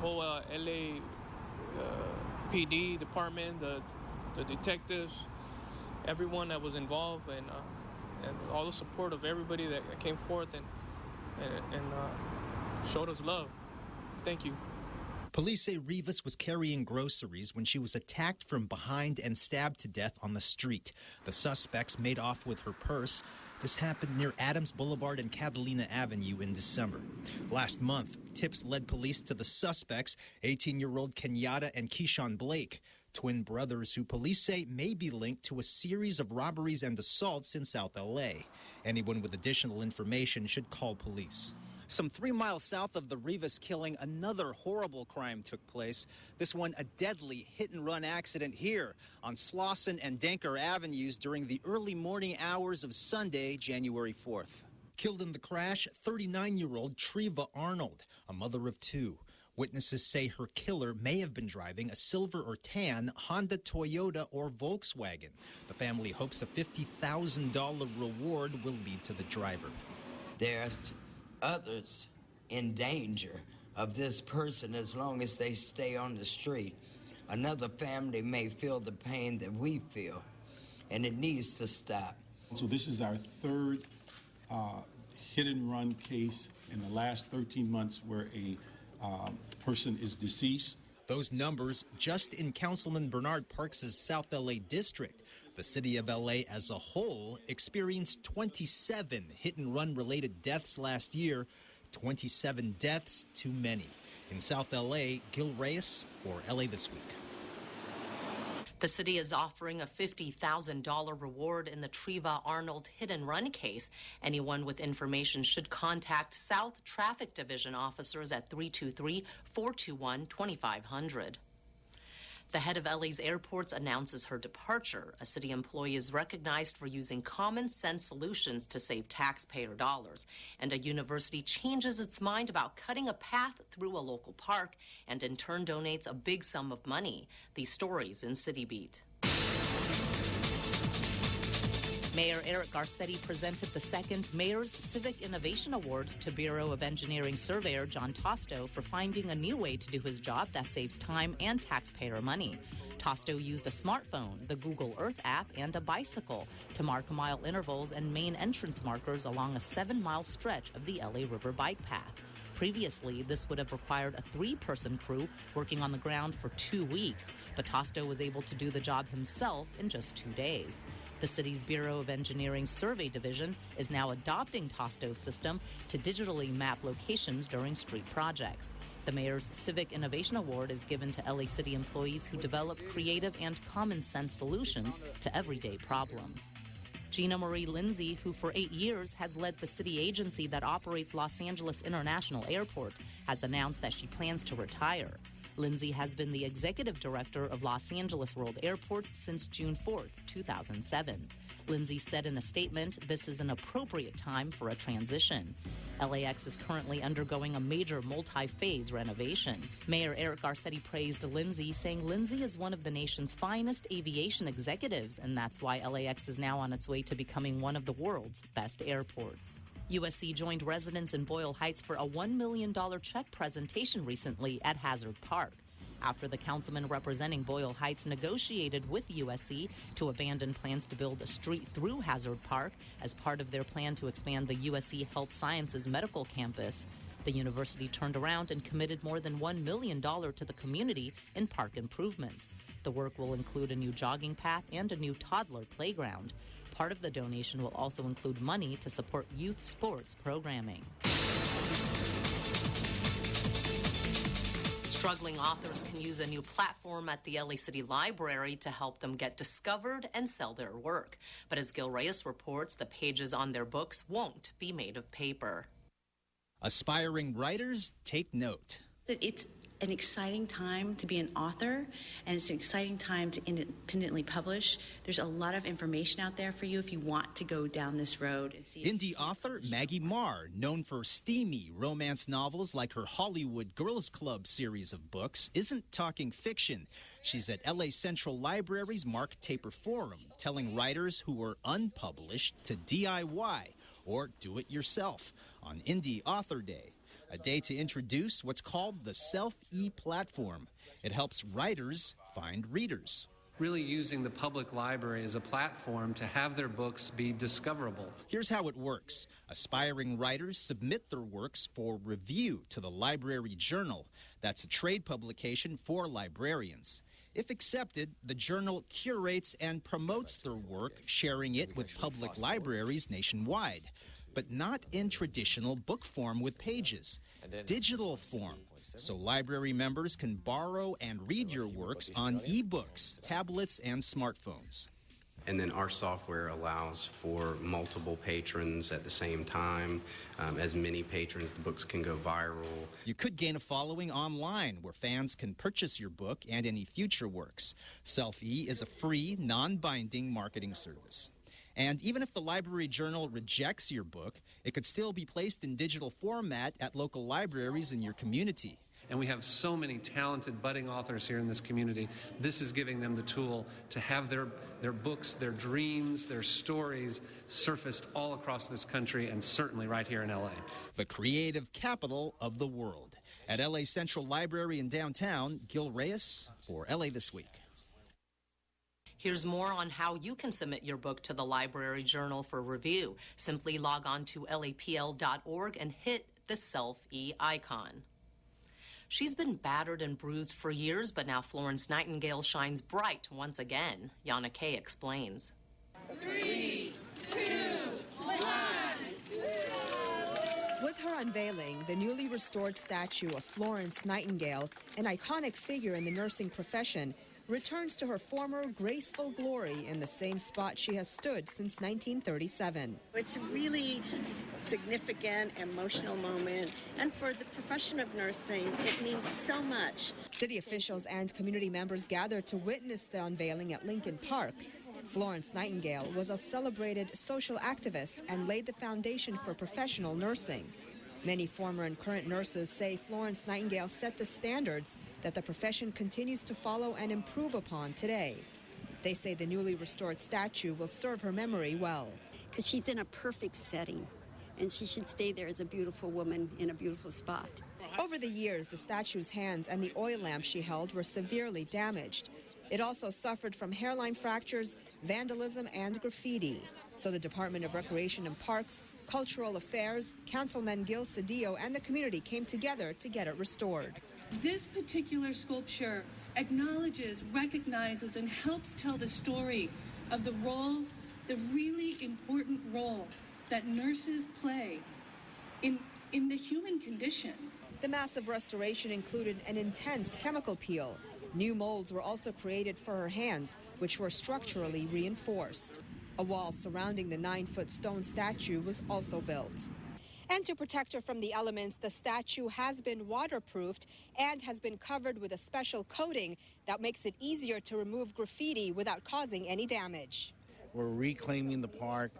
whole LA PD department, the detectives, everyone that was involved, and all the support of everybody that came forth and showed us love. Thank you. Police say Rivas was carrying groceries when she was attacked from behind and stabbed to death on the street. The suspects made off with her purse. This happened near Adams Boulevard and Catalina Avenue in December. Last month, tips led police to the suspects, 18-year-old Kenyatta and Keyshawn Blake, twin brothers who police say may be linked to a series of robberies and assaults in South L.A. Anyone with additional information should call police. Some 3 miles south of the Rivas killing, another horrible crime took place. This one, a deadly hit-and-run accident here on Slauson and Denker Avenues during the early morning hours of Sunday, January 4th. Killed in the crash, 39-year-old Treva Arnold, a mother of two. Witnesses say her killer may have been driving a silver or tan Honda, Toyota, or Volkswagen. The family hopes a $50,000 reward will lead to the driver. There's others in danger of this person as long as they stay on the street. Another family may feel the pain that we feel, and it needs to stop. So this is our third hit-and-run case in the last 13 months where a person is deceased. Those numbers just in Councilman Bernard Parks' South L.A. district. The city of L.A. as a whole experienced 27 hit-and-run related deaths last year, 27 deaths too many. In South L.A., Gil Reyes for L.A. This Week. The city is offering a $50,000 reward in the Treva Arnold hit-and-run case. Anyone with information should contact South Traffic Division officers at 323-421-2500. The head of LA's airports announces her departure. A city employee is recognized for using common sense solutions to save taxpayer dollars. And a university changes its mind about cutting a path through a local park and in turn donates a big sum of money. These stories in City Beat. Mayor Eric Garcetti presented the second Mayor's Civic Innovation Award to Bureau of Engineering surveyor John Tosto for finding a new way to do his job that saves time and taxpayer money. Tosto used a smartphone, the Google Earth app, and a bicycle to mark mile intervals and main entrance markers along a 7-mile stretch of the LA River bike path. Previously, this would have required a 3-person crew working on the ground for 2 weeks, but Tosto was able to do the job himself in just 2 days. The city's Bureau of Engineering Survey Division is now adopting Tosto's system to digitally map locations during street projects. The Mayor's Civic Innovation Award is given to LA City employees who develop creative and common sense solutions to everyday problems. Gina Marie Lindsay, who for 8 years has led the city agency that operates Los Angeles International Airport, has announced that she plans to retire. Lindsay has been the executive director of Los Angeles World Airports since June 4th, 2007. Lindsay said in a statement, "This is an appropriate time for a transition." LAX is currently undergoing a major multi-phase renovation. Mayor Eric Garcetti praised Lindsay, saying Lindsay is one of the nation's finest aviation executives, and that's why LAX is now on its way to becoming one of the world's best airports. USC joined residents in Boyle Heights for a $1 million check presentation recently at Hazard Park, after the councilman representing Boyle Heights negotiated with USC to abandon plans to build a street through Hazard Park as part of their plan to expand the USC Health Sciences Medical Campus. The university turned around and committed more than $1 million to the community in park improvements. The work will include a new jogging path and a new toddler playground. Part of the donation will also include money to support youth sports programming. Struggling authors can use a new platform at the LA City Library to help them get discovered and sell their work. But as Gil Reyes reports, the pages on their books won't be made of paper. Aspiring writers, take note. It's an exciting time to be an author, and it's an exciting time to independently publish. There's a lot of information out there for you if you want to go down this road. And see indie author Maggie Marr, known for steamy romance novels like her Hollywood Girls Club series of books, isn't talking fiction. She's at LA Central Library's Mark Taper Forum, telling writers who are unpublished to DIY or do it yourself on Indie Author Day. a day to introduce what's called the Self-E platform. It helps writers find readers. Really using the public library as a platform to have their books be discoverable. Here's how it works. Aspiring writers submit their works for review to the Library Journal. That's a trade publication for librarians. If accepted, the journal curates and promotes their work, sharing it with public libraries nationwide, but not in traditional book form with pages, digital form. So library members can borrow and read your works on e-books, tablets, and smartphones. And then our software allows for multiple patrons at the same time. As many patrons, the books can go viral. You could gain a following online where fans can purchase your book and any future works. Self-E is a free, non-binding marketing service. And even if the Library Journal rejects your book, it could still be placed in digital format at local libraries in your community. And we have so many talented budding authors here in this community. This is giving them the tool to have their books, their dreams, their stories surfaced all across this country and certainly right here in LA. The creative capital of the world. At LA Central Library in downtown, Gil Reyes for LA This Week. Here's more on how you can submit your book to the Library Journal for review. Simply log on to lapl.org and hit the Self-E icon. She's been battered and bruised for years, but now Florence Nightingale shines bright once again. Yana Kay explains. 3, 2, 1. With her unveiling, the newly restored statue of Florence Nightingale, an iconic figure in the nursing profession, returns to her former graceful glory in the same spot she has stood since 1937. It's a really significant, emotional moment, and for the profession of nursing, it means so much. City officials and community members gathered to witness the unveiling at Lincoln Park. Florence Nightingale was a celebrated social activist and laid the foundation for professional nursing. Many former and current nurses say Florence Nightingale set the standards that the profession continues to follow and improve upon today. They say the newly restored statue will serve her memory well. Because she's in a perfect setting, and she should stay there as a beautiful woman in a beautiful spot. Over the years, the statue's hands and the oil lamp she held were severely damaged. It also suffered from hairline fractures, vandalism, and graffiti. So the Department of Recreation and Parks, Cultural Affairs, Councilman Gil Cedillo, and the community came together to get it restored. This particular sculpture acknowledges, recognizes, and helps tell the story of the role, the really important role that nurses play in the human condition. The massive restoration included an intense chemical peel. New molds were also created for her hands, which were structurally reinforced. A wall surrounding the 9-foot stone statue was also built. And to protect her from the elements, the statue has been waterproofed and has been covered with a special coating that makes it easier to remove graffiti without causing any damage. We're reclaiming the park.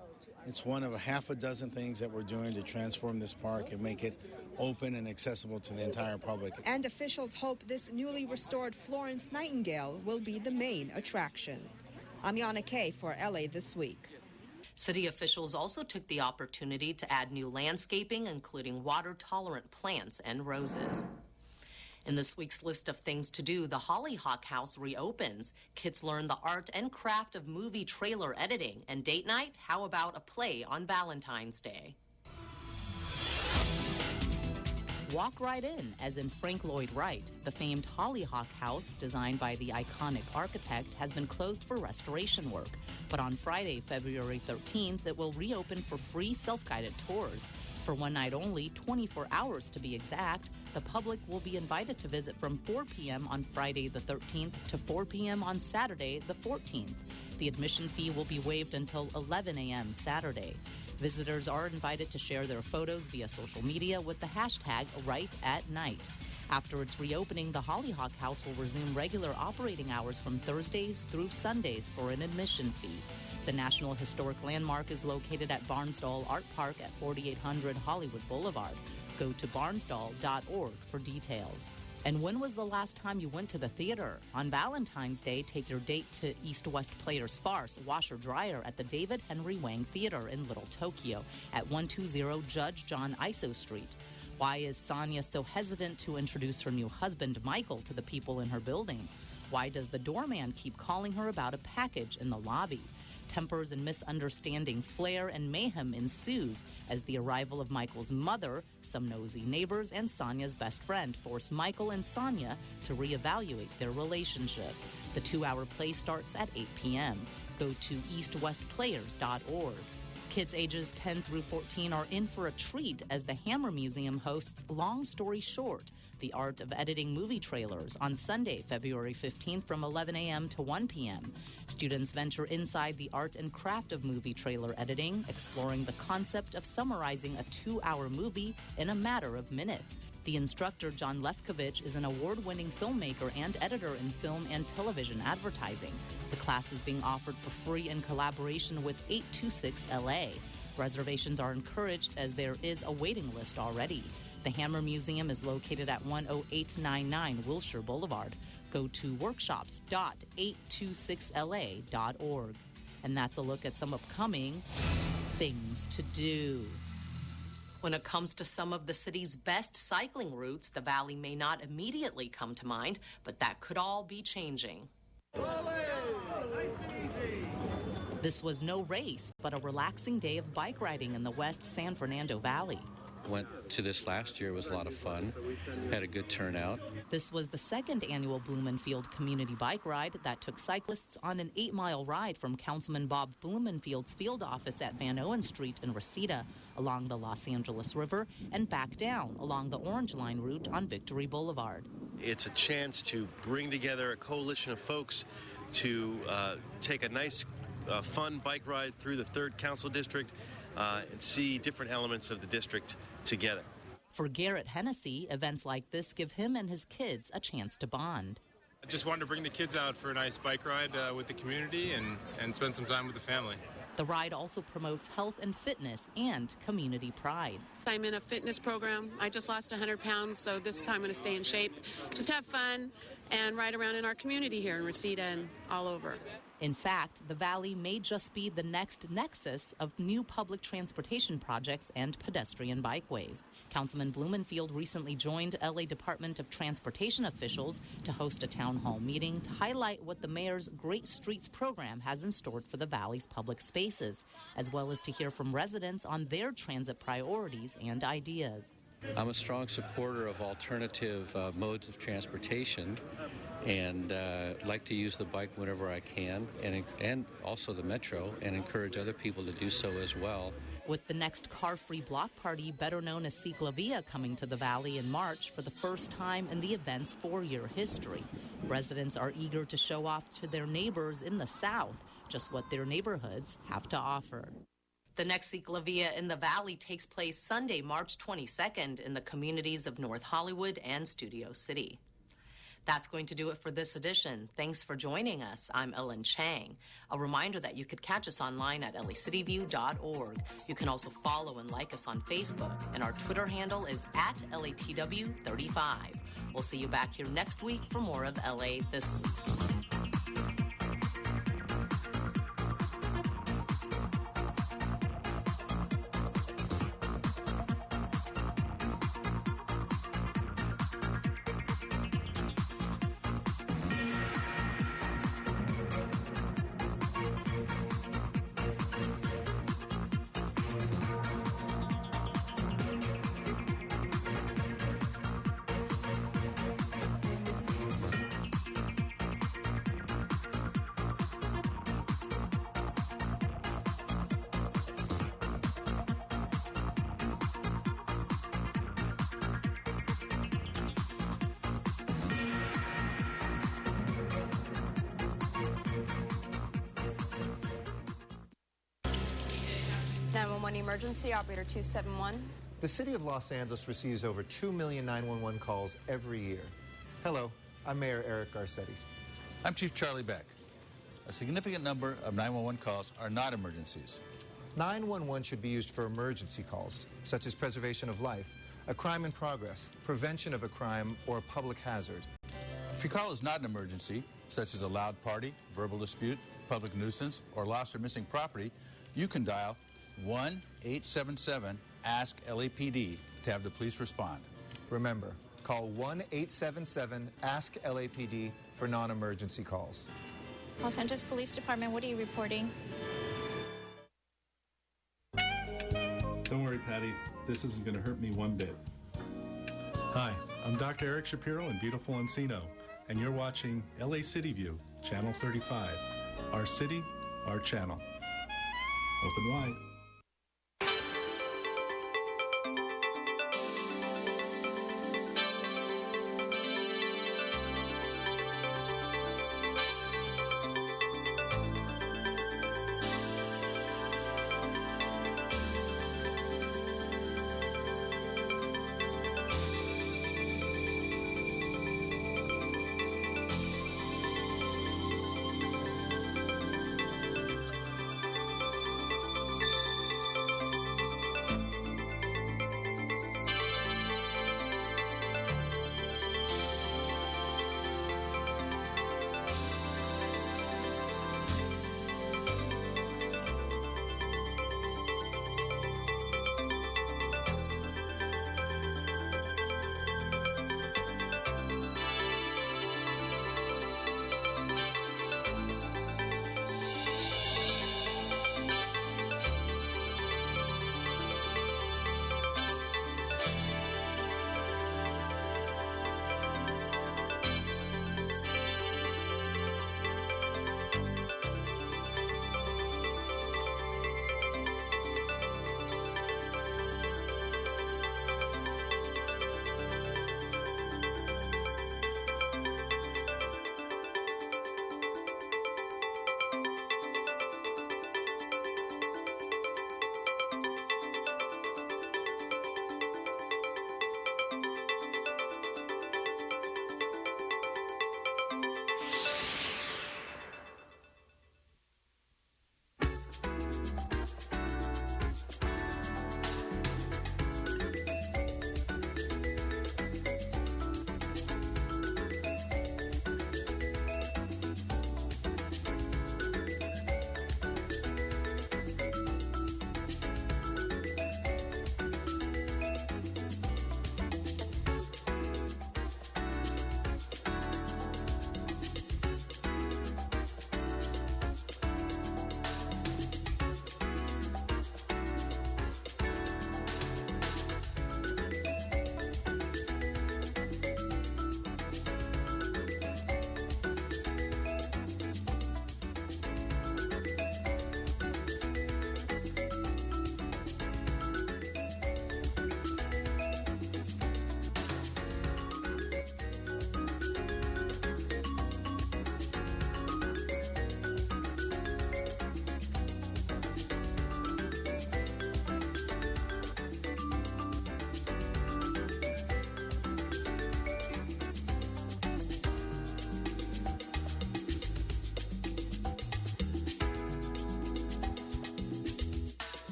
It's one of a half a dozen things that we're doing to transform this park and make it open and accessible to the entire public. And officials hope this newly restored Florence Nightingale will be the main attraction. I'm Yana Kay for LA This Week. City officials also took the opportunity to add new landscaping, including water-tolerant plants and roses. In this week's list of things to do, the Hollyhock House reopens. Kids learn the art and craft of movie trailer editing. And date night, how about a play on Valentine's Day? Walk right in, as in Frank Lloyd Wright. The famed Hollyhock House, designed by the iconic architect, has been closed for restoration work. But on Friday, February 13th, it will reopen for free self-guided tours. For one night only, 24 hours to be exact, the public will be invited to visit from 4 p.m. on Friday the 13th to 4 p.m. on Saturday the 14th. The admission fee will be waived until 11 a.m. Saturday. Visitors are invited to share their photos via social media with the hashtag #RightAtNight. After its reopening, the Hollyhock House will resume regular operating hours from Thursdays through Sundays for an admission fee. The National Historic Landmark is located at Barnsdall Art Park at 4800 Hollywood Boulevard. Go to barnsdall.org for details. And when was the last time you went to the theater? On Valentine's Day, take your date to East West Players Farce, Washer Dryer at the David Henry Wang Theater in Little Tokyo at 120 Judge John Iso Street. Why is Sonia so hesitant to introduce her new husband, Michael, to the people in her building? Why does the doorman keep calling her about a package in the lobby? Tempers and misunderstanding flare and mayhem ensues as the arrival of Michael's mother, some nosy neighbors, and Sonia's best friend force Michael and Sonia to reevaluate their relationship. The 2-hour play starts at 8 p.m. Go to eastwestplayers.org. Kids ages 10 through 14 are in for a treat as the Hammer Museum hosts Long Story Short, the art of editing movie trailers, on Sunday, February 15th from 11 a.m. to 1 p.m. Students venture inside the art and craft of movie trailer editing, exploring the concept of summarizing a 2-hour movie in a matter of minutes. The instructor, John Lefkovich, is an award-winning filmmaker and editor in film and television advertising. The class is being offered for free in collaboration with 826LA. Reservations are encouraged as there is a waiting list already. The Hammer Museum is located at 10899 Wilshire Boulevard. Go to workshops.826la.org. And that's a look at some upcoming things to do. When it comes to some of the city's best cycling routes, the Valley may not immediately come to mind, but that could all be changing. This was no race, but a relaxing day of bike riding in the West San Fernando Valley. Went to this last year. It was a lot of fun. Had a good turnout. This was the second annual Blumenfield Community Bike Ride that took cyclists on an 8-mile ride from Councilman Bob Blumenfield's field office at Van Owen Street in Reseda along the Los Angeles River and back down along the Orange Line route on Victory Boulevard. It's a chance to bring together a coalition of folks to take a nice, fun bike ride through the 3rd Council District and see different elements of the district together. For Garrett Hennessy, events like this give him and his kids a chance to bond. I just wanted to bring the kids out for a nice bike ride with the community and spend some time with the family. The ride also promotes health and fitness and community pride. I'm in a fitness program. I just lost 100 pounds, so this time I'm going to stay in shape. Just have fun and ride around in our community here in Reseda and all over. In fact, the Valley may just be the next nexus of new public transportation projects and pedestrian bikeways. Councilman Blumenfield recently joined LA Department of Transportation officials to host a town hall meeting to highlight what the mayor's Great Streets program has in store for the Valley's public spaces, as well as to hear from residents on their transit priorities and ideas. I'm a strong supporter of alternative modes of transportation and like to use the bike whenever I can and also the metro and encourage other people to do so as well. With the next car-free block party, better known as Ciclavia, coming to the Valley in March for the first time in the event's 4-year history, residents are eager to show off to their neighbors in the South just what their neighborhoods have to offer. The next Ciclavia in the Valley takes place Sunday, March 22nd in the communities of North Hollywood and Studio City. That's going to do it for this edition. Thanks for joining us. I'm Ellen Chang. A reminder that you could catch us online at lacityview.org. You can also follow and like us on Facebook, and our Twitter handle is @LATW35. We'll see you back here next week for more of LA This Week. Emergency operator 271. The city of Los Angeles receives over 2 million 911 calls every year. Hello, I'm Mayor Eric Garcetti. I'm Chief Charlie Beck. A significant number of 911 calls are not emergencies. 911 should be used for emergency calls, such as preservation of life, a crime in progress, prevention of a crime, or a public hazard. If your call is not an emergency, such as a loud party, verbal dispute, public nuisance, or lost or missing property, you can dial 1-877-ASK-LAPD to have the police respond. Remember, call 1-877-ASK-LAPD for non-emergency calls. Los Angeles Police Department, what are you reporting? Don't worry, Patty. This isn't going to hurt me one bit. Hi, I'm Dr. Eric Shapiro in beautiful Encino, and you're watching LA City View, Channel 35. Our city, our channel. Open wide.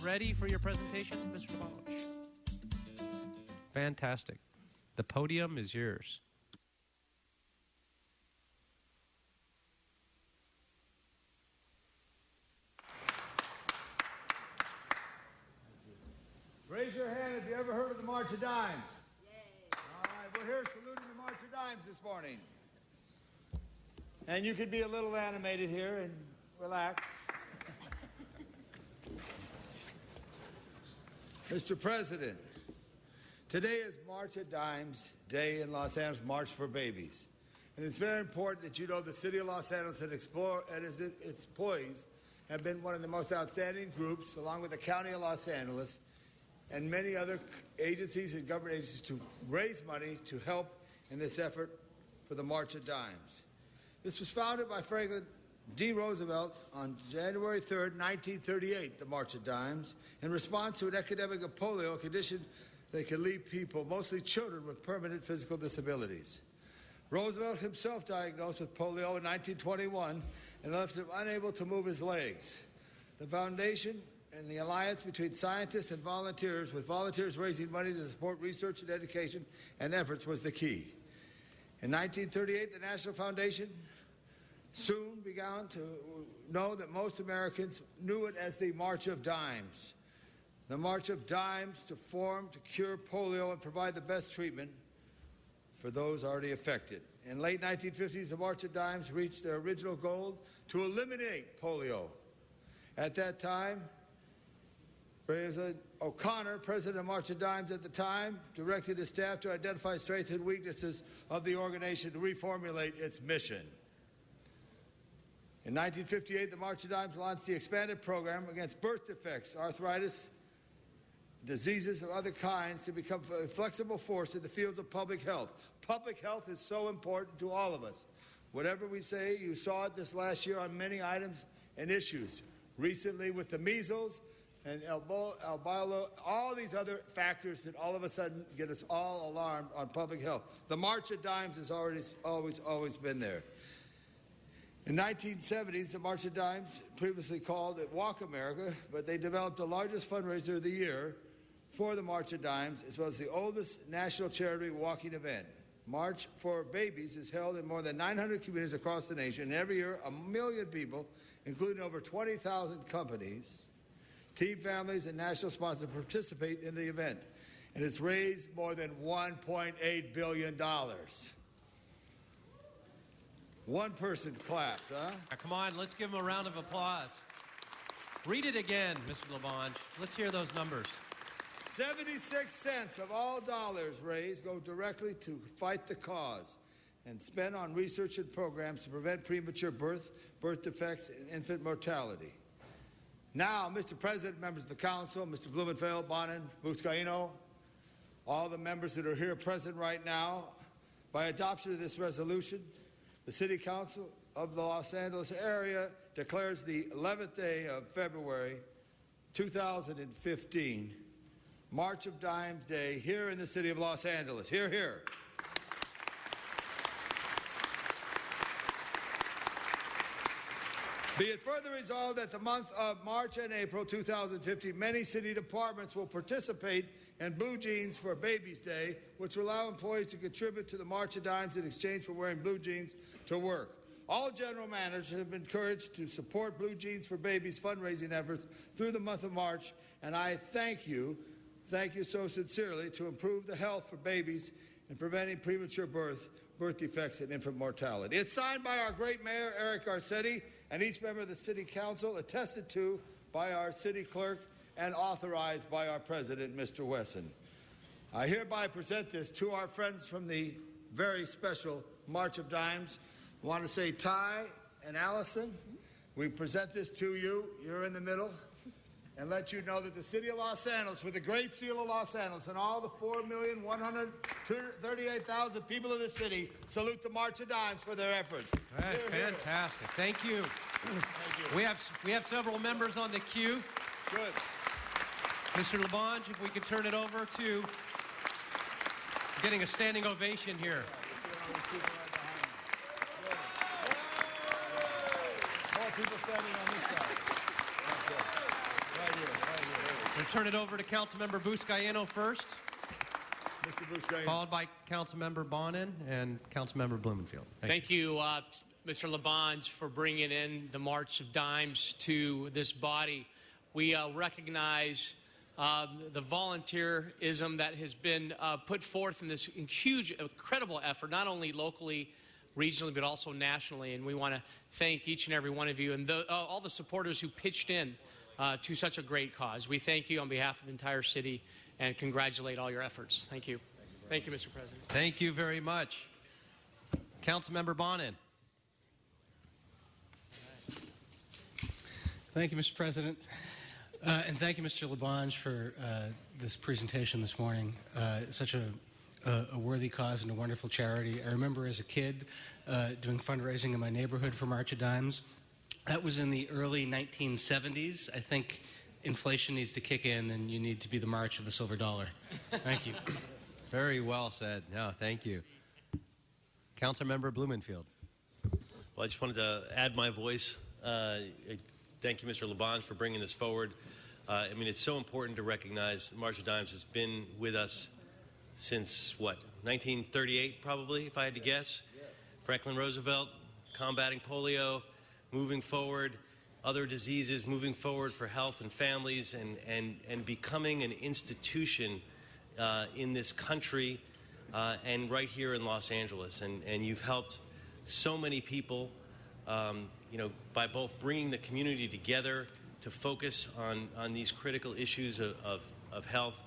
ready for your presentation, Mr. Labange? Fantastic. The podium is yours. Raise your hand if you ever heard of the March of Dimes. Yay. All right, we're here saluting the March of Dimes this morning. And you could be a little animated here and relax. Mr. President, today is March of Dimes Day in Los Angeles, March for Babies. And it's very important that you know the City of Los Angeles and its employees have been one of the most outstanding groups, along with the County of Los Angeles and many other agencies and government agencies, to raise money to help in this effort for the March of Dimes. This was founded by Franklin D. Roosevelt on January 3rd, 1938, the March of Dimes, in response to an epidemic of polio, a condition that can leave people, mostly children, with permanent physical disabilities. Roosevelt himself diagnosed with polio in 1921 and left him unable to move his legs. The foundation and the alliance between scientists and volunteers, with volunteers raising money to support research and education and efforts, was the key. In 1938, the National Foundation soon began to know that most Americans knew it as the March of Dimes. The March of Dimes to form to cure polio and provide the best treatment for those already affected. In late 1950s, the March of Dimes reached their original goal to eliminate polio. At that time, President O'Connor, president of March of Dimes at the time, directed his staff to identify strengths and weaknesses of the organization to reformulate its mission. In 1958, the March of Dimes launched the expanded program against birth defects, arthritis, diseases of other kinds, to become a flexible force in the fields of public health. Public health is so important to all of us. Whatever we say, you saw it this last year on many items and issues. Recently with the measles and Ebola, all these other factors that all of a sudden get us all alarmed on public health. The March of Dimes has always been there. In the 1970s, the March of Dimes, previously called it Walk America, but they developed the largest fundraiser of the year for the March of Dimes, as well as the oldest national charity walking event. March for Babies is held in more than 900 communities across the nation, and every year 1 million people, including over 20,000 companies, team families, and national sponsors, participate in the event. And it's raised more than $1.8 billion. One person clapped, huh? Come on, let's give him a round of applause. Read it again, Mr. Labange. Let's hear those numbers. 76 cents of all dollars raised go directly to fight the cause and spent on research and programs to prevent premature birth, birth defects, and infant mortality. Now, Mr. President, members of the Council, Mr. Blumenfeld, Bonin, Buscaino, all the members that are here present right now, by adoption of this resolution, the City Council of the Los Angeles area declares the 11th day of February 2015 March of Dimes Day here in the City of Los Angeles. Hear, hear. Be it further resolved that the month of March and April 2015, many city departments will participate in Blue Jeans for Babies Day, which will allow employees to contribute to the March of Dimes in exchange for wearing blue jeans to work. All general managers have been encouraged to support Blue Jeans for Babies fundraising efforts through the month of March, and I thank you so sincerely, to improve the health for babies and preventing premature birth defects, and infant mortality. It's signed by our great mayor, Eric Garcetti, and each member of the City Council, attested to by our city clerk, and authorized by our president, Mr. Wesson. I hereby present this to our friends from the very special March of Dimes. I want to say, Ty and Allison, we present this to you. You're in the middle. And let you know that the City of Los Angeles, with the Great Seal of Los Angeles, and all the 4,138,000 people of the city, salute the March of Dimes for their efforts. Right, fantastic. Thank you. Thank you. We have several members on the queue. Good. Mr. Labange, if we could turn it over to getting a standing ovation here. More people standing on this side. We'll turn it over to Councilmember Buscaino first. Mr. Buscaino. Followed by Councilmember Bonin and Councilmember Blumenfield. Thank you, Mr. Labange, for bringing in the March of Dimes to this body. We recognize the volunteerism that has been put forth in this huge, incredible effort, not only locally, regionally, but also nationally. And we want to thank each and every one of you and all the supporters who pitched in to such a great cause. We thank you on behalf of the entire city and congratulate all your efforts. Thank you. Thank you, Mr. President. Thank you very much. Councilmember Bonin. Thank you, Mr. President. And thank you, Mr. Labange, for this presentation this morning. It's such a worthy cause and a wonderful charity. I remember as a kid doing fundraising in my neighborhood for March of Dimes. That was in the early 1970s. I think inflation needs to kick in and you need to be the March of the Silver Dollar. Thank you. Very well said. No, thank you. Councilmember Blumenfield. Well, I just wanted to add my voice. Thank you, Mr. Labange, for bringing this forward. I mean, it's so important to recognize the March of Dimes has been with us since, what, 1938 probably, if I had to guess? Franklin Roosevelt, combating polio, moving forward, other diseases, moving forward for health and families, and becoming an institution in this country and right here in Los Angeles. And you've helped so many people, you know, by both bringing the community together to focus on these critical issues of health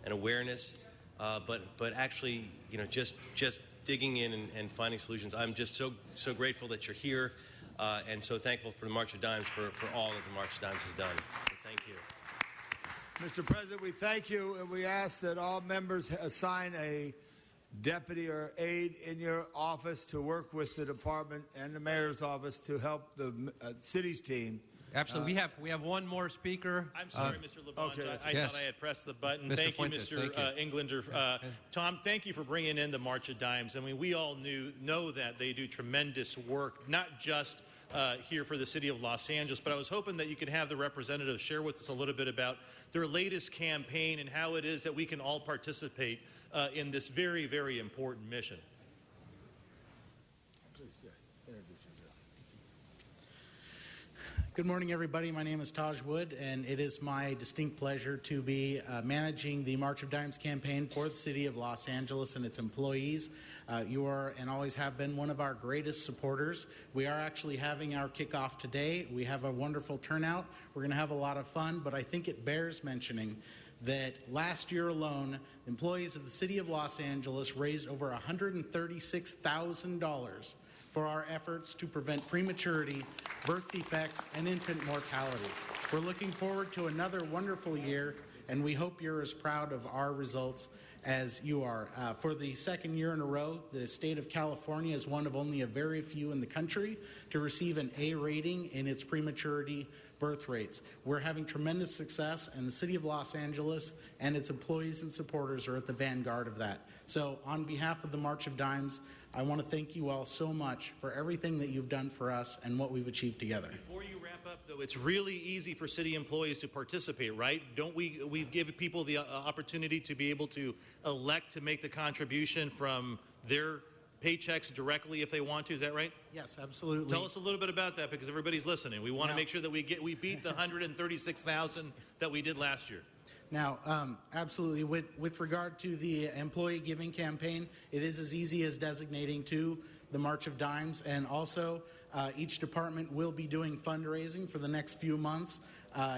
and awareness, but actually, you know, just digging in and finding solutions. I'm just so grateful that you're here, and so thankful for the March of Dimes for all that the March of Dimes has done. So thank you. Mr. President, we thank you, and we ask that all members assign a deputy or aide in your office to work with the department and the mayor's office to help the city's team. Absolutely. We have one more speaker. I'm sorry, Mr. Labange. Okay, I thought I had pressed the button. Mr. Thank Fuentes, you, Mr. thank you. Englander. Tom, thank you for bringing in the March of Dimes. I mean, we all know that they do tremendous work, not just here for the city of Los Angeles, but I was hoping that you could have the representatives share with us a little bit about their latest campaign and how it is that we can all participate in this very, very important mission. Good morning, everybody. My name is Taj Wood, and it is my distinct pleasure to be managing the March of Dimes campaign for the city of Los Angeles and its employees. You are and always have been one of our greatest supporters. We are actually having our kickoff today. We have a wonderful turnout. We're going to have a lot of fun, but I think it bears mentioning that last year alone, employees of the city of Los Angeles raised over $136,000 for our efforts to prevent prematurity, birth defects, and infant mortality. We're looking forward to another wonderful year, and we hope you're as proud of our results as you are. For the second year in a row, the state of California is one of only a very few in the country to receive an A rating in its prematurity birth rates. We're having tremendous success, and the city of Los Angeles and its employees and supporters are at the vanguard of that. So on behalf of the March of Dimes, I want to thank you all so much for everything that you've done for us and what we've achieved together. Before you wrap up, though, it's really easy for city employees to participate, right? Don't we give people the opportunity to be able to elect to make the contribution from their paychecks directly if they want to? Is that right? Yes, absolutely. Tell us a little bit about that, because everybody's listening. We want to make sure that we beat the 136,000 that we did last year. Now, absolutely, with regard to the employee giving campaign, it is as easy as designating to the March of Dimes, and also each department will be doing fundraising for the next few months,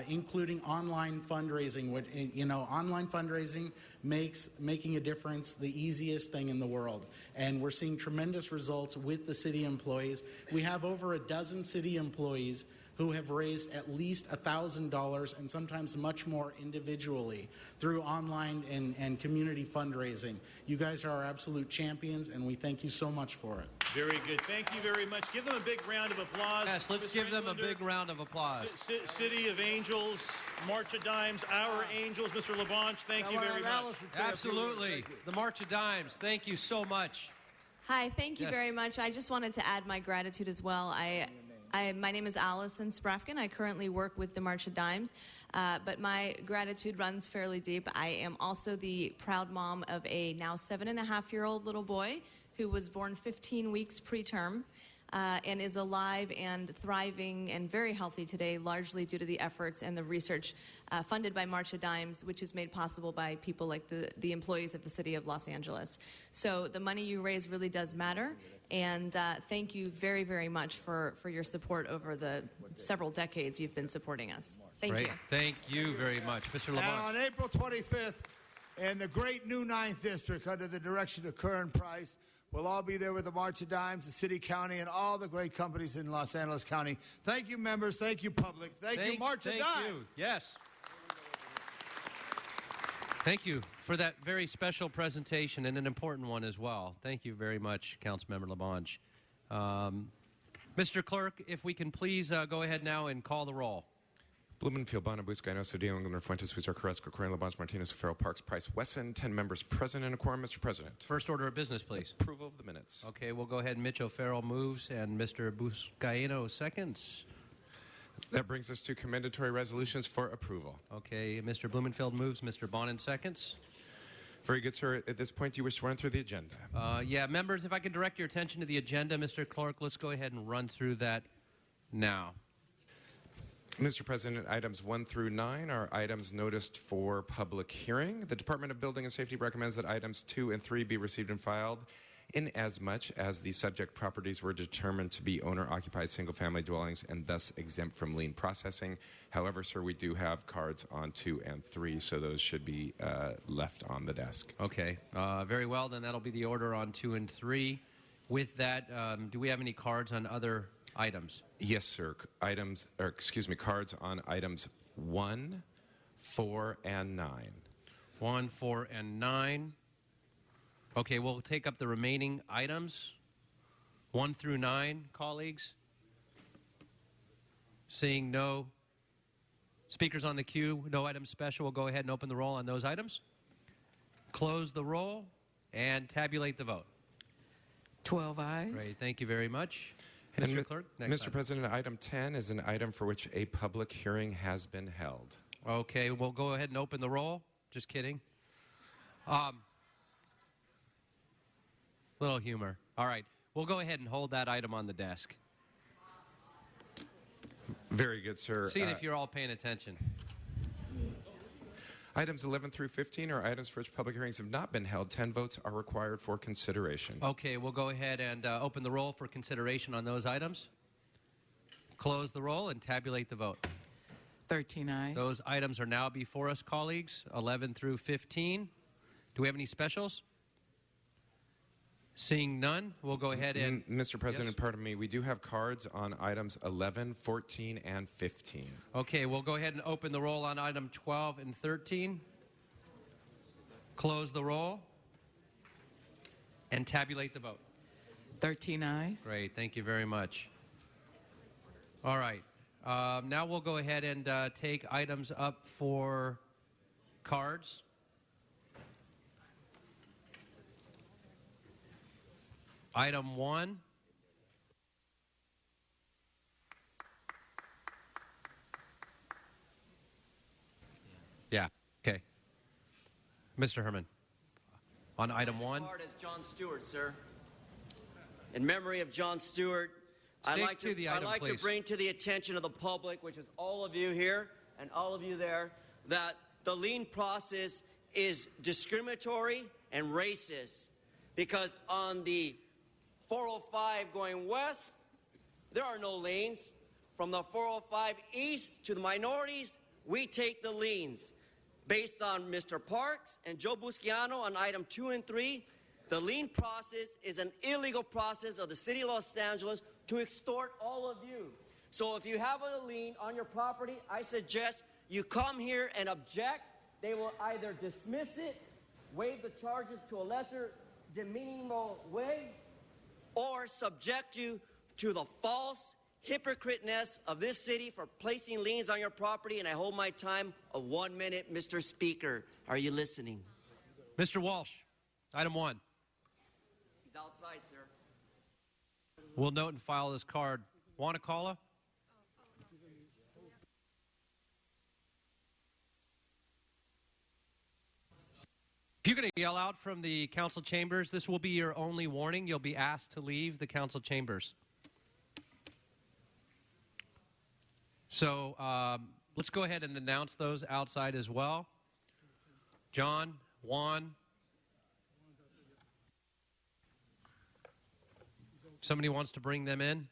including online fundraising. Which, you know, online fundraising makes making a difference the easiest thing in the world, and we're seeing tremendous results with the city employees. We have over a dozen city employees who have raised at least $1,000 and sometimes much more individually through online and community fundraising. You guys are our absolute champions, and we thank you so much for it. Very good. Thank you very much. Give them a big round of applause. Yes, let's give them a big round of applause. City of Angels, March of Dimes, our angels. Mr. Labange, thank you very much. Absolutely. The March of Dimes, thank you so much. Hi, thank you Yes. very much. I just wanted to add my gratitude as well. My name is Allison Sprafkin. I currently work with the March of Dimes, but my gratitude runs fairly deep. I am also the proud mom of a now 7.5-year-old little boy who was born 15 weeks preterm. And is alive and thriving and very healthy today, largely due to the efforts and the research funded by March of Dimes, which is made possible by people like the employees of the City of Los Angeles. So the money you raise really does matter, and thank you very, very much for your support over the several decades you've been supporting us. Thank you. Thank you very much. Mr. And Lamont. on April 25th, in the great new 9th District, under the direction of Curran Price, we'll all be there with the March of Dimes, the city, county, and all the great companies in Los Angeles County. Thank you, members. Thank you, public. Thank you, March of Dimes. Thank you. Yes. Thank you for that very special presentation and an important one as well. Thank you very much, Councilmember Labange. Mr. Clerk, if we can please go ahead now and call the roll. Blumenfield, Bonner-Busca, Cedillo, Englander, Fuentes, Huizar, Carrasco, Correa, Labange, Martinez, Farrell, Parks, Price, Wesson. 10 members present and a quorum, Mr. President. First order of business, please. Approval of the minutes. Okay, we'll go ahead. Mitch O'Farrell moves and Mr. Buscaino seconds. That brings us to commendatory resolutions for approval. Okay, Mr. Blumenfield moves, Mr. Bonin seconds. Very good, sir. At this point, do you wish to run through the agenda? Yeah, members, if I could direct your attention to the agenda, Mr. Clerk, let's go ahead and run through that now. Mr. President, items 1 through 9 are items noticed for public hearing. The Department of Building and Safety recommends that items 2 and 3 be received and filed inasmuch as the subject properties were determined to be owner-occupied single-family dwellings and thus exempt from lien processing. However, sir, we do have cards on 2 and 3, so those should be left on the desk. Okay, very well. Then that'll be the order on 2 and 3. With that, do we have any cards on other items? Yes, sir. Cards on items 1, 4, and 9. 1, 4, and 9. Okay, we'll take up the remaining items. 1 through 9, colleagues. Seeing no speakers on the queue, no items special, we'll go ahead and open the roll on those items. Close the roll and tabulate the vote. 12 ayes. Great, thank you very much. And Mr. Clerk, next Mr. item. President, item 10 is an item for which a public hearing has been held. Okay, we'll go ahead and open the roll. Just kidding. Little humor. All right, we'll go ahead and hold that item on the desk. Very good, sir. Seeing if you're all paying attention. Items 11 through 15 are items for which public hearings have not been held. 10 votes are required for consideration. Okay, we'll go ahead and open the roll for consideration on those items. Close the roll and tabulate the vote. 13 ayes. Those items are now before us, colleagues, 11 through 15. Do we have any specials? Seeing none, we'll go ahead and... Mr. President, Yes? pardon me, we do have cards on items 11, 14, and 15. Okay, we'll go ahead and open the roll on item 12 and 13. Close the roll and tabulate the vote. 13 ayes. Great, thank you very much. All right, now we'll go ahead and take items up for cards. Item 1. Yeah, okay. Mr. Herman, on item 1. Card is John Stewart, sir. In memory of John Stewart, I'd Stick like to the item, to please. bring to the attention of the public, which is all of you here and all of you there, that the lien process is discriminatory and racist because on the 405 going west, there are no liens. From the 405 east to the minorities, we take the liens. Based on Mr. Parks and Joe Buscaino on item 2 and 3, the lien process is an illegal process of the City of Los Angeles to extort all of you. So if you have a lien on your property, I suggest you come here and object. They will either dismiss it, waive the charges to a lesser demeaning way, or subject you to the false hypocriteness of this city for placing liens on your property. And I hold my time of 1 minute, Mr. Speaker. Are you listening? Mr. Walsh, item 1. He's outside, sir. We'll note and file this card Wanakala? If you're going to yell out from the council chambers, this will be your only warning. You'll be asked to leave the council chambers. So let's go ahead and announce those outside as well. John, Juan. Somebody wants to bring them in?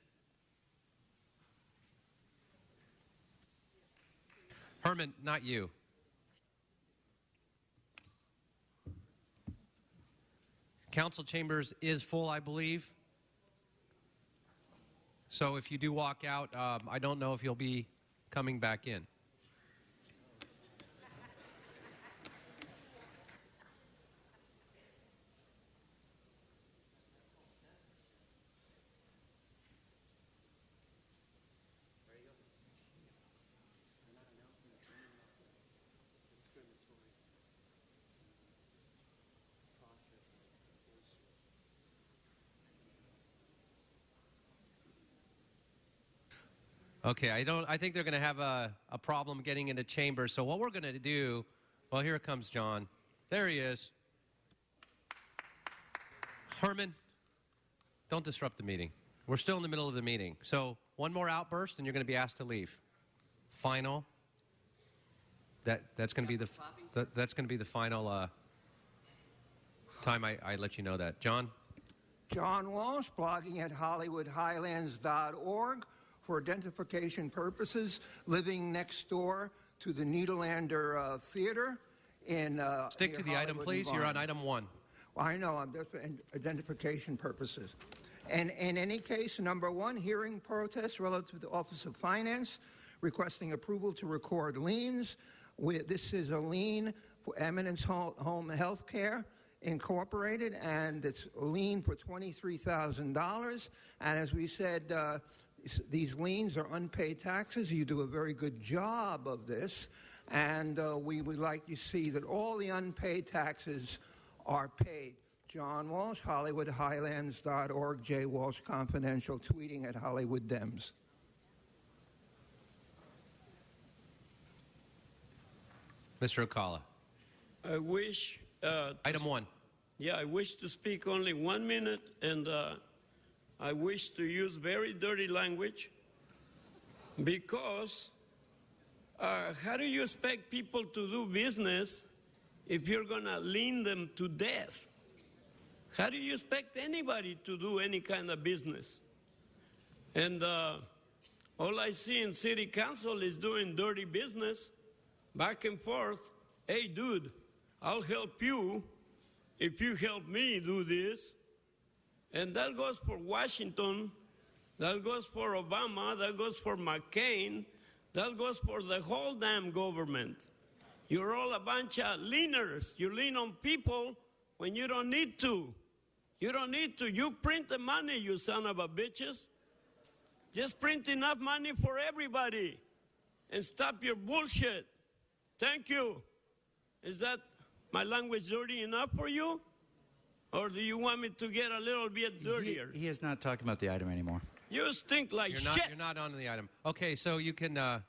Herman, not you. Council chambers is full, I believe. So if you do walk out, I don't know if you'll be coming back in. Okay, I think they're going to have a problem getting into chambers. So what we're going to do, well, here comes John. There he is. Herman, don't disrupt the meeting. We're still in the middle of the meeting. So one more outburst and you're going to be asked to leave. Final. That's going to be the final time I let you know that. John? John Walsh, blogging at HollywoodHighlands.org. For identification purposes, living next door to the Nederlander Theater in Stick to the item, please. You're on item 1. Well, I know, I'm just for identification purposes. And in any case, number 1, hearing protests relative to the Office of Finance, requesting approval to record liens. This is a lien for Eminence Home Health Care Incorporated, and it's a lien for $23,000. And as we said, these liens are unpaid taxes. You do a very good job of this, and we would like to see that all the unpaid taxes are paid. John Walsh, HollywoodHighlands.org, J. Walsh Confidential, tweeting at Hollywood Dems. Mr. Okala. I wish... item 1. Yeah, I wish to speak only 1 minute, and I wish to use very dirty language because how do you expect people to do business if you're going to lean them to death? How do you expect anybody to do any kind of business? And all I see in city council is doing dirty business, back and forth. Hey, dude, I'll help you if you help me do this. And that goes for Washington, that goes for Obama, that goes for McCain, that goes for the whole damn government. You're all a bunch of leaners. You lean on people when you don't need to. You don't need to. You print the money, you son of a bitches. Just print enough money for everybody and stop your bullshit. Thank you. Is that my language dirty enough for you? Or do you want me to get a little bit dirtier? He is not talking about the item anymore. You stink like shit. You're not on the item. Okay, so you can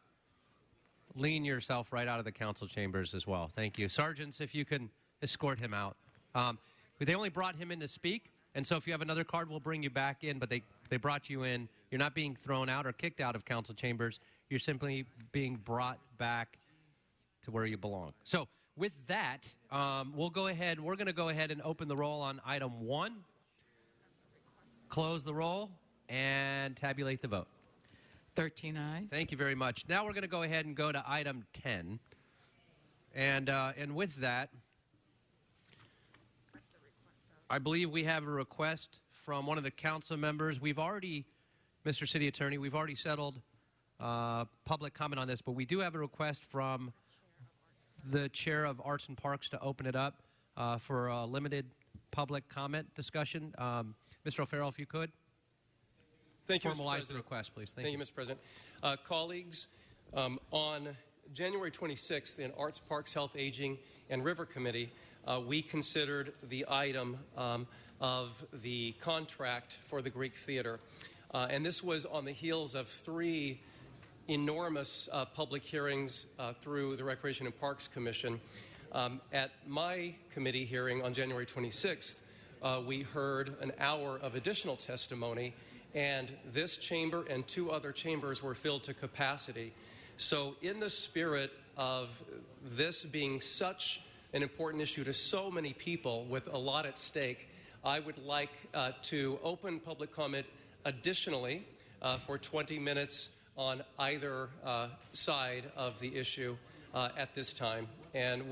lean yourself right out of the council chambers as well. Thank you. Sergeants, if you can escort him out. They only brought him in to speak, and so if you have another card, we'll bring you back in, but they brought you in. You're not being thrown out or kicked out of council chambers. You're simply being brought back to where you belong. So with that, we're going to go ahead and open the roll on item 1, close the roll, and tabulate the vote. 13 ayes. Thank you very much. Now we're going to go ahead and go to item 10. And with that, I believe we have a request from one of the council members. We've already, Mr. City Attorney, we've already settled public comment on this, but we do have a request from the Chair of Arts and Parks to open it up for a limited public comment discussion. Mr. O'Farrell, if you could. Thank you, Mr. Formalize the President. request, please. Thank you, Mr. President. Colleagues, on January 26th in Arts, Parks, Health, Aging, and River Committee, we considered the item of the contract for the Greek Theater. And this was on the heels of 3 enormous public hearings through the Recreation and Parks Commission. At my committee hearing on January 26th, we heard an hour of additional testimony, and this chamber and 2 other chambers were filled to capacity. So in the spirit of this being such an important issue to so many people with a lot at stake, I would like to open public comment additionally for 20 minutes on either side of the issue at this time, and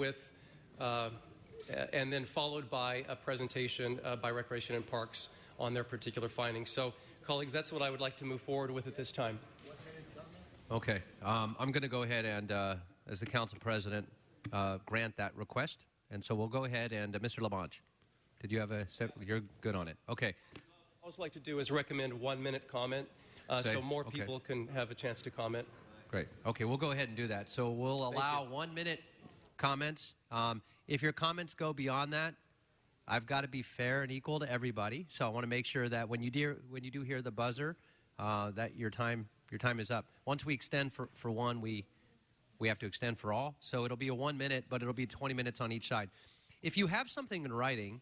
then followed by a presentation by Recreation and Parks on their particular findings. So, colleagues, that's what I would like to move forward with at this time. Okay. I'm going to go ahead and, as the council president, grant that request. And so we'll go ahead and, Mr. Labange, did you have you're good on it. Okay. What I'd also like to do is recommend 1-minute comment so more people can have a chance to comment. Great. Okay, we'll go ahead and do that. So we'll allow 1-minute comments. If your comments go beyond that, I've got to be fair and equal to everybody. So I want to make sure that when you do hear the buzzer, that your time is up. Once we extend for one, we have to extend for all. So it'll be a 1 minute, but it'll be 20 minutes on each side. If you have something in writing,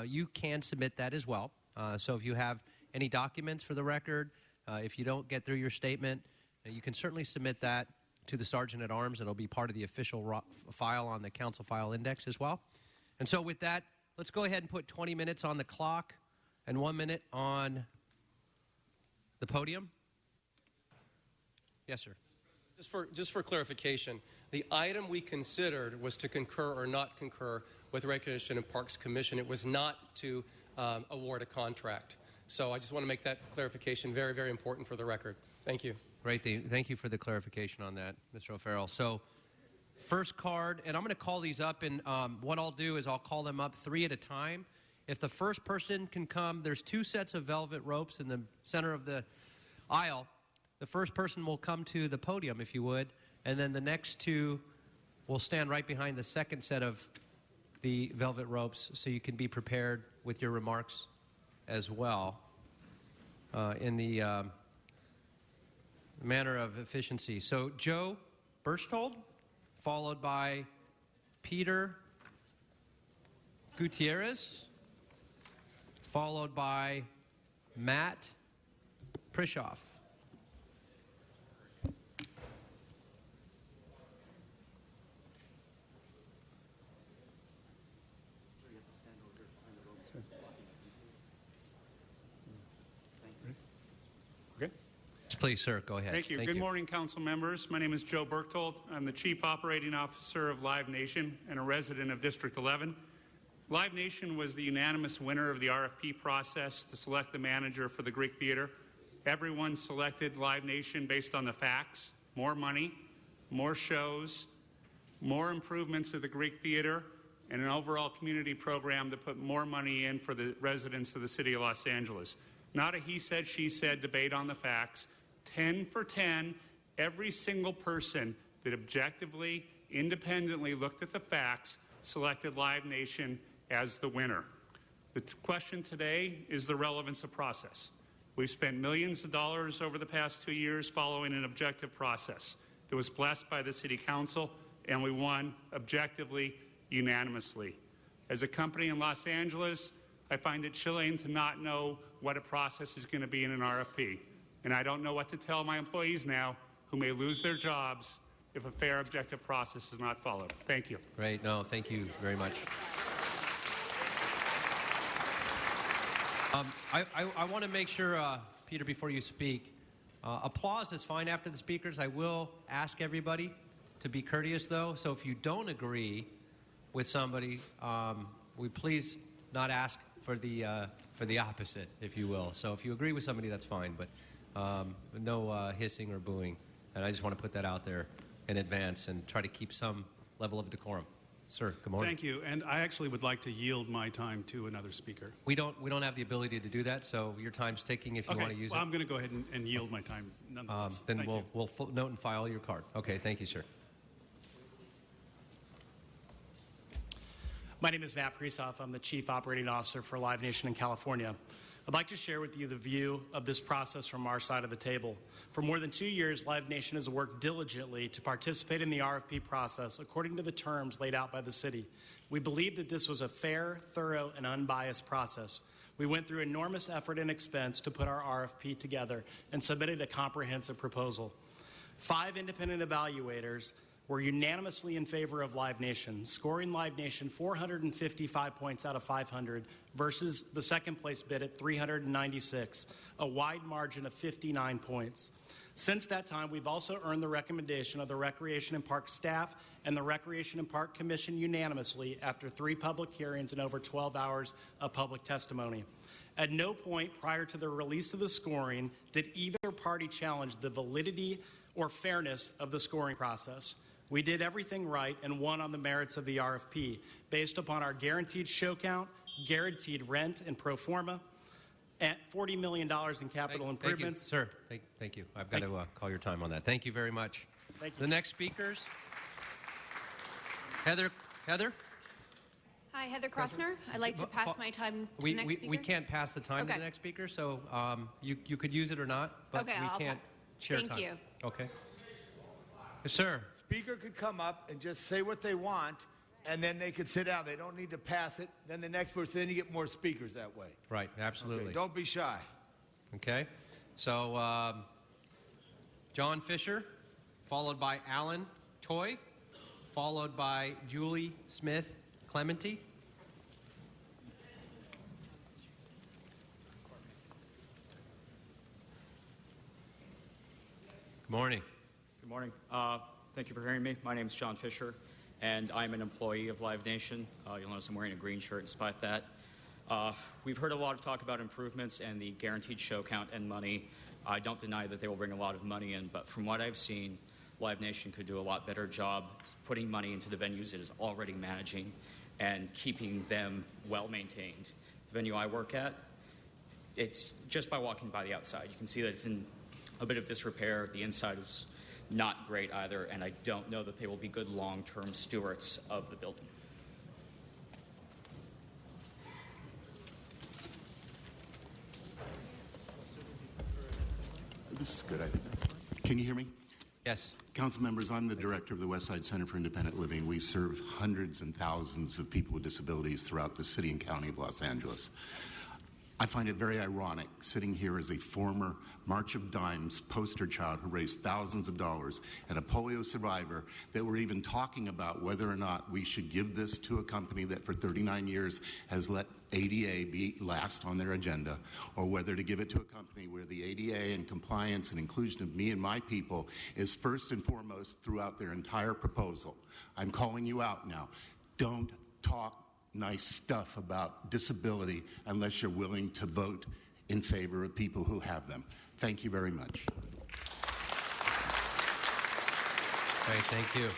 you can submit that as well. So if you have any documents for the record, if you don't get through your statement, you can certainly submit that to the Sergeant at Arms. It'll be part of the official file on the Council File Index as well. And so with that, let's go ahead and put 20 minutes on the clock and 1 minute on the podium. Yes, sir. Just for clarification, the item we considered was to concur or not concur with the Recreation and Parks Commission. It was not to award a contract. So I just want to make that clarification very, very important for the record. Thank you. Great. Thank you for the clarification on that, Mr. O'Farrell. So first card, and I'm going to call these up, and what I'll do is I'll call them up 3 at a time. If the first person can come, there's 2 sets of velvet ropes in the center of the aisle. The first person will come to the podium, if you would, and then the next 2 will stand right behind the second set of the velvet ropes, so you can be prepared with your remarks as well in the manner of efficiency. So Joe Berchtold, followed by Peter Gutierrez, followed by Matt Prishoff. Please, sir, go ahead. Thank you. Good morning, council members. My name is Joe Berchtold. I'm the Chief Operating Officer of Live Nation and a resident of District 11. Live Nation was the unanimous winner of the RFP process to select the manager for the Greek Theater. Everyone selected Live Nation based on the facts: more money, more shows, more improvements to the Greek Theater, and an overall community program to put more money in for the residents of the city of Los Angeles. Not a he said, she said debate on the facts. 10 for 10, every single person that objectively, independently looked at the facts selected Live Nation as the winner. The question today is the relevance of process. We've spent millions of dollars over the past 2 years following an objective process. It was blessed by the City Council, and we won objectively, unanimously. As a company in Los Angeles, I find it chilling to not know what a process is going to be in an RFP. And I don't know what to tell my employees now who may lose their jobs if a fair, objective process is not followed. Thank you. Great. No, thank you very much. I want to make sure, Peter, before you speak, applause is fine after the speakers. I will ask everybody to be courteous, though. So if you don't agree with somebody, we please not ask for the opposite, if you will. So if you agree with somebody, that's fine, but no hissing or booing. And I just want to put that out there in advance and try to keep some level of decorum. Sir, good morning. Thank you. And I actually would like to yield my time to another speaker. We don't have the ability to do that, so your time's ticking if you want to use it. I'm going to go ahead and yield my time nonetheless. Then we'll note and file your card. Okay, thank you, sir. My name is Matt Prisoff. I'm the Chief Operating Officer for Live Nation in California. I'd like to share with you the view of this process from our side of the table. For more than 2 years, Live Nation has worked diligently to participate in the RFP process according to the terms laid out by the city. We believe that this was a fair, thorough, and unbiased process. We went through enormous effort and expense to put our RFP together and submitted a comprehensive proposal. 5 independent evaluators were unanimously in favor of Live Nation, scoring Live Nation 455 points out of 500 versus the second place bid at 396, a wide margin of 59 points. Since that time, we've also earned the recommendation of the Recreation and Park staff and the Recreation and Park Commission unanimously after 3 public hearings and over 12 hours of public testimony. At no point prior to the release of the scoring did either party challenge the validity or fairness of the scoring process. We did everything right and won on the merits of the RFP based upon our guaranteed show count, guaranteed rent and pro forma, and $40 million in capital improvements. Thank you, sir. Thank you. I've got to call your time on that. Thank you very much. Thank you. The next speakers. Heather? Hi, Heather Krosner. I'd like to pass my time to the next speaker. We can't pass the time to the next speaker, so you could use it or not, but we can't share time. Thank you. Okay. Yes, sir. Speaker could come up and just say what they want, and then they could sit down. They don't need to pass it. Then the next person, then you get more speakers that way. Right, absolutely. Okay, don't be shy. Okay. So, John Fisher, followed by Alan Toy, followed by Julie Smith Clementi. Good morning. Good morning. Thank you for hearing me. My name is John Fisher, and I'm an employee of Live Nation. You'll notice I'm wearing a green shirt despite that. We've heard a lot of talk about improvements and the guaranteed show count and money. I don't deny that they will bring a lot of money in, but from what I've seen, Live Nation could do a lot better job putting money into the venues it is already managing and keeping them well maintained. The venue I work at, it's just by walking by the outside. You can see that it's in a bit of disrepair. The inside is not great either, and I don't know that they will be good long-term stewards of the building. This is good, I think. Can you hear me? Yes. Council members, I'm the director of the West Side Center for Independent Living. We serve hundreds and thousands of people with disabilities throughout the city and county of Los Angeles. I find it very ironic sitting here as a former March of Dimes poster child who raised thousands of dollars and a polio survivor that we're even talking about whether or not we should give this to a company that for 39 years has let ADA be last on their agenda, or whether to give it to a company where the ADA and compliance and inclusion of me and my people is first and foremost throughout their entire proposal. I'm calling you out now. Don't talk nice stuff about disability unless you're willing to vote in favor of people who have them. Thank you very much. Great, thank you.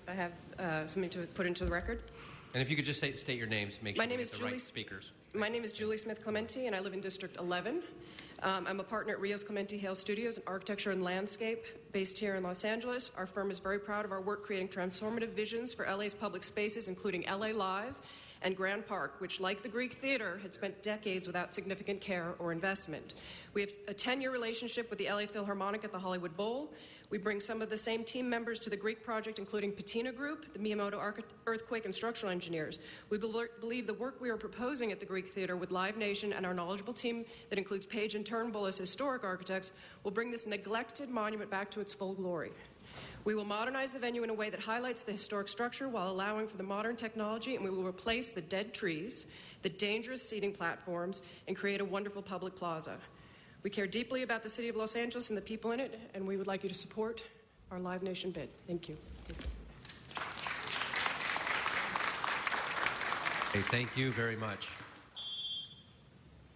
I have something to put into the record. And if you could just state your names, make sure we get the right speakers. My name is Julie Smith Clementi, and I live in District 11. I'm a partner at Rios Clementi Hale Studios in architecture and landscape based here in Los Angeles. Our firm is very proud of our work creating transformative visions for LA's public spaces, including LA Live and Grand Park, which, like the Greek Theater, had spent decades without significant care or investment. We have a 10-year relationship with the LA Philharmonic at the Hollywood Bowl. We bring some of the same team members to the Greek project, including Patina Group, the Miyamoto Earthquake and Structural Engineers. We believe the work we are proposing at the Greek Theater with Live Nation and our knowledgeable team that includes Page and Turnbull as historic architects will bring this neglected monument back to its full glory. We will modernize the venue in a way that highlights the historic structure while allowing for the modern technology, and we will replace the dead trees, the dangerous seating platforms, and create a wonderful public plaza. We care deeply about the city of Los Angeles and the people in it, and we would like you to support our Live Nation bid. Thank you. Okay, thank you very much.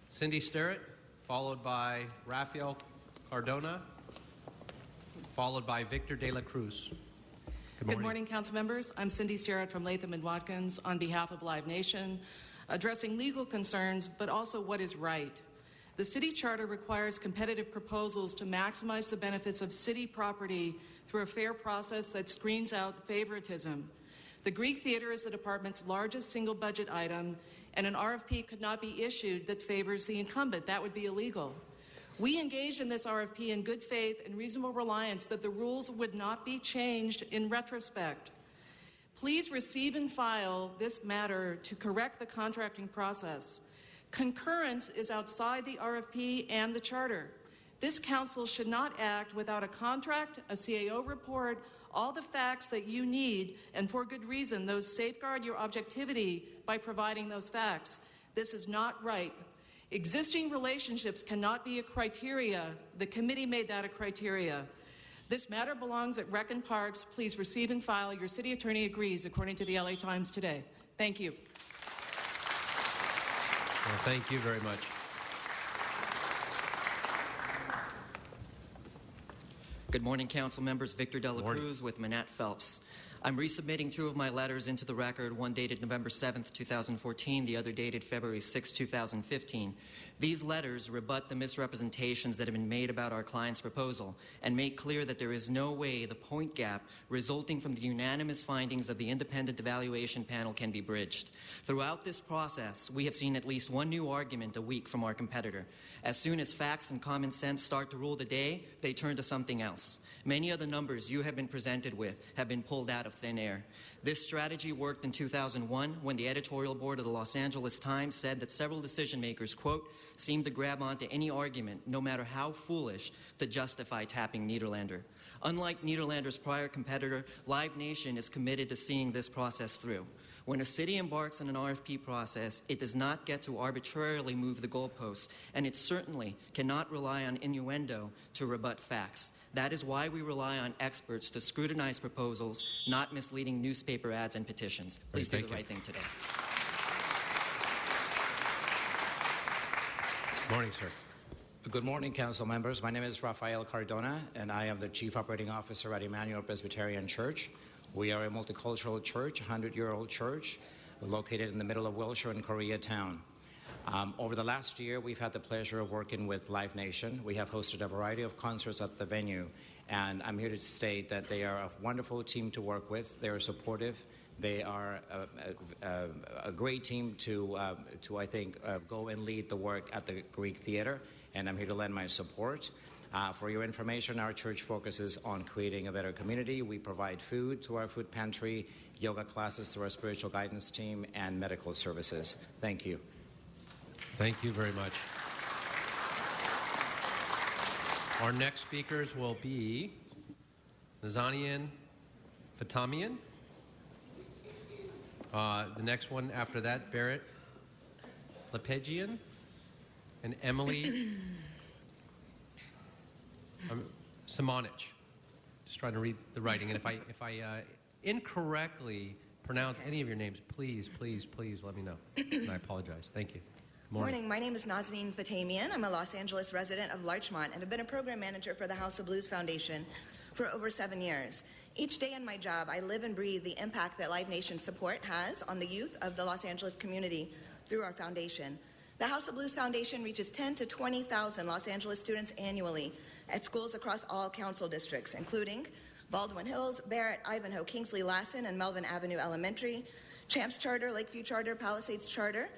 Cindy Sterrett, followed by Rafael Cardona, followed by Victor De La Cruz. Good morning, council members. I'm Cindy Sterrett from Latham & Watkins on behalf of Live Nation, addressing legal concerns, but also what is right. The city charter requires competitive proposals to maximize the benefits of city property through a fair process that screens out favoritism. The Greek Theater is the department's largest single budget item, and an RFP could not be issued that favors the incumbent. That would be illegal. We engaged in this RFP in good faith and reasonable reliance that the rules would not be changed in retrospect. Please receive and file this matter to correct the contracting process. Concurrence is outside the RFP and the charter. This council should not act without a contract, a CAO report, all the facts that you need, and for good reason. Those safeguard your objectivity by providing those facts. This is not right. Existing relationships cannot be a criteria. The committee made that a criteria. This matter belongs at Rec and Parks. Please receive and file. Your city attorney agrees, according to the LA Times today. Thank you. Well, thank you very much. Good morning, council members. Victor Dela Cruz with Manat Phelps. I'm resubmitting two of my letters into the record, one dated November 7th, 2014, the other dated February 6, 2015. These letters rebut the misrepresentations that have been made about our client's proposal and make clear that there is no way the point gap resulting from the unanimous findings of the independent evaluation panel can be bridged. Throughout this process, we have seen at least one new argument a week from our competitor. As soon as facts and common sense start to rule the day, they turn to something else. Many of the numbers you have been presented with have been pulled out of thin air. This strategy worked in 2001 when the editorial board of the Los Angeles Times said that several decision makers, quote, seemed to grab onto any argument, no matter how foolish, to justify tapping Nederlander. Unlike Nederlander's prior competitor, Live Nation is committed to seeing this process through. When a city embarks on an RFP process, it does not get to arbitrarily move the goalposts, and it certainly cannot rely on innuendo to rebut facts. That is why we rely on experts to scrutinize proposals, not misleading newspaper ads and petitions. Please do the right thing today. Morning, sir. Good morning, council members. My name is Rafael Cardona, and I am the Chief Operating Officer at Emmanuel Presbyterian Church. We are a multicultural church, 100-year-old church, located in the middle of Wilshire and Koreatown. Over the last year, we've had the pleasure of working with Live Nation. We have hosted a variety of concerts at the venue, and I'm here to state that they are a wonderful team to work with. They are supportive. They are a great team to I think, go and lead the work at the Greek Theater, and I'm here to lend my support. For your information, our church focuses on creating a better community. We provide food to our food pantry, yoga classes through our spiritual guidance team, and medical services. Thank you. Thank you very much. Our next speakers will be Nazanian Fatamian. The next one after that, Barrett Lepegian and Emily Simonich. Just trying to read the writing, and if I incorrectly pronounce any of your names, please let me know. And I apologize. Thank you. Morning. My name is Nazanin Fatamian. I'm a Los Angeles resident of Larchmont and have been a program manager for the House of Blues Foundation for over 7 years. Each day in my job, I live and breathe the impact that Live Nation support has on the youth of the Los Angeles community through our foundation. The House of Blues Foundation reaches 10 to 20,000 Los Angeles students annually at schools across all council districts, including Baldwin Hills, Barrett, Ivanhoe, Kingsley, Lassen, and Melvin Avenue Elementary, Champs Charter, Lakeview Charter, Palisades Charter,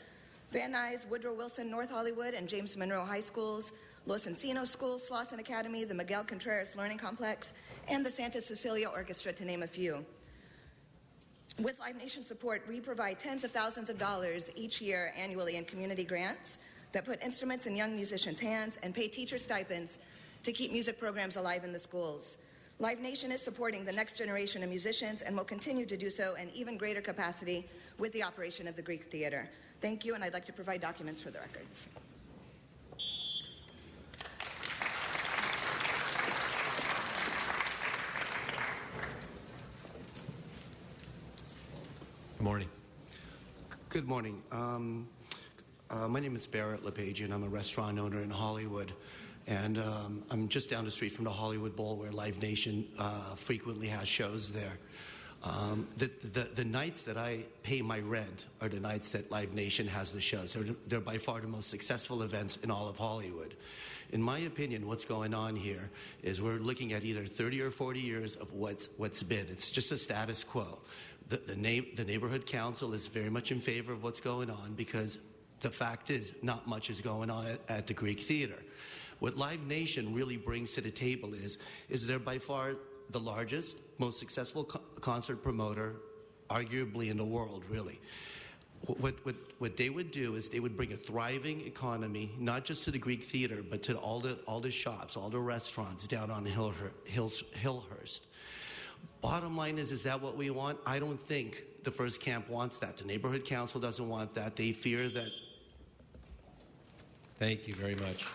Van Nuys, Woodrow Wilson, North Hollywood, and James Monroe High Schools, Los Encinos Schools, Slauson Academy, the Miguel Contreras Learning Complex, and the Santa Cecilia Orchestra, to name a few. With Live Nation support, we provide tens of thousands of dollars each year annually in community grants that put instruments in young musicians' hands and pay teacher stipends to keep music programs alive in the schools. Live Nation is supporting the next generation of musicians and will continue to do so in even greater capacity with the operation of the Greek Theater. Thank you, and I'd like to provide documents for the records. Good morning. Good morning. My name is Barrett Lepegian. I'm a restaurant owner in Hollywood. And I'm just down the street from the Hollywood Bowl where Live Nation frequently has shows there. The nights that I pay my rent are the nights that Live Nation has the shows. They're by far the most successful events in all of Hollywood. In my opinion, what's going on here is we're looking at either 30 or 40 years of what's been. It's just a status quo. The neighborhood council is very much in favor of what's going on because the fact is not much is going on at the Greek Theater. What Live Nation really brings to the table is they're by far the largest, most successful concert promoter, arguably in the world, really. What they would do is they would bring a thriving economy, not just to the Greek Theater, but to all the shops, all the restaurants down on Hillhurst. Bottom line is that what we want? I don't think the first camp wants that. The neighborhood council doesn't want that. They fear that. Thank you very much.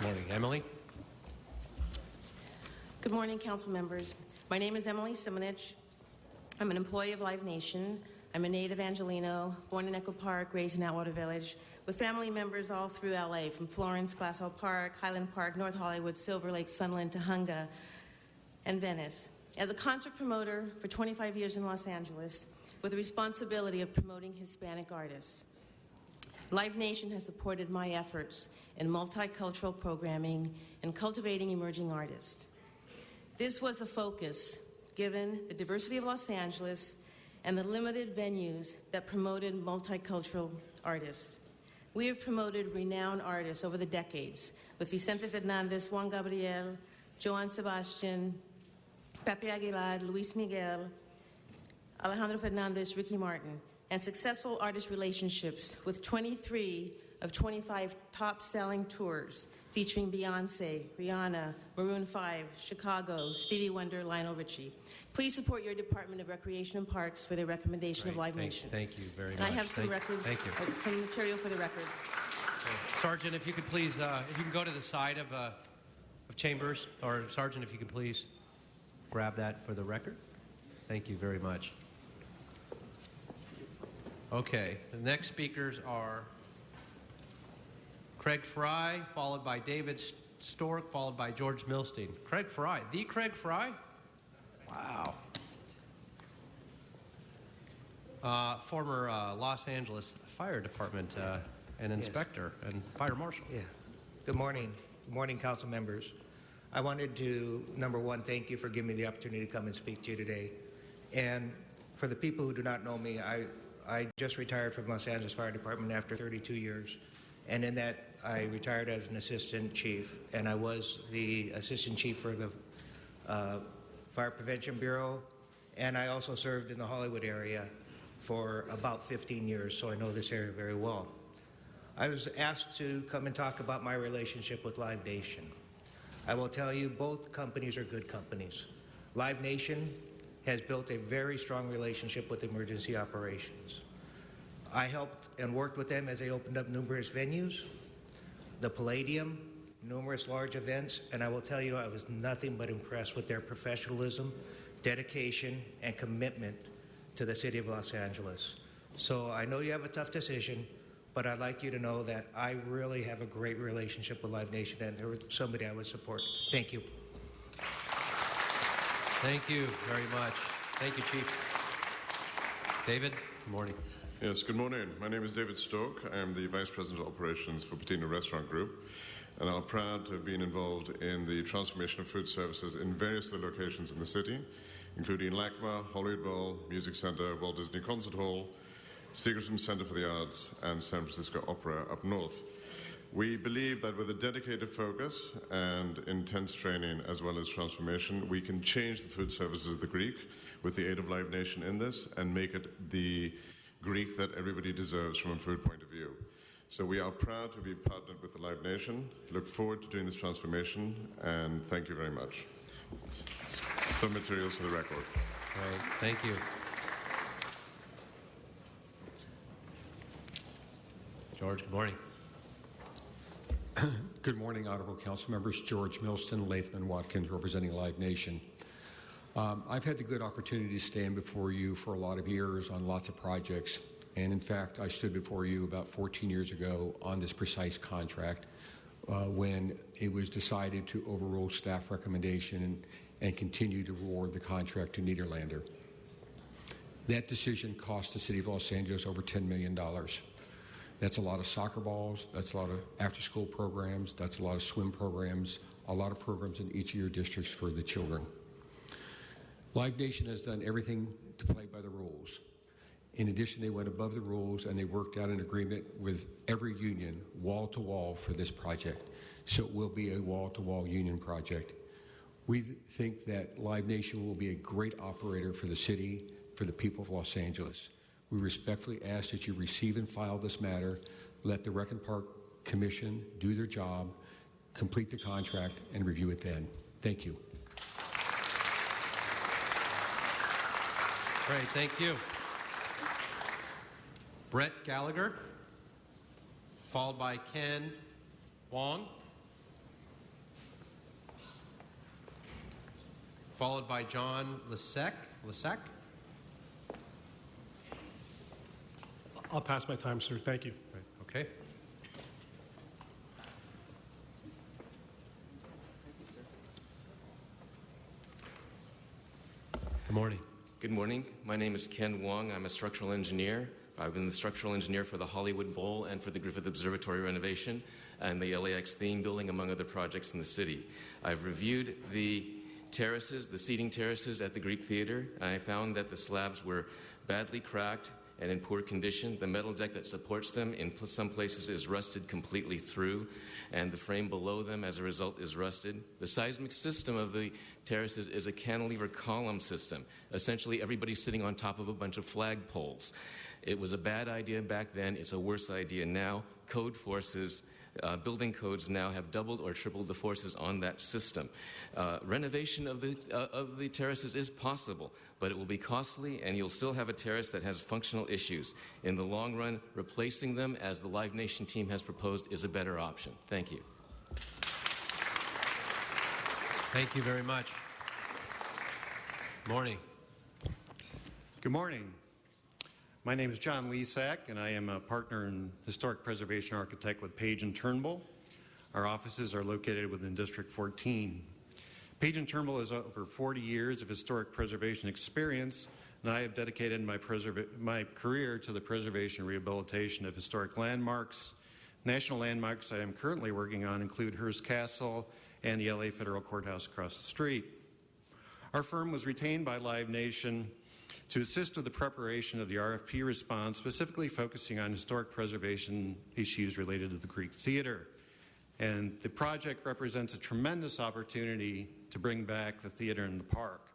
Morning, Emily. Good morning, council members. My name is Emily Simonich. I'm an employee of Live Nation. I'm a native Angelino, born in Echo Park, raised in Atwater Village, with family members all through LA, from Florence, Glassell Park, Highland Park, North Hollywood, Silver Lake, Sunland, Tahunga, and Venice. As a concert promoter for 25 years in Los Angeles, with the responsibility of promoting Hispanic artists, Live Nation has supported my efforts in multicultural programming and cultivating emerging artists. This was a focus given the diversity of Los Angeles and the limited venues that promoted multicultural artists. We have promoted renowned artists over the decades with Vicente Fernandez, Juan Gabriel, Joan Sebastian, Pepe Aguilar, Luis Miguel, Alejandro Fernandez, Ricky Martin, and successful artist relationships with 23 of 25 top-selling tours featuring Beyonce, Rihanna, Maroon 5, Chicago, Stevie Wonder, Lionel Richie. Please support your Department of Recreation and Parks for their recommendation of Live Nation. Thank you very much. And I have some records, some material for the record. Sergeant, if you could please, if you can go to the side of Chambers, or Sergeant, if you could please grab that for the record. Thank you very much. Okay, the next speakers are Craig Fry, followed by David Stork, followed by George Milstein. Craig Fry, the Craig Fry? Wow. Former Los Angeles Fire Department and inspector and fire marshal. Yeah. Good morning. Good morning, council members. I wanted to, number one, thank you for giving me the opportunity to come and speak to you today. And for the people who do not know me, I just retired from Los Angeles Fire Department after 32 years. And in that, I retired as an assistant chief, and I was the assistant chief for the Fire Prevention Bureau, and I also served in the Hollywood area for about 15 years, so I know this area very well. I was asked to come and talk about my relationship with Live Nation. I will tell you, both companies are good companies. Live Nation has built a very strong relationship with emergency operations. I helped and worked with them as they opened up numerous venues, the Palladium, numerous large events, and I will tell you I was nothing but impressed with their professionalism, dedication, and commitment to the city of Los Angeles. So I know you have a tough decision, but I'd like you to know that I really have a great relationship with Live Nation, and they're somebody I would support. Thank you. Thank you very much. Thank you, Chief. David, good morning. Yes, good morning. My name is David Stoke. I am the Vice President of Operations for Patina Restaurant Group, and I'm proud to have been involved in the transformation of food services in various other locations in the city, including LACMA, Hollywood Bowl, Music Center, Walt Disney Concert Hall, Segerson Center for the Arts, and San Francisco Opera up north. We believe that with a dedicated focus and intense training as well as transformation, we can change the food services of the Greek with the aid of Live Nation in this and make it the Greek that everybody deserves from a food point of view. So we are proud to be partnered with the Live Nation, look forward to doing this transformation, and thank you very much. Some materials for the record. Thank you. George, good morning. Good morning, Honorable Council Members. George Milston, Latham & Watkins, representing Live Nation. I've had the good opportunity to stand before you for a lot of years on lots of projects, and in fact, I stood before you about 14 years ago on this precise contract when it was decided to overrule staff recommendation and continue to award the contract to Nederlander. That decision cost the City of Los Angeles over $10 million. That's a lot of soccer balls, that's a lot of after-school programs, that's a lot of swim programs, a lot of programs in each of your districts for the children. Live Nation has done everything to play by the rules. In addition, they went above the rules and they worked out an agreement with every union, wall to wall, for this project. So it will be a wall-to-wall union project. We think that Live Nation will be a great operator for the city, for the people of Los Angeles. We respectfully ask that you receive and file this matter, let the Rec and Park Commission do their job, complete the contract, and review it then. Thank you. Great, thank you. Brett Gallagher, followed by Ken Wong, followed by John Lisek. I'll pass my time, sir. Thank you. Okay. Good morning. Good morning. My name is Ken Wong. I'm a structural engineer. I've been the structural engineer for the Hollywood Bowl and for the Griffith Observatory renovation and the LAX theme building, among other projects in the city. I've reviewed the terraces, the seating terraces at the Greek Theater, and I found that the slabs were badly cracked and in poor condition. The metal deck that supports them in some places is rusted completely through, and the frame below them as a result is rusted. The seismic system of the terraces is a cantilever column system. Essentially, everybody's sitting on top of a bunch of flagpoles. It was a bad idea back then. It's a worse idea now. Code forces, building codes now have doubled or tripled the forces on that system. Renovation of the terraces is possible, but it will be costly, and you'll still have a terrace that has functional issues. In the long run, replacing them, as the Live Nation team has proposed, is a better option. Thank you. Thank you very much. Morning. Good morning. My name is John Lesak, and I am a partner and historic preservation architect with Page & Turnbull. Our offices are located within District 14. Page & Turnbull has over 40 years of historic preservation experience, and I have dedicated my career to the preservation and rehabilitation of historic landmarks. National landmarks I am currently working on include Hearst Castle and the LA Federal Courthouse across the street. Our firm was retained by Live Nation to assist with the preparation of the RFP response, specifically focusing on historic preservation issues related to the Greek Theater. And the project represents a tremendous opportunity to bring back the theater and the park.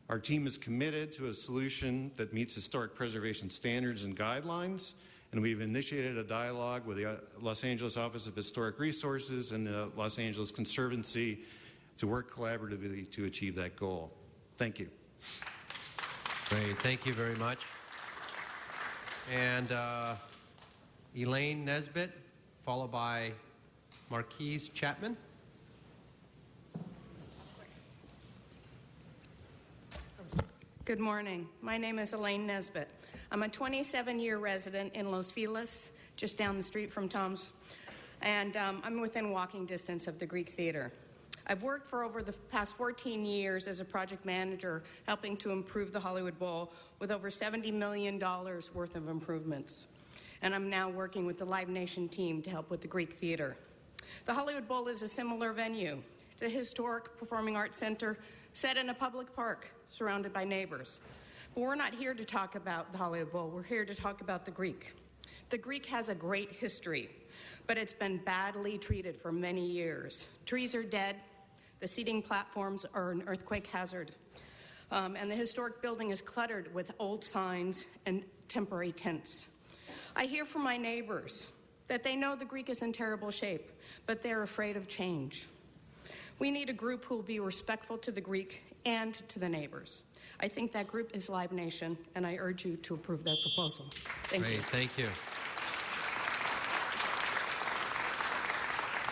Our team is committed to a solution that meets historic preservation standards and guidelines, and we've initiated a dialogue with the Los Angeles Office of Historic Resources and the Los Angeles Conservancy to work collaboratively to achieve that goal. Thank you. Great, thank you very much. And Elaine Nesbitt, followed by Marquise Chapman. Good morning. My name is Elaine Nesbitt. I'm a 27-year resident in Los Feliz, just down the street from Tom's, and I'm within walking distance of the Greek Theater. I've worked for over the past 14 years as a project manager, helping to improve the Hollywood Bowl with over $70 million worth of improvements. And I'm now working with the Live Nation team to help with the Greek Theater. The Hollywood Bowl is a similar venue. It's a historic performing arts center set in a public park surrounded by neighbors. But we're not here to talk about the Hollywood Bowl. We're here to talk about the Greek. The Greek has a great history, but it's been badly treated for many years. Trees are dead. The seating platforms are an earthquake hazard. And the historic building is cluttered with old signs and temporary tents. I hear from my neighbors that they know the Greek is in terrible shape, but they're afraid of change. We need a group who will be respectful to the Greek and to the neighbors. I think that group is Live Nation, and I urge you to approve that proposal. Thank you. Thank you.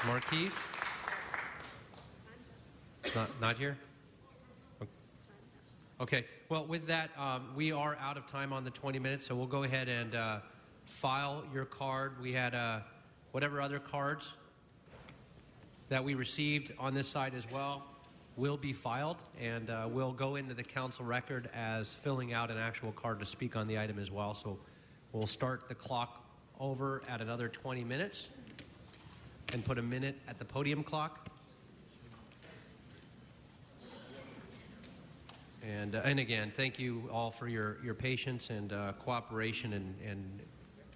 Marquise? Not here? Okay. Well, with that, we are out of time on the 20 minutes, so we'll go ahead and file your card. We had whatever other cards that we received on this side as well will be filed, and will go into the council record as filling out an actual card to speak on the item as well. So we'll start the clock over at another 20 minutes and put a minute at the podium clock. And again, thank you all for your patience and cooperation and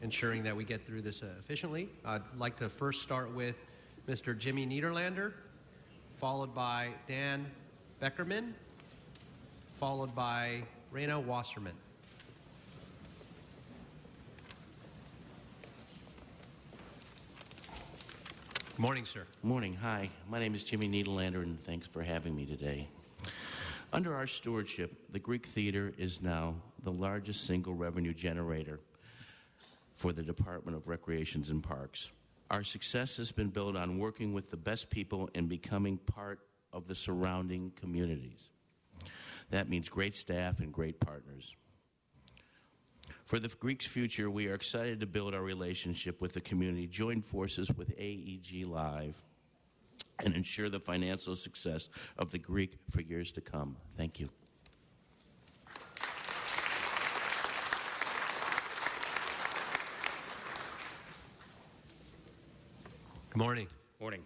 ensuring that we get through this efficiently. I'd like to first start with Mr. Jimmy Niederlander, followed by Dan Beckerman, followed by Raina Wasserman. Good morning, sir. Morning. Hi. My name is Jimmy Niederlander, and thanks for having me today. Under our stewardship, the Greek Theater is now the largest single revenue generator for the Department of Recreations and Parks. Our success has been built on working with the best people and becoming part of the surrounding communities. That means great staff and great partners. For the Greek's future, we are excited to build our relationship with the community, join forces with AEG Live, and ensure the financial success of the Greek for years to come. Thank you. Good morning. Morning.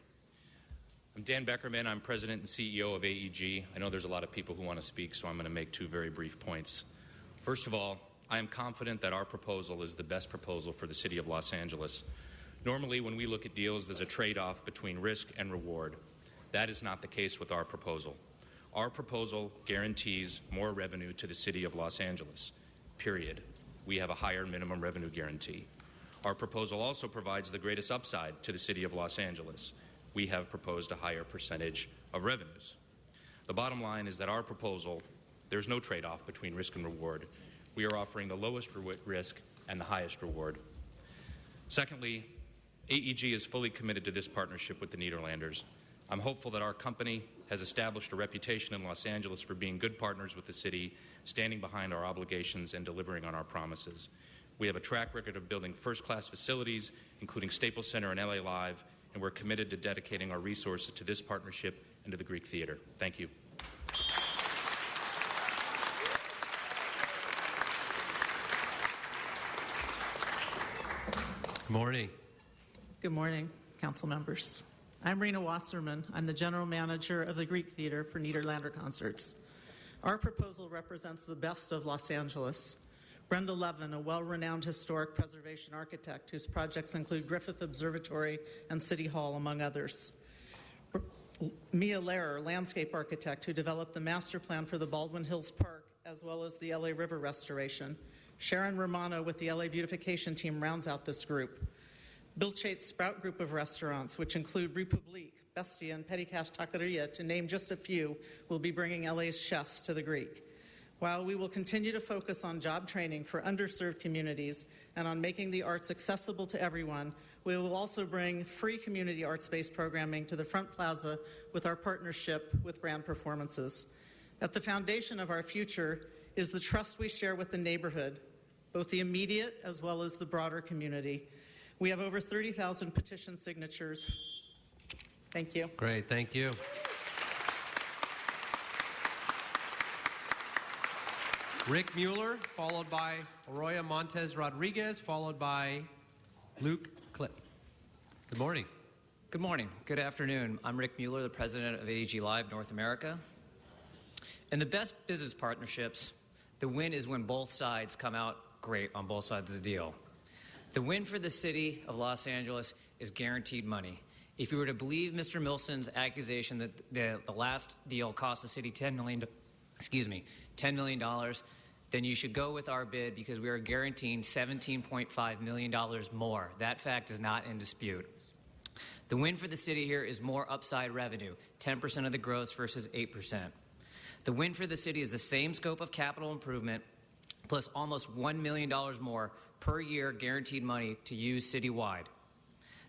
I'm Dan Beckerman. I'm president and CEO of AEG. I know there's a lot of people who want to speak, so I'm going to make two very brief points. First of all, I am confident that our proposal is the best proposal for the city of Los Angeles. Normally, when we look at deals, there's a trade-off between risk and reward. That is not the case with our proposal. Our proposal guarantees more revenue to the city of Los Angeles, period. We have a higher minimum revenue guarantee. Our proposal also provides the greatest upside to the city of Los Angeles. We have proposed a higher percentage of revenues. The bottom line is that our proposal, there's no trade-off between risk and reward. We are offering the lowest risk and the highest reward. Secondly, AEG is fully committed to this partnership with the Niederlanders. I'm hopeful that our company has established a reputation in Los Angeles for being good partners with the city, standing behind our obligations and delivering on our promises. We have a track record of building first-class facilities, including Staples Center and LA Live, and we're committed to dedicating our resources to this partnership and to the Greek Theater. Thank you. Good morning. Good morning, council members. I'm Raina Wasserman. I'm the general manager of the Greek Theater for Niederlander Concerts. Our proposal represents the best of Los Angeles. Brenda Levin, a well-renowned historic preservation architect whose projects include Griffith Observatory and City Hall, among others. Mia Lehrer, landscape architect who developed the master plan for the Baldwin Hills Park, as well as the LA River restoration. Sharon Romano with the LA Beautification Team rounds out this group. Bill Chate's Sprout Group of restaurants, which include Republique, Bestia, and Petty Cash Taqueria, to name just a few, will be bringing LA's chefs to the Greek. While we will continue to focus on job training for underserved communities and on making the arts accessible to everyone, we will also bring free community arts-based programming to the Front Plaza with our partnership with Brand Performances. At the foundation of our future is the trust we share with the neighborhood, both the immediate as well as the broader community. We have over 30,000 petition signatures. Thank you. Great, thank you. Rick Mueller, followed by Arroyo Montez Rodriguez, followed by Luke Clip. Good morning. Good morning. Good afternoon. I'm Rick Mueller, the president of AEG Live North America. In the best business partnerships, the win is when both sides come out great on both sides of the deal. The win for the city of Los Angeles is guaranteed money. If you were to believe Mr. Milson's accusation that the last deal cost the city $10 million, then you should go with our bid because we are guaranteeing $17.5 million more. That fact is not in dispute. The win for the city here is more upside revenue, 10% of the gross versus 8%. The win for the city is the same scope of capital improvement plus almost $1 million more per year guaranteed money to use citywide.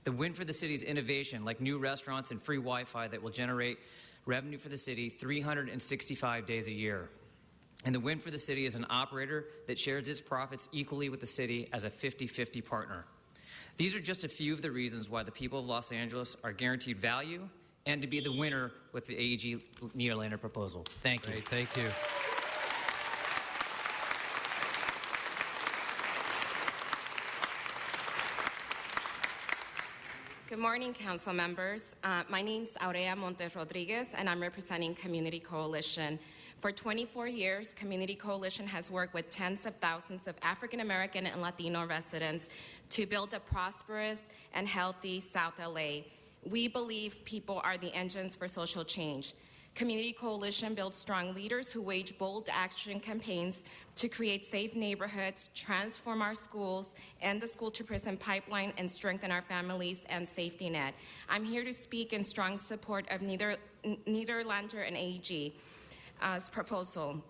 The win for the city's innovation, like new restaurants and free Wi-Fi that will generate revenue for the city 365 days a year. And the win for the city is an operator that shares its profits equally with the city as a 50-50 partner. These are just a few of the reasons why the people of Los Angeles are guaranteed value and to be the winner with the AEG Nederlander proposal. Thank you. Great, thank you. Good morning, council members. My name is Aurea Montes Rodriguez, and I'm representing Community Coalition. For 24 years, Community Coalition has worked with tens of thousands of African American and Latino residents to build a prosperous and healthy South LA. We believe people are the engines for social change. Community Coalition builds strong leaders who wage bold action campaigns to create safe neighborhoods, transform our schools, end the school-to-prison pipeline, and strengthen our families and safety net. I'm here to speak in strong support of Nederlander and AEG's proposal.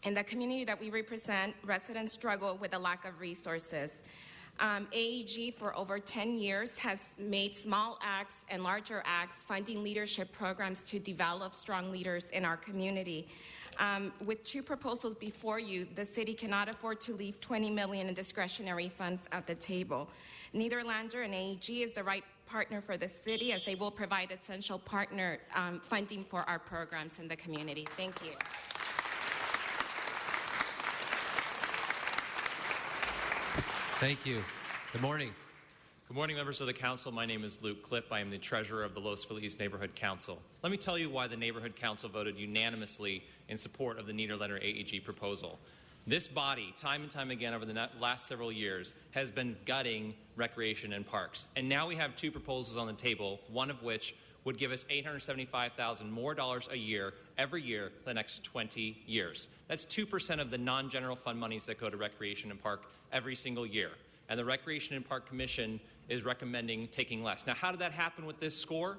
In the community that we represent, residents struggle with a lack of resources. AEG for over 10 years has made small acts and larger acts funding leadership programs to develop strong leaders in our community. With two proposals before you, the city cannot afford to leave $20 million in discretionary funds at the table. Nederlander and AEG is the right partner for the city, as they will provide essential partner funding for our programs in the community. Thank you. Thank you. Good morning. Good morning, members of the council. My name is Luke Klipp. I am the treasurer of the Los Feliz Neighborhood Council. Let me tell you why the Neighborhood Council voted unanimously in support of the Nederlander AEG proposal. This body, time and time again over the last several years, has been gutting recreation and parks. And now we have two proposals on the table, one of which would give us $875,000 more a year, every year, for the next 20 years. That's 2% of the non-general fund monies that go to recreation and park every single year. And the Recreation and Park Commission is recommending taking less. Now, how did that happen with this score?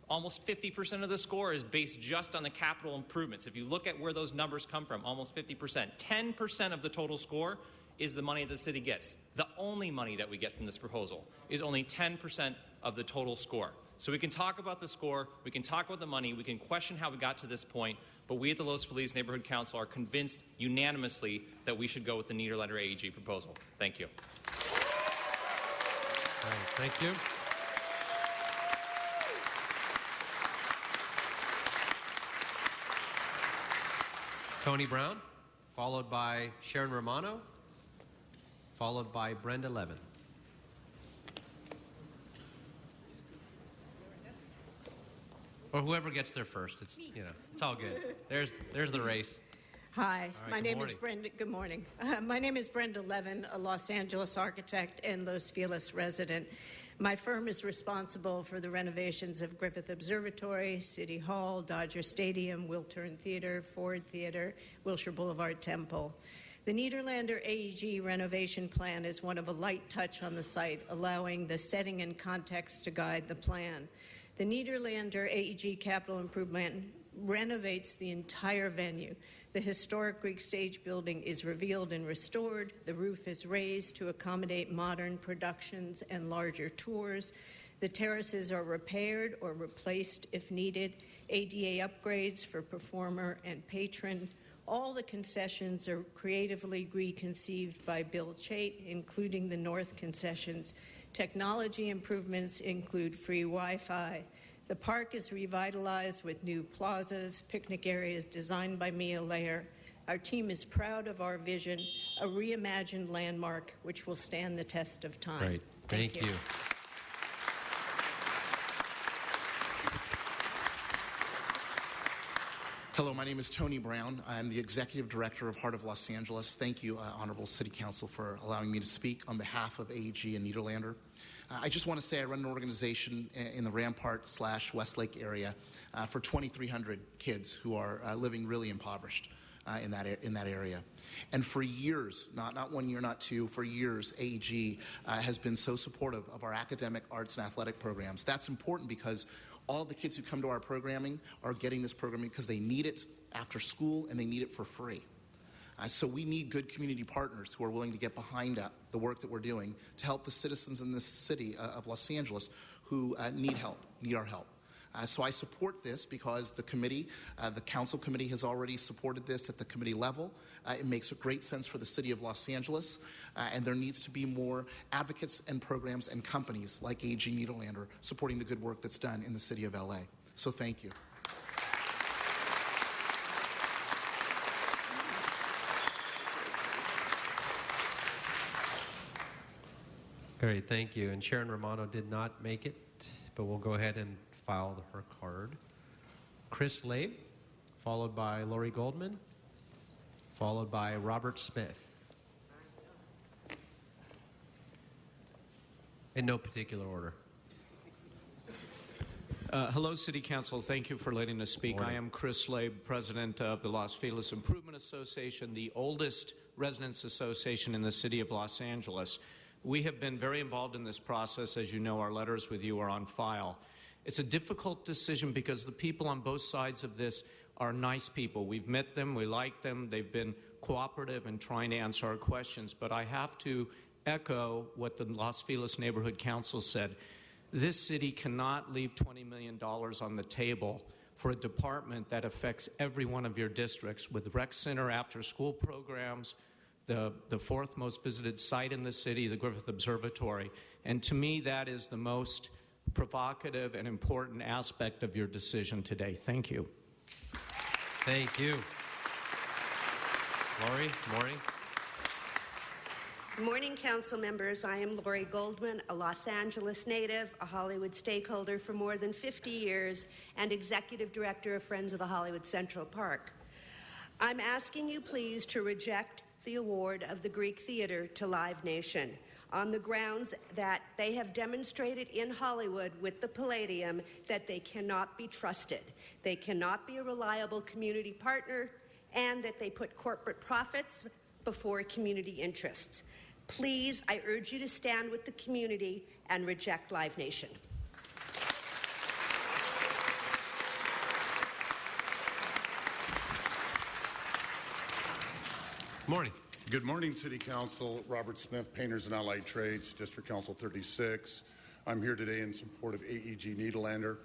Almost 50% of the score is based just on the capital improvements. If you look at where those numbers come from, almost 50%. 10% of the total score is the money that the city gets. The only money that we get from this proposal is only 10% of the total score. So we can talk about the score, we can talk about the money, we can question how we got to this point, but we at the Los Feliz Neighborhood Council are convinced unanimously that we should go with the Nederlander AEG proposal. Thank you. All right, thank you. Tony Brown, followed by Sharon Romano, followed by Brenda Levin. Or whoever gets there first. It's, you know, it's all good. There's the race. Hi, All right, my good name morning. is Brenda. Good morning. My name is Brenda Levin, a Los Angeles architect and Los Feliz resident. My firm is responsible for the renovations of Griffith Observatory, City Hall, Dodger Stadium, Wiltern Theater, Ford Theater, Wilshire Boulevard Temple. The Nederlander AEG renovation plan is one of a light touch on the site, allowing the setting and context to guide the plan. The Nederlander AEG capital improvement renovates the entire venue. The historic Greek stage building is revealed and restored. The roof is raised to accommodate modern productions and larger tours. The terraces are repaired or replaced if needed. ADA upgrades for performer and patron. All the concessions are creatively reconceived by Bill Chait, including the North concessions. Technology improvements include free Wi-Fi. The park is revitalized with new plazas, picnic areas designed by Mia Lair. Our team is proud of our vision, a reimagined landmark which will stand the test of time. Great. Thank you. Hello, my name is Tony Brown. I'm the Executive Director of Heart of Los Angeles. Thank you, Honorable City Council, for allowing me to speak on behalf of AEG and Nederlander. I just want to say I run an organization in the Rampart/Westlake area for 2,300 kids who are living really impoverished in that area. And for years, not 1 year, not two, for years, AEG has been so supportive of our academic, arts, and athletic programs. That's important because all the kids who come to our programming are getting this programming because they need it after school and they need it for free. So we need good community partners who are willing to get behind the work that we're doing to help the citizens in this city of Los Angeles who need our help. So I support this because the committee, the council committee has already supported this at the committee level. It makes a great sense for the city of Los Angeles, and there needs to be more advocates and programs and companies like AEG Nederlander supporting the good work that's done in the city of LA. So thank you. Great, thank you. And Sharon Romano did not make it, but we'll go ahead and file her card. Chris Labe, followed by Lori Goldman, followed by Robert Smith. In no particular order. Hello, City Council. Thank you for letting us speak. Morning. I am Chris Labe, president of the Los Feliz Improvement Association, the oldest residents association in the city of Los Angeles. We have been very involved in this process. As you know, our letters with you are on file. It's a difficult decision because the people on both sides of this are nice people. We've met them, we like them, they've been cooperative in trying to answer our questions. But I have to echo what the Los Feliz Neighborhood Council said. This city cannot leave $20 million on the table for a department that affects every one of your districts, with rec center after-school programs, the fourth most visited site in the city, the Griffith Observatory. And to me, that is the most provocative and important aspect of your decision today. Thank you. Thank you. Lori, morning. Good morning, council members. I am Lori Goldman, a Los Angeles native, a Hollywood stakeholder for more than 50 years, and executive director of Friends of the Hollywood Central Park. I'm asking you please to reject the award of the Greek Theater to Live Nation on the grounds that they have demonstrated in Hollywood with the Palladium that they cannot be trusted. They cannot be a reliable community partner, and that they put corporate profits before community interests. Please, I urge you to stand with the community and reject Live Nation. Morning. Good morning, City Council. Robert Smith, Painters and Allied Trades, District Council 36. I'm here today in support of AEG Nederlander.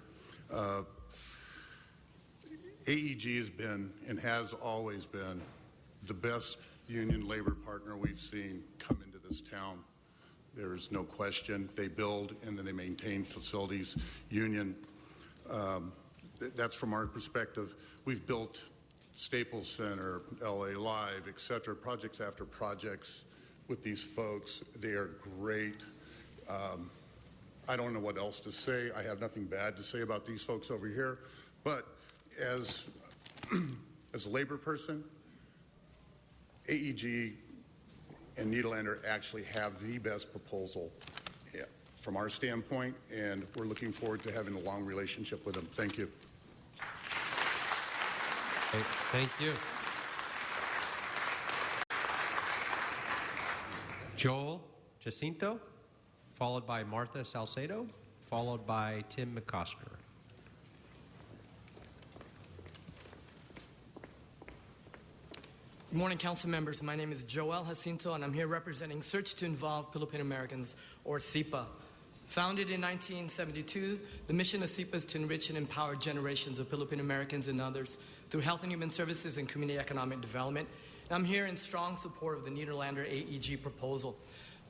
AEG has been and has always been the best union labor partner we've seen come into this town. There's no question. They build and then they maintain facilities. Union, that's from our perspective. We've built Staples Center, LA Live, etc., projects after projects with these folks. They are great. I don't know what else to say. I have nothing bad to say about these folks over here. But as a labor person, AEG and Nederlander actually have the best proposal from our standpoint, and we're looking forward to having a long relationship with them. Thank you. Thank you. Joel Jacinto, followed by Martha Salcedo, followed by Tim McCosker. Good morning, council members. My name is Joel Jacinto, and I'm here representing Search to Involve Filipino Americans, or SIPA. Founded in 1972, the mission of SIPA is to enrich and empower generations of Filipino Americans and others through health and human services and community economic development. And I'm here in strong support of the Nederlander AEG proposal,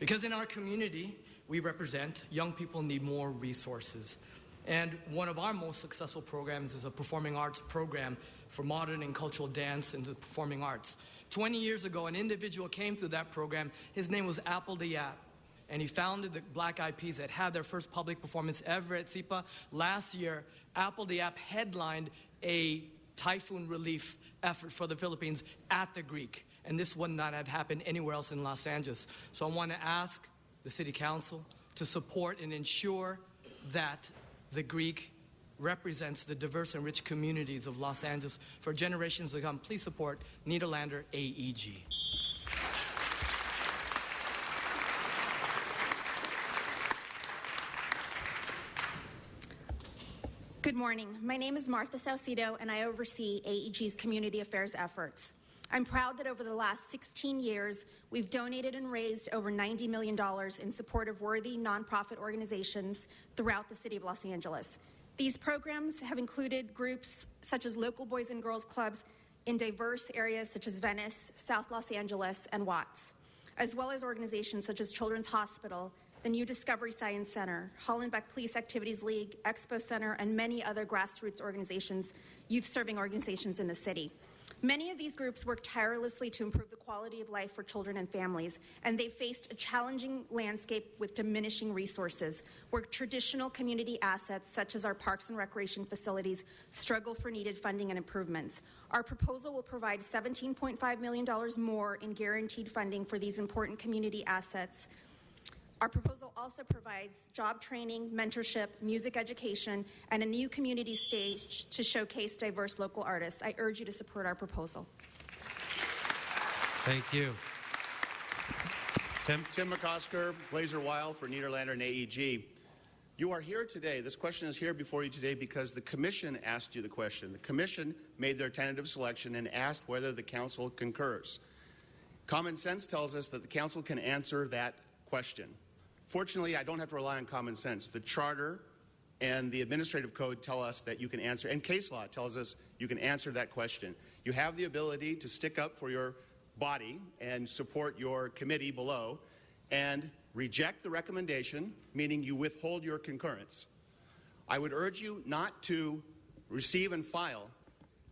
because in our community, we represent young people need more resources. And one of our most successful programs is a performing arts program for modern and cultural dance and the performing arts. 20 years ago, an individual came through that program. His name was Apple the App, and he founded the Black Eyed Peas that had their first public performance ever at SIPA. Last year, Apple the App headlined a typhoon relief effort for the Philippines at the Greek, and this would not have happened anywhere else in Los Angeles. So I want to ask the City Council to support and ensure that the Greek represents the diverse and rich communities of Los Angeles for generations to come. Please support Nederlander AEG. Good morning. My name is Martha Salcedo, and I oversee AEG's community affairs efforts. I'm proud that over the last 16 years, we've donated and raised over $90 million in support of worthy nonprofit organizations throughout the city of Los Angeles. These programs have included groups such as local Boys and Girls Clubs in diverse areas such as Venice, South Los Angeles, and Watts, as well as organizations such as Children's Hospital, the new Discovery Science Center, Hollenbeck Police Activities League, Expo Center, and many other grassroots organizations, youth-serving organizations in the city. Many of these groups work tirelessly to improve the quality of life for children and families, and they faced a challenging landscape with diminishing resources, where traditional community assets, such as our parks and recreation facilities, struggle for needed funding and improvements. Our proposal will provide $17.5 million more in guaranteed funding for these important community assets. Our proposal also provides job training, mentorship, music education, and a new community stage to showcase diverse local artists. I urge you to support our proposal. Thank you. Tim McCosker, Blazer Weil for Nederlander and AEG. You are here today. This question is here before you today because the Commission asked you the question. The Commission made their tentative selection and asked whether the Council concurs. Common sense tells us that the Council can answer that question. Fortunately, I don't have to rely on common sense. The Charter and the Administrative Code tell us that you can answer, and case law tells us you can answer that question. You have the ability to stick up for your body and support your committee below and reject the recommendation, meaning you withhold your concurrence. I would urge you not to receive and file.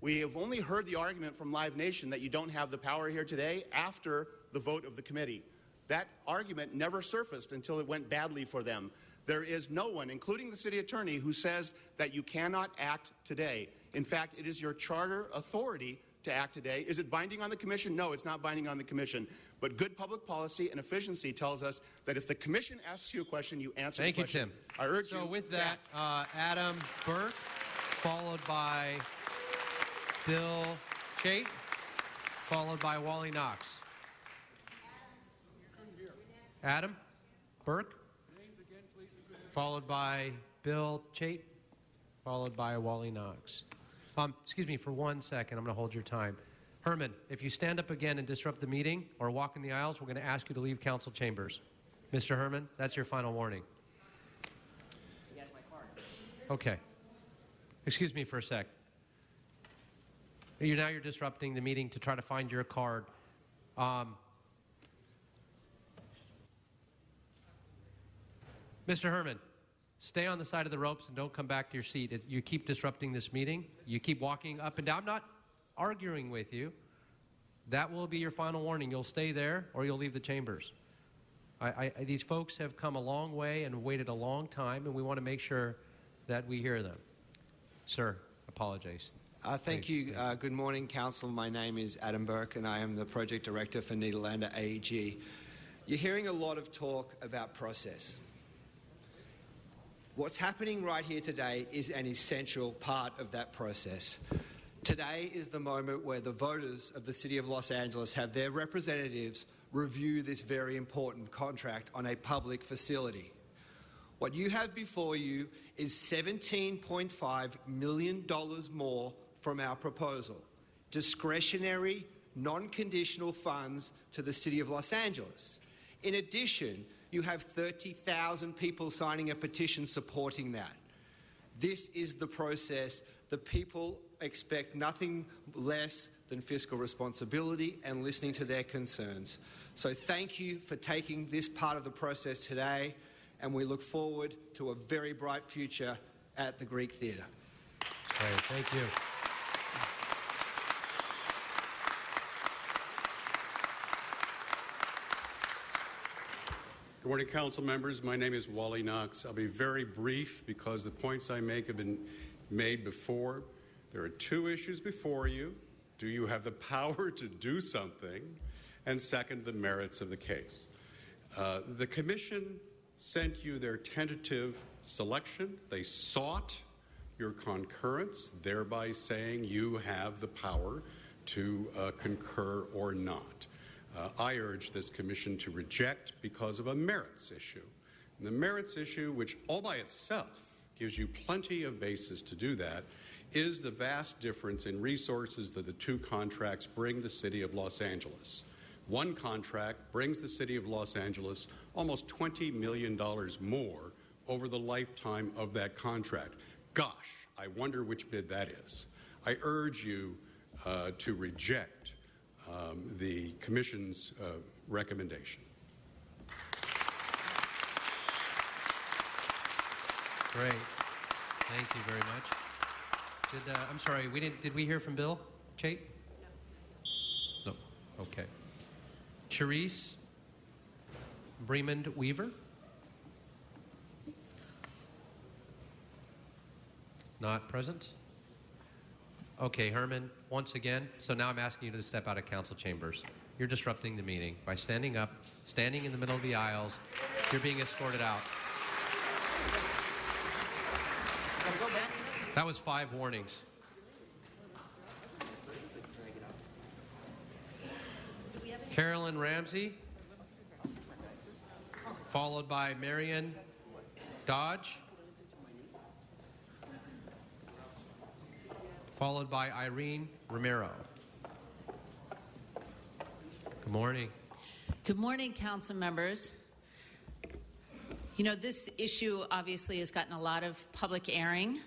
We have only heard the argument from Live Nation that you don't have the power here today after the vote of the committee. That argument never surfaced until it went badly for them. There is no one, including the city attorney, who says that you cannot act today. In fact, it is your charter authority to act today. Is it binding on the Commission? No, it's not binding on the Commission. But good public policy and efficiency tells us that if the Commission asks you a question, you answer the question. Thank you, Tim. I urge you. So with that, Adam Burke, followed by Bill Chait, followed by Wally Knox. Adam Burke, followed by Bill Chait, followed by Wally Knox. Excuse me for 1 second. I'm going to hold your time. Herman, if you stand up again and disrupt the meeting or walk in the aisles, we're going to ask you to leave council chambers. Mr. Herman, that's your final warning. He has my card. Okay. Excuse me for a sec. You're disrupting the meeting to try to find your card. Mr. Herman, stay on the side of the ropes and don't come back to your seat. You keep disrupting this meeting. You keep walking up and down. I'm not arguing with you. That will be your final warning. You'll stay there or you'll leave the chambers. These folks have come a long way and waited a long time, and we want to make sure that we hear them. Sir, apologize. Thank you. Good morning, Council. My name is Adam Burke, and I am the Project Director for Nederlander AEG. You're hearing a lot of talk about process. What's happening right here today is an essential part of that process. Today is the moment where the voters of the City of Los Angeles have their representatives review this very important contract on a public facility. What you have before you is $17.5 million more from our proposal. Discretionary, non-conditional funds to the City of Los Angeles. In addition, you have 30,000 people signing a petition supporting that. This is the process. The people expect nothing less than fiscal responsibility and listening to their concerns. So thank you for taking this part of the process today, and we look forward to a very bright future at the Greek Theatre. Great, thank you. Good morning, council members. My name is Wally Knox. I'll be very brief because the points I make have been made before. There are two issues before you. Do you have the power to do something? And second, the merits of the case. The Commission sent you their tentative selection. They sought your concurrence, thereby saying you have the power to concur or not. I urge this Commission to reject because of a merits issue. And the merits issue, which all by itself gives you plenty of basis to do that, is the vast difference in resources that the two contracts bring the City of Los Angeles. One contract brings the City of Los Angeles almost $20 million more over the lifetime of that contract. Gosh, I wonder which bid that is. I urge you to reject the Commission's recommendation. Great. Thank you very much. I'm sorry, did we hear from Bill Chait? No. No. Okay. Charisse Bremond Weaver? Not present? Okay, Herman, once again, so now I'm asking you to step out of council chambers. You're disrupting the meeting by standing up, standing in the middle of the aisles. You're being escorted out. That was 5 warnings. Carolyn Ramsey, followed by Marion Dodge, followed by Irene Romero. Good morning. Good morning, council members. You know, this issue obviously has gotten a lot of public airing,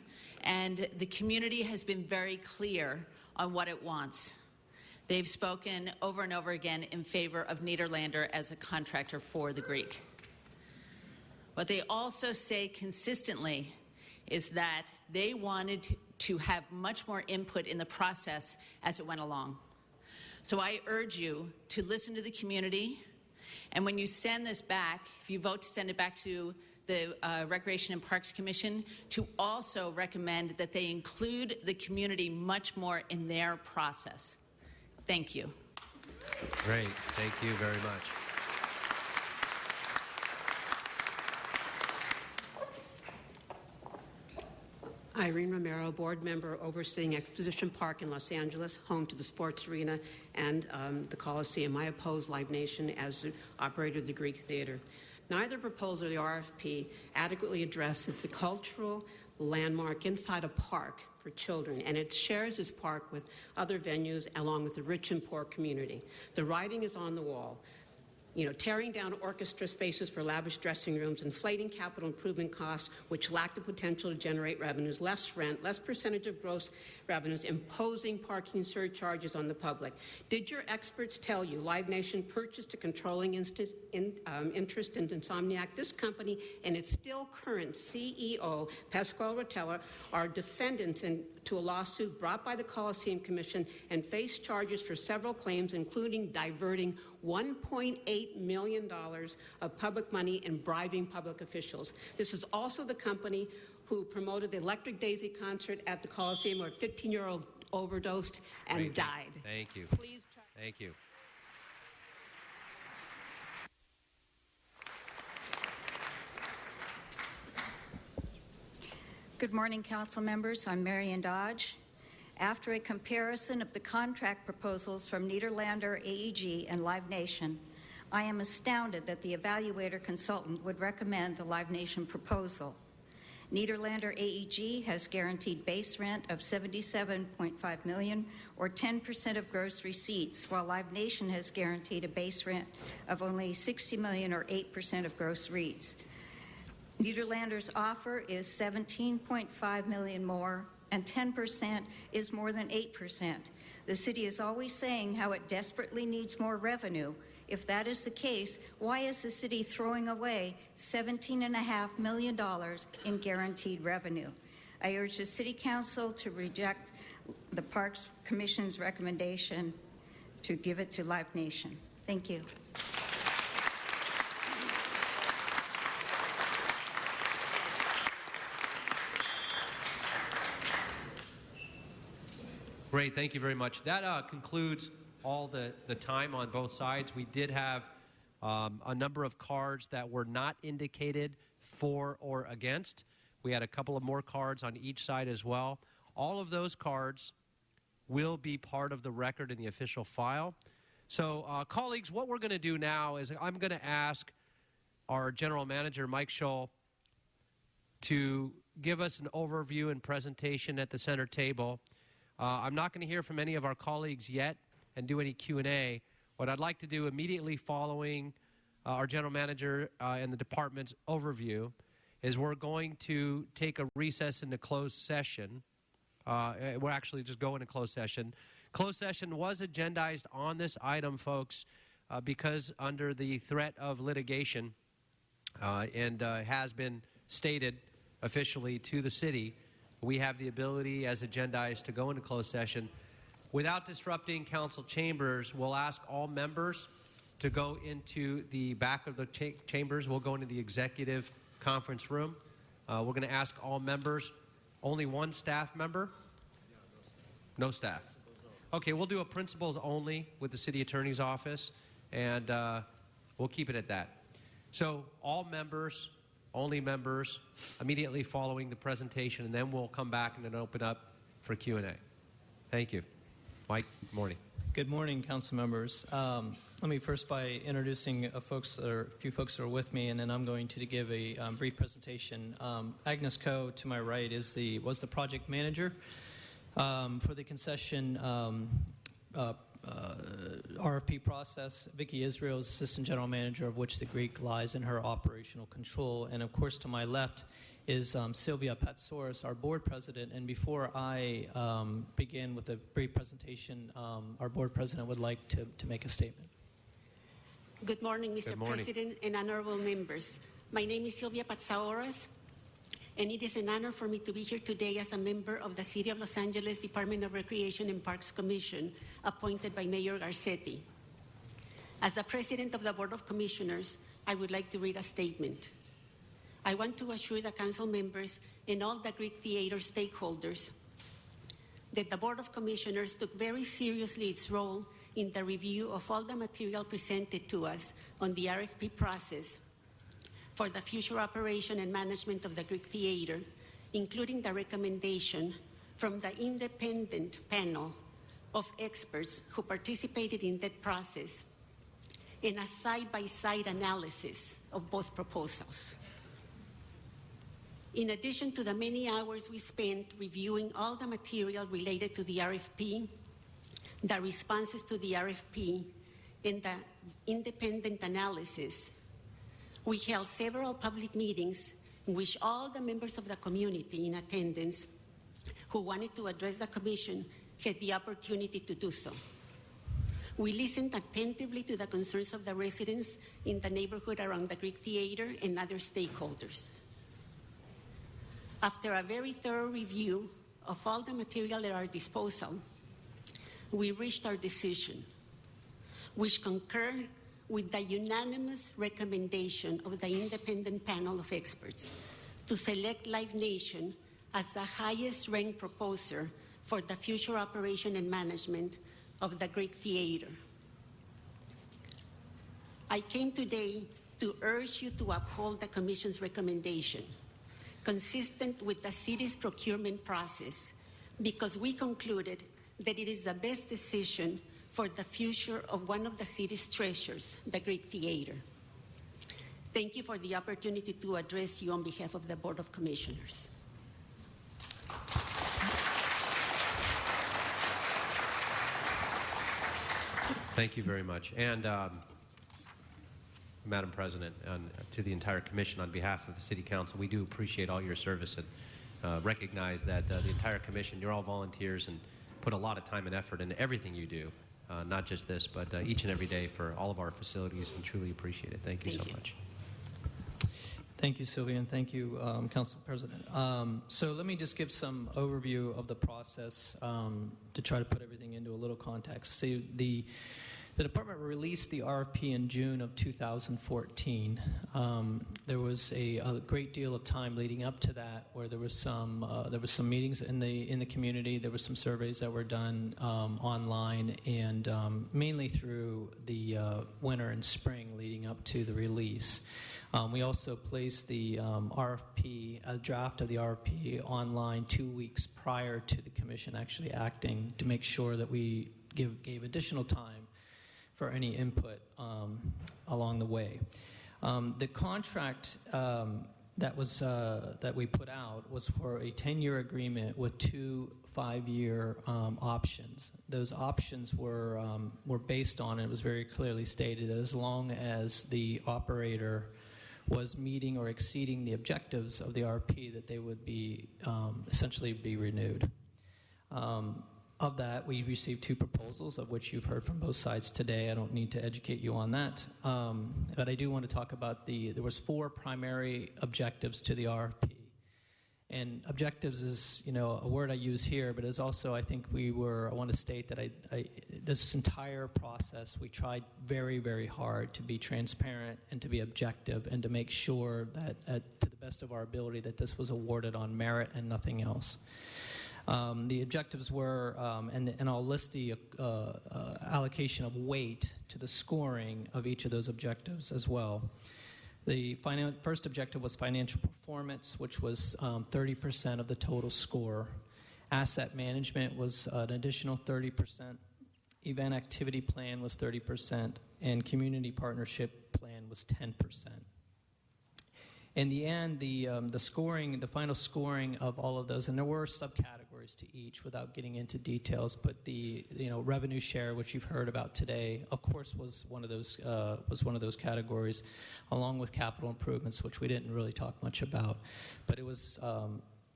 and the community has been very clear on what it wants. They've spoken over and over again in favor of Nederlander as a contractor for the Greek. What they also say consistently is that they wanted to have much more input in the process as it went along. So I urge you to listen to the community, and when you send this back, if you vote to send it back to the Recreation and Parks Commission, to also recommend that they include the community much more in their process. Thank you. Great. Thank you very much. Irene Romero, board member overseeing Exposition Park in Los Angeles, home to the sports arena and the Coliseum. I oppose Live Nation as the operator of the Greek Theater. Neither proposal or the RFP adequately addresses the cultural landmark inside a park for children, and it shares this park with other venues along with the rich and poor community. The writing is on the wall. You know, tearing down orchestra spaces for lavish dressing rooms, inflating capital improvement costs, which lack the potential to generate revenues, less rent, less percentage of gross revenues, imposing parking surcharges on the public. Did your experts tell you Live Nation purchased a controlling interest in Insomniac? This company and its still current CEO, Pasquale Rotella, are defendants to a lawsuit brought by the Coliseum Commission and face charges for several claims, including diverting $1.8 million of public money and bribing public officials. This is also the company who promoted the Electric Daisy concert at the Coliseum, where a 15-year-old overdosed and Great. died. Thank you. Please try. Thank you. Good morning, council members. I'm Marion Dodge. After a comparison of the contract proposals from Nederlander, AEG, and Live Nation, I am astounded that the evaluator consultant would recommend the Live Nation proposal. Nederlander AEG has guaranteed base rent of $77.5 million, or 10% of gross receipts, while Live Nation has guaranteed a base rent of only $60 million, or 8% of gross receipts. Nederlander's offer is $17.5 million more, and 10% is more than 8%. The city is always saying how it desperately needs more revenue. If that is the case, why is the city throwing away $17.5 million in guaranteed revenue? I urge the City Council to reject the Parks Commission's recommendation to give it to Live Nation. Thank you. Great, thank you very much. That concludes all the time on both sides. We did have a number of cards that were not indicated for or against. We had a couple of more cards on each side as well. All of those cards will be part of the record in the official file. So, colleagues, what we're going to do now is I'm going to ask our General Manager, Mike Scholl, to give us an overview and presentation at the center table. I'm not going to hear from any of our colleagues yet and do any Q&A. What I'd like to do immediately following our General Manager and the department's overview is we're going to take a recess into closed session. We're actually just going to closed session. Closed session was agendized on this item, folks, because under the threat of litigation and has been stated officially to the city, we have the ability as agendized to go into closed session. Without disrupting council chambers, we'll ask all members to go into the back of the chambers. We'll go into the executive conference room. We're going to ask all members, only one staff member? No staff. Okay, we'll do a principals only with the city attorney's office, and we'll keep it at that. So all members, only members, immediately following the presentation, and then we'll come back and then open up for Q&A. Thank you. Mike, good morning. Good morning, council members. Let me first by introducing a few folks that are with me, and then I'm going to give a brief presentation. Agnes Coe, to my right, was the project manager for the concession RFP process. Vicky Israel is assistant general manager, of which the Greek lies in her operational control. And of course, to my left is Sylvia Patsouras, our board president. And before I begin with a brief presentation, our board president would like to make a statement. Good morning, Mr. President and honorable members. My name is Sylvia Patsouras, and it is an honor for me to be here today as a member of the City of Los Angeles Department of Recreation and Parks Commission, appointed by Mayor Garcetti. As the President of the Board of Commissioners, I would like to read a statement. I want to assure the council members and all the Greek theater stakeholders that the Board of Commissioners took very seriously its role in the review of all the material presented to us on the RFP process for the future operation and management of the Greek Theater, including the recommendation from the independent panel of experts who participated in that process, and a side-by-side analysis of both proposals. In addition to the many hours we spent reviewing all the material related to the RFP, the responses to the RFP, and the independent analysis, we held several public meetings in which all the members of the community in attendance who wanted to address the Commission had the opportunity to do so. We listened attentively to the concerns of the residents in the neighborhood around the Greek Theater and other stakeholders. After a very thorough review of all the material at our disposal, we reached our decision, which concurred with the unanimous recommendation of the independent panel of experts to select Live Nation as the highest ranked proposer for the future operation and management of the Greek Theater. I came today to urge you to uphold the Commission's recommendation, consistent with the city's procurement process, because we concluded that it is the best decision for the future of one of the city's treasures, the Greek Theater. Thank you for the opportunity to address you on behalf of the Board of Commissioners. Thank you very much. And Madam President, and to the entire Commission, on behalf of the City Council, we do appreciate all your service and recognize that the entire Commission, you're all volunteers and put a lot of time and effort into everything you do. Not just this, but each and every day for all of our facilities, and truly appreciate it. Thank you so much. Thank you, Sylvia, and thank you, Council President. So let me just give some overview of the process to try to put everything into a little context. See, the department released the RFP in June of 2014. There was a great deal of time leading up to that, where there was some meetings in the community. There were some surveys that were done online, and mainly through the winter and spring leading up to the release. We also placed the RFP, a draft of the RFP, online 2 weeks prior to the Commission actually acting, to make sure that we gave additional time for any input along the way. The contract that we put out was for a 10-year agreement with 2 5-year options. Those options were based on, and it was very clearly stated, that as long as the operator was meeting or exceeding the objectives of the RFP, that they would be essentially be renewed. Of that, we received 2 proposals, of which you've heard from both sides today. I don't need to educate you on that. But I do want to talk about there was 4 primary objectives to the RFP. And objectives is, a word I use here, but it's also, I think I want to state that this entire process, we tried very, very hard to be transparent and to be objective and to make sure that, to the best of our ability, that this was awarded on merit and nothing else. The objectives were, and I'll list the allocation of weight to the scoring of each of those objectives as well. The first objective was financial performance, which was 30% of the total score. Asset management was an additional 30%. Event activity plan was 30%. And community partnership plan was 10%. In the end, the final scoring of all of those, and there were subcategories to each without getting into details, but the revenue share, which you've heard about today, of course was one of those categories, along with capital improvements, which we didn't really talk much about. But it was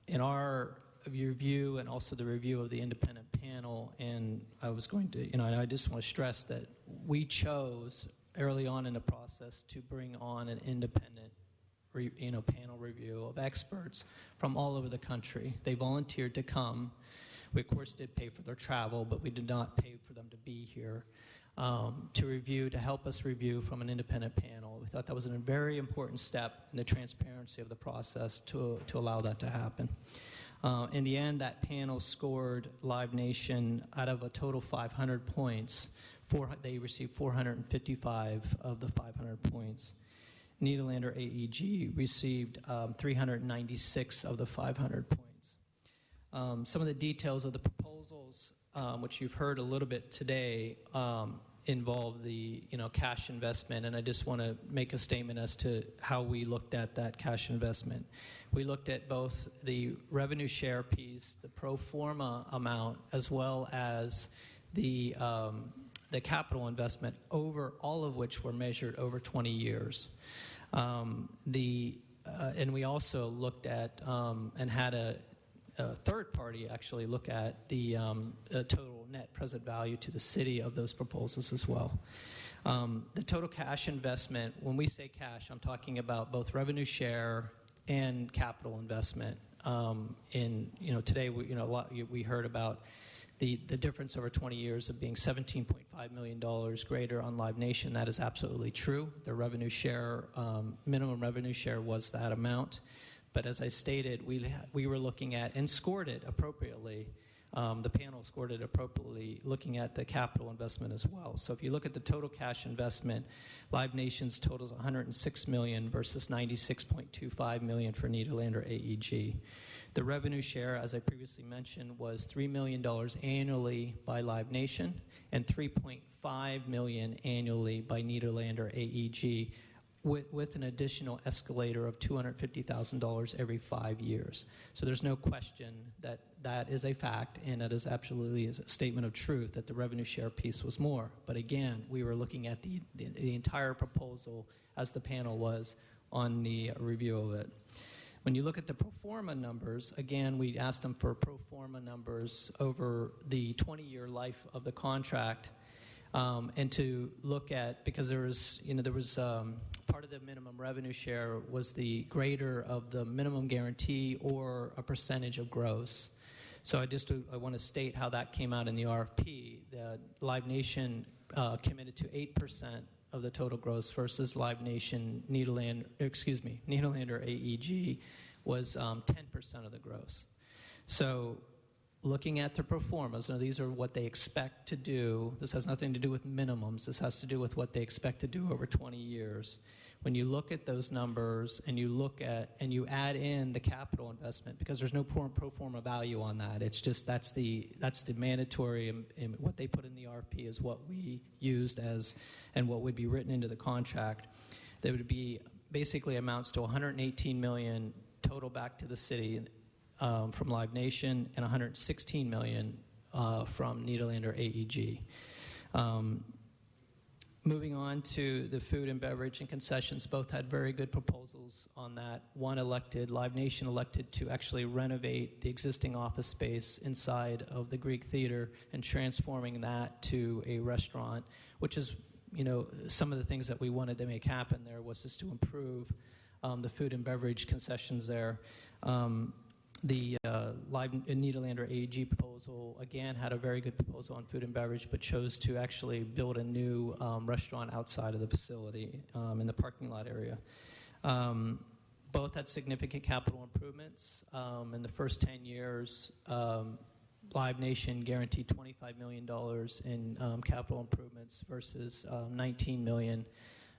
in our review and also the review of the independent panel, and I was going to, I just want to stress that we chose early on in the process to bring on an independent panel review of experts from all over the country. They volunteered to come. We, of course, did pay for their travel, but we did not pay for them to be here to help us review from an independent panel. We thought that was a very important step in the transparency of the process to allow that to happen. In the end, that panel scored Live Nation out of a total 500 points. They received 455 of the 500 points. Nederlander AEG received 396 of the 500 points. Some of the details of the proposals, which you've heard a little bit today, involve the cash investment, and I just want to make a statement as to how we looked at that cash investment. We looked at both the revenue share piece, the pro forma amount, as well as the capital investment, over all of which were measured over 20 years. And we also looked at and had a third party actually look at the total net present value to the city of those proposals as well. The total cash investment, when we say cash, I'm talking about both revenue share and capital investment. Today we heard about the difference over 20 years of being $17.5 million greater on Live Nation. That is absolutely true. The revenue share, minimum revenue share was that amount. But as I stated, we were looking at and scored it appropriately. The panel scored it appropriately, looking at the capital investment as well. So if you look at the total cash investment, Live Nation's total is $106 million versus $96.25 million for Nederlander AEG. The revenue share, as I previously mentioned, was $3 million annually by Live Nation and $3.5 million annually by Nederlander AEG, with an additional escalator of $250,000 every 5 years. So there's no question that that is a fact, and that is absolutely a statement of truth that the revenue share piece was more. But again, we were looking at the entire proposal as the panel was on the review of it. When you look at the pro forma numbers, again, we asked them for pro forma numbers over the 20-year life of the contract, and to look at, because there was part of the minimum revenue share was the greater of the minimum guarantee or a percentage of gross. So I want to state how that came out in the RFP. The Live Nation committed to 8% of the total gross versus Live Nation, Nederlander AEG was 10% of the gross. So looking at the pro formas, now these are what they expect to do. This has nothing to do with minimums. This has to do with what they expect to do over 20 years. When you look at those numbers and you add in the capital investment, because there's no pro forma value on that. It's just that's the mandatory, and what they put in the RFP is what we used as and what would be written into the contract. That would be basically amounts to $118 million total back to the city from Live Nation, and $116 million from Nederlander AEG. Moving on to the food and beverage and concessions, both had very good proposals on that. Live Nation elected to actually renovate the existing office space inside of the Greek Theater and transforming that to a restaurant, which is, some of the things that we wanted to make happen there was just to improve the food and beverage concessions there. Nederlander AEG proposal, again, had a very good proposal on food and beverage, but chose to actually build a new restaurant outside of the facility in the parking lot area. Both had significant capital improvements. In the first 10 years, Live Nation guaranteed $25 million in capital improvements versus $19 million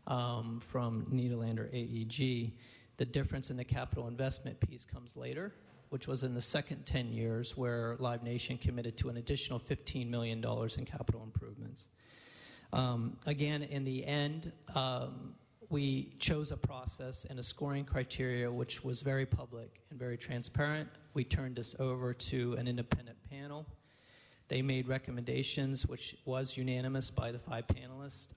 from Nederlander AEG. The difference in the capital investment piece comes later, which was in the second 10 years, where Live Nation committed to an additional $15 million in capital improvements. Again, in the end, we chose a process and a scoring criteria which was very public and very transparent. We turned this over to an independent panel. They made recommendations, which was unanimous by the 5 panelists.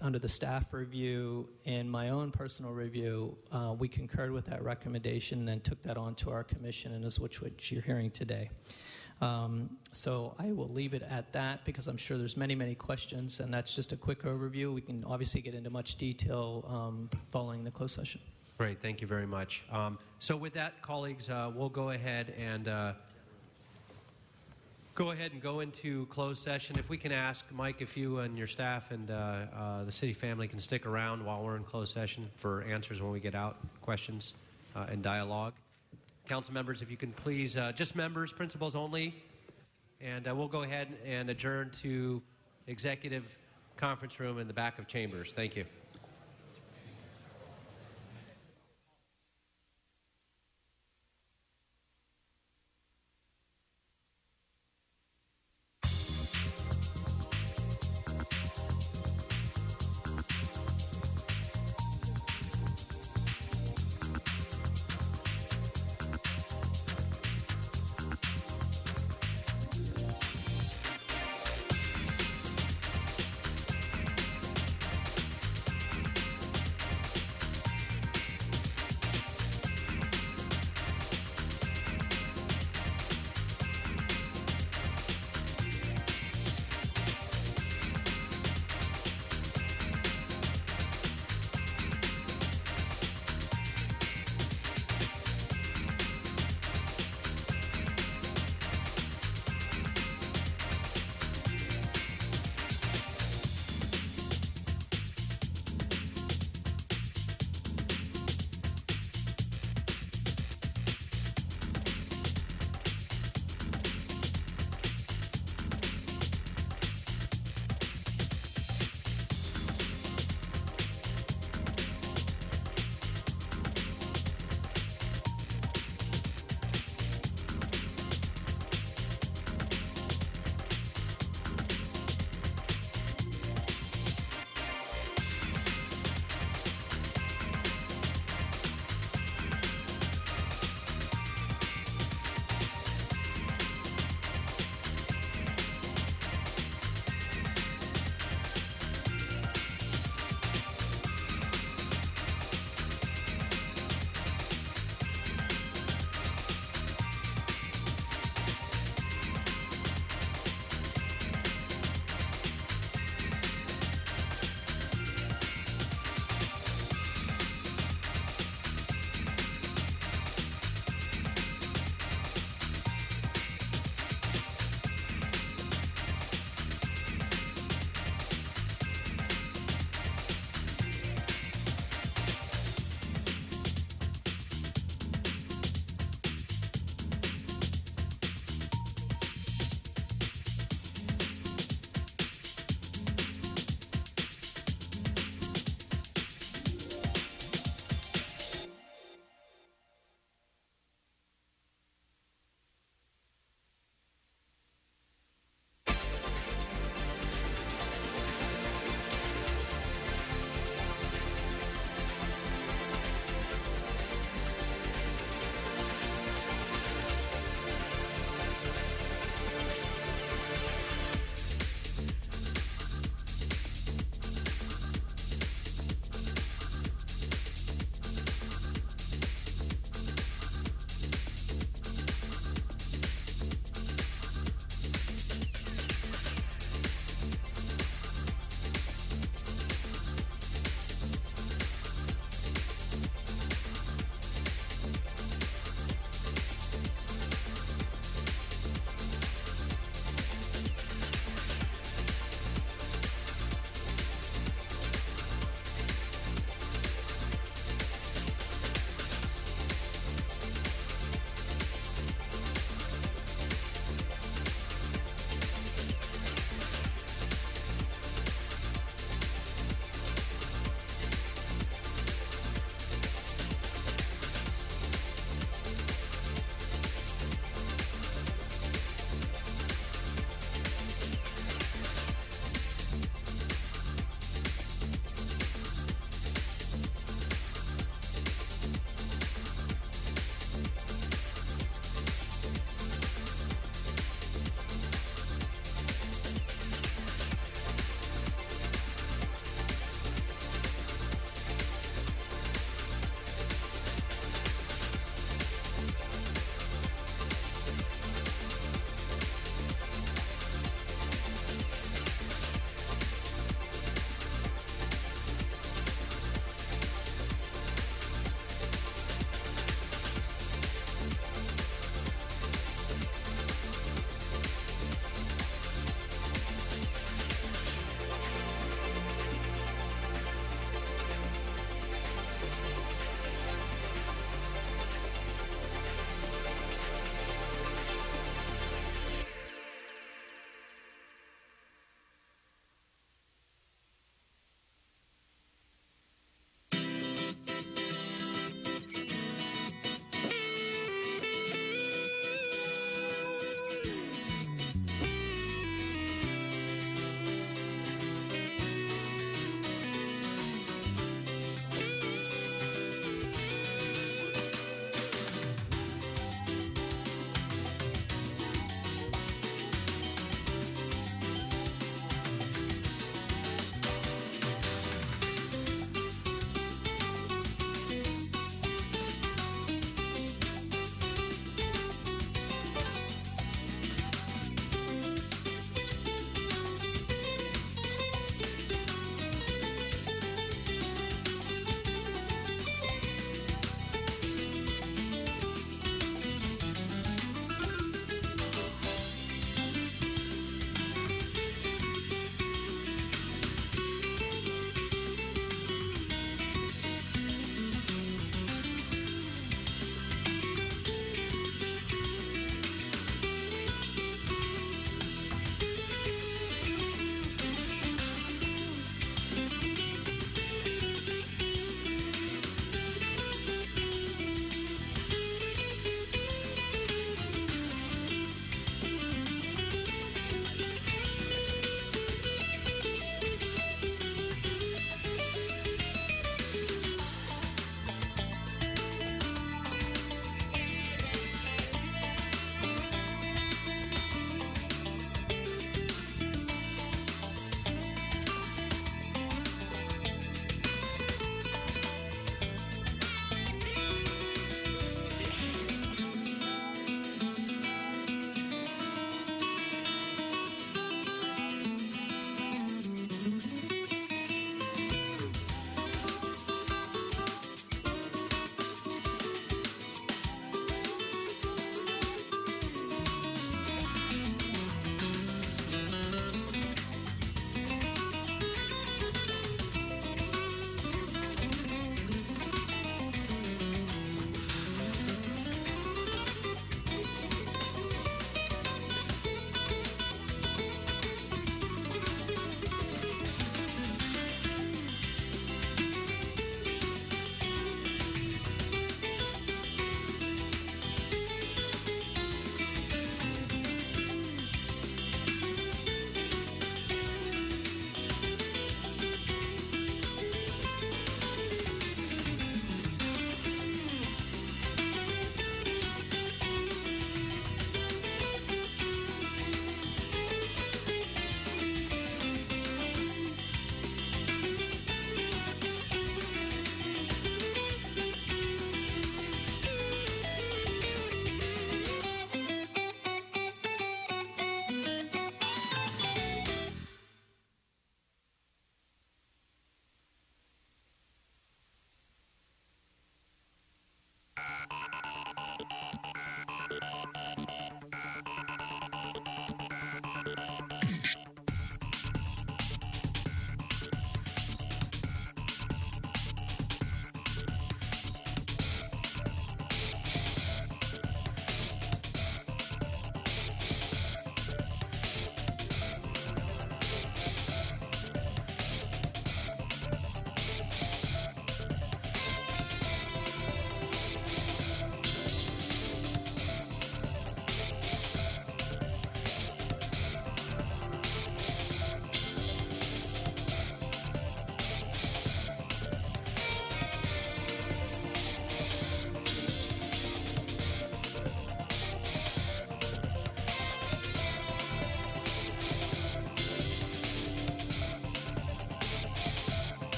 Under the staff review and my own personal review, we concurred with that recommendation and then took that on to our commission, and is which you're hearing today. So I will leave it at that because I'm sure there's many, many questions, and that's just a quick overview. We can obviously get into much detail following the closed session. Great, thank you very much. So with that, colleagues, we'll go ahead and go into closed session. If we can ask, Mike, if you and your staff and the city family can stick around while we're in closed session for answers when we get out, questions and dialogue. Council members, if you can please, just members, principals only, and we'll go ahead and adjourn to executive conference room in the back of chambers. Thank you.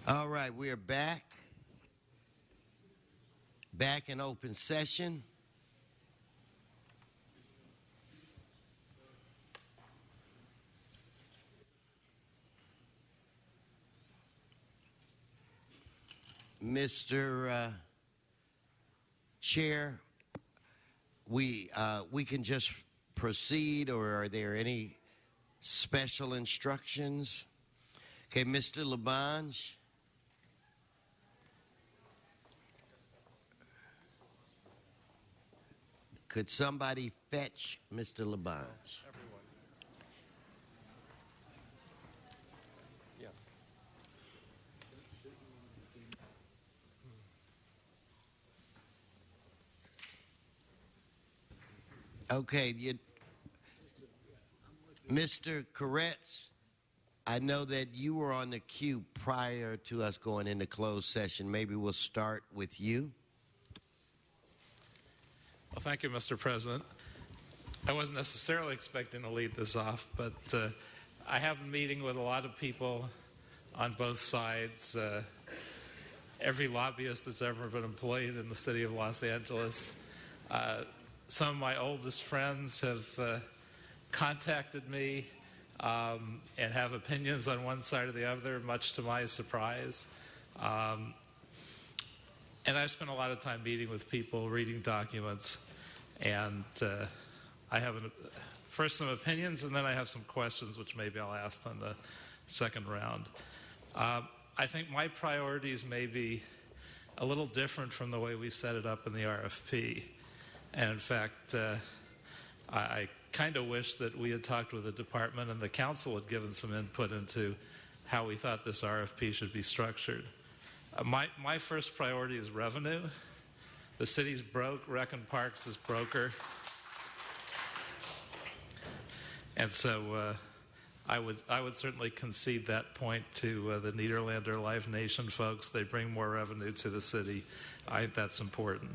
All right, we are back in open session. Mr. Chair, we can just proceed, or are there any special instructions? Okay, Mr. Labange. Could somebody fetch Mr. Labange? Okay, Mr. Koretz, I know that you were on the queue prior to us going into closed session. Maybe we'll start with you. Well, thank you, Mr. President. I wasn't necessarily expecting to lead this off, but I have been meeting with a lot of people on both sides. Every lobbyist that's ever been employed in the city of Los Angeles. Some of my oldest friends have contacted me and have opinions on one side or the other, much to my surprise. And I've spent a lot of time meeting with people, reading documents, and I have first some opinions, and then I have some questions, which maybe I'll ask on the second round. I think my priorities may be a little different from the way we set it up in the RFP. And in fact, I kind of wish that we had talked with the department and the council had given some input into how we thought this RFP should be structured. My first priority is revenue. The city's broke, Recon Parks is broker. And so I would certainly concede that point to the Nederlander Live Nation folks. They bring more revenue to the city. I think that's important.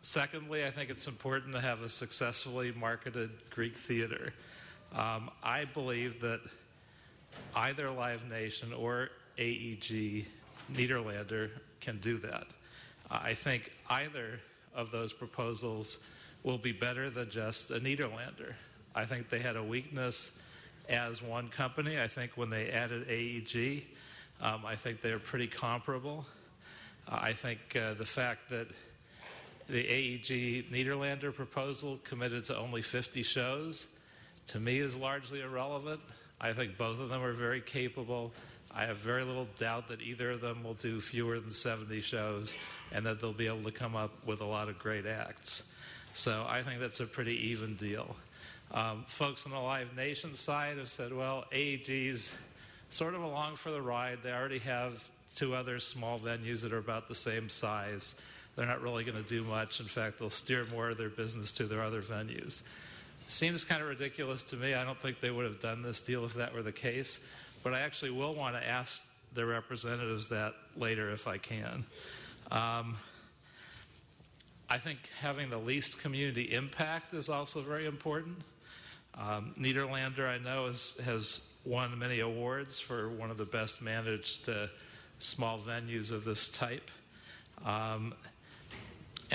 Secondly, I think it's important to have a successfully marketed Greek theater. I believe that either Live Nation or AEG Nederlander can do that. I think either of those proposals will be better than just a Nederlander. I think they had a weakness as one company. I think when they added AEG, I think they're pretty comparable. I think the fact that the AEG Nederlander proposal committed to only 50 shows, to me, is largely irrelevant. I think both of them are very capable. I have very little doubt that either of them will do fewer than 70 shows and that they'll be able to come up with a lot of great acts. So I think that's a pretty even deal. Folks on the Live Nation side have said, well, AEG's sort of along for the ride. They already have 2 other small venues that are about the same size. They're not really going to do much. In fact, they'll steer more of their business to their other venues. Seems kind of ridiculous to me. I don't think they would have done this deal if that were the case. But I actually will want to ask their representatives that later if I can. I think having the least community impact is also very important. Nederlander, I know, has won many awards for one of the best managed small venues of this type. And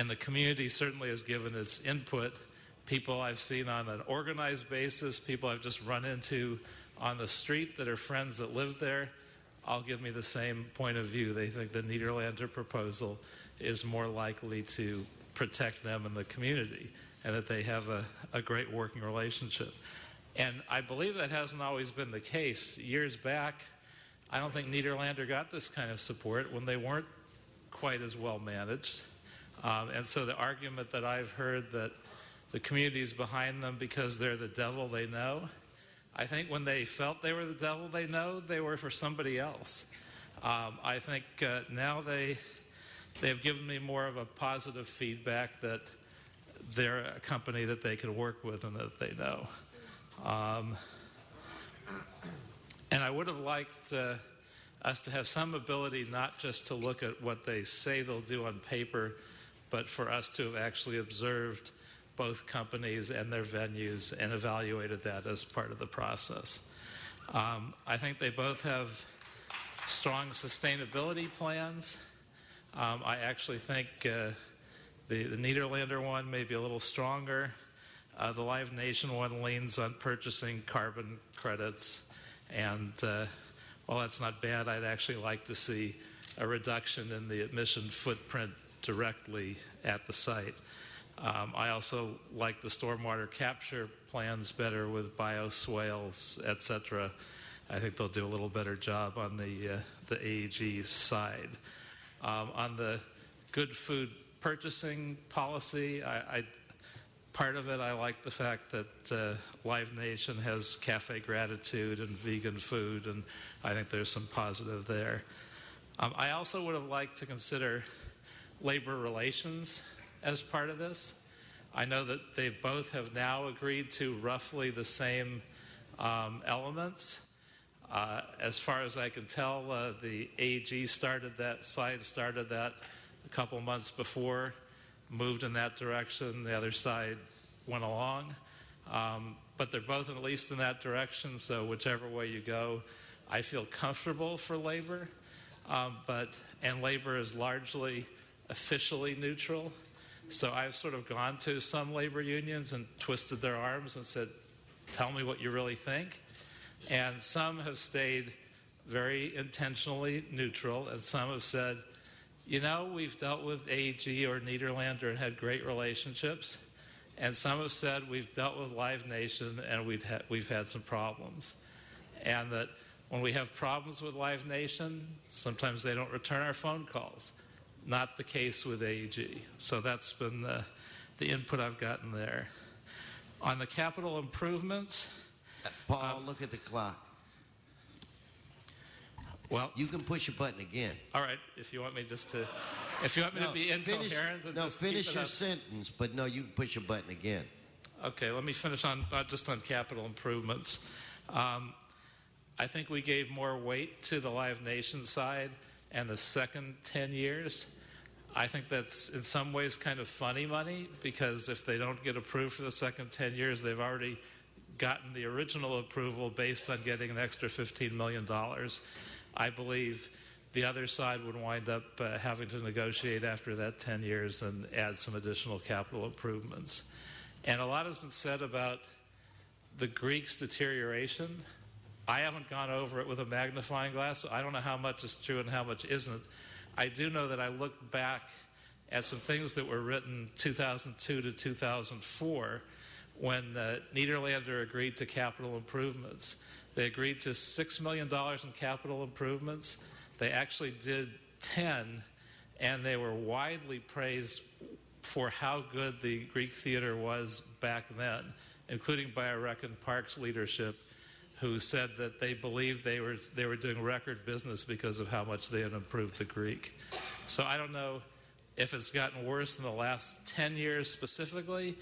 the community certainly has given its input. People I've seen on an organized basis, people I've just run into on the street that are friends that live there, all give me the same point of view. They think the Nederlander proposal is more likely to protect them and the community, and that they have a great working relationship. And I believe that hasn't always been the case. Years back, I don't think Nederlander got this kind of support when they weren't quite as well managed. And so the argument that I've heard that the community's behind them because they're the devil they know, I think when they felt they were the devil they know, they were for somebody else. I think now they've given me more of a positive feedback that they're a company that they can work with and that they know. And I would have liked us to have some ability not just to look at what they say they'll do on paper, but for us to have actually observed both companies and their venues and evaluated that as part of the process. I think they both have strong sustainability plans. I actually think the Nederlander one may be a little stronger. The Live Nation one leans on purchasing carbon credits. And while that's not bad, I'd actually like to see a reduction in the emission footprint directly at the site. I also like the stormwater capture plans better with bioswales, et cetera. I think they'll do a little better job on the AEG side. On the good food purchasing policy, part of it, I like the fact that Live Nation has Cafe Gratitude and vegan food, and I think there's some positive there. I also would have liked to consider labor relations as part of this. I know that they both have now agreed to roughly the same elements. As far as I can tell, the AEG started that a couple months before, moved in that direction. The other side went along. But they're both at least in that direction, so whichever way you go, I feel comfortable for labor. And labor is largely officially neutral. So I've sort of gone to some labor unions and twisted their arms and said, tell me what you really think. And some have stayed very intentionally neutral, and some have said, you know, we've dealt with AEG or Nederlander and had great relationships. And some have said we've dealt with Live Nation and we've had some problems. And that when we have problems with Live Nation, sometimes they don't return our phone calls. Not the case with AEG. So that's been the input I've gotten there. On the capital improvements... Paul, look at the clock. Well, you can push a button again. All right, if you want me just to... If you want me to be incoherent... Finish your sentence, but no, you can push a button again. Okay, let me finish on just on capital improvements. I think we gave more weight to the Live Nation side and the second 10 years. I think that's in some ways kind of funny money, because if they don't get approved for the second 10 years, they've already gotten the original approval based on getting an extra $15 million. I believe the other side would wind up having to negotiate after that 10 years and add some additional capital improvements. And a lot has been said about the Greek's deterioration. I haven't gone over it with a magnifying glass, so I don't know how much is true and how much isn't. I do know that I looked back at some things that were written 2002 to 2004 when Nederlander agreed to capital improvements. They agreed to $6 million in capital improvements. They actually did 10, and they were widely praised for how good the Greek theater was back then, including by a Rec and Parks leadership, who said that they believed they were doing record business because of how much they had improved the Greek. So I don't know if it's gotten worse in the last 10 years specifically,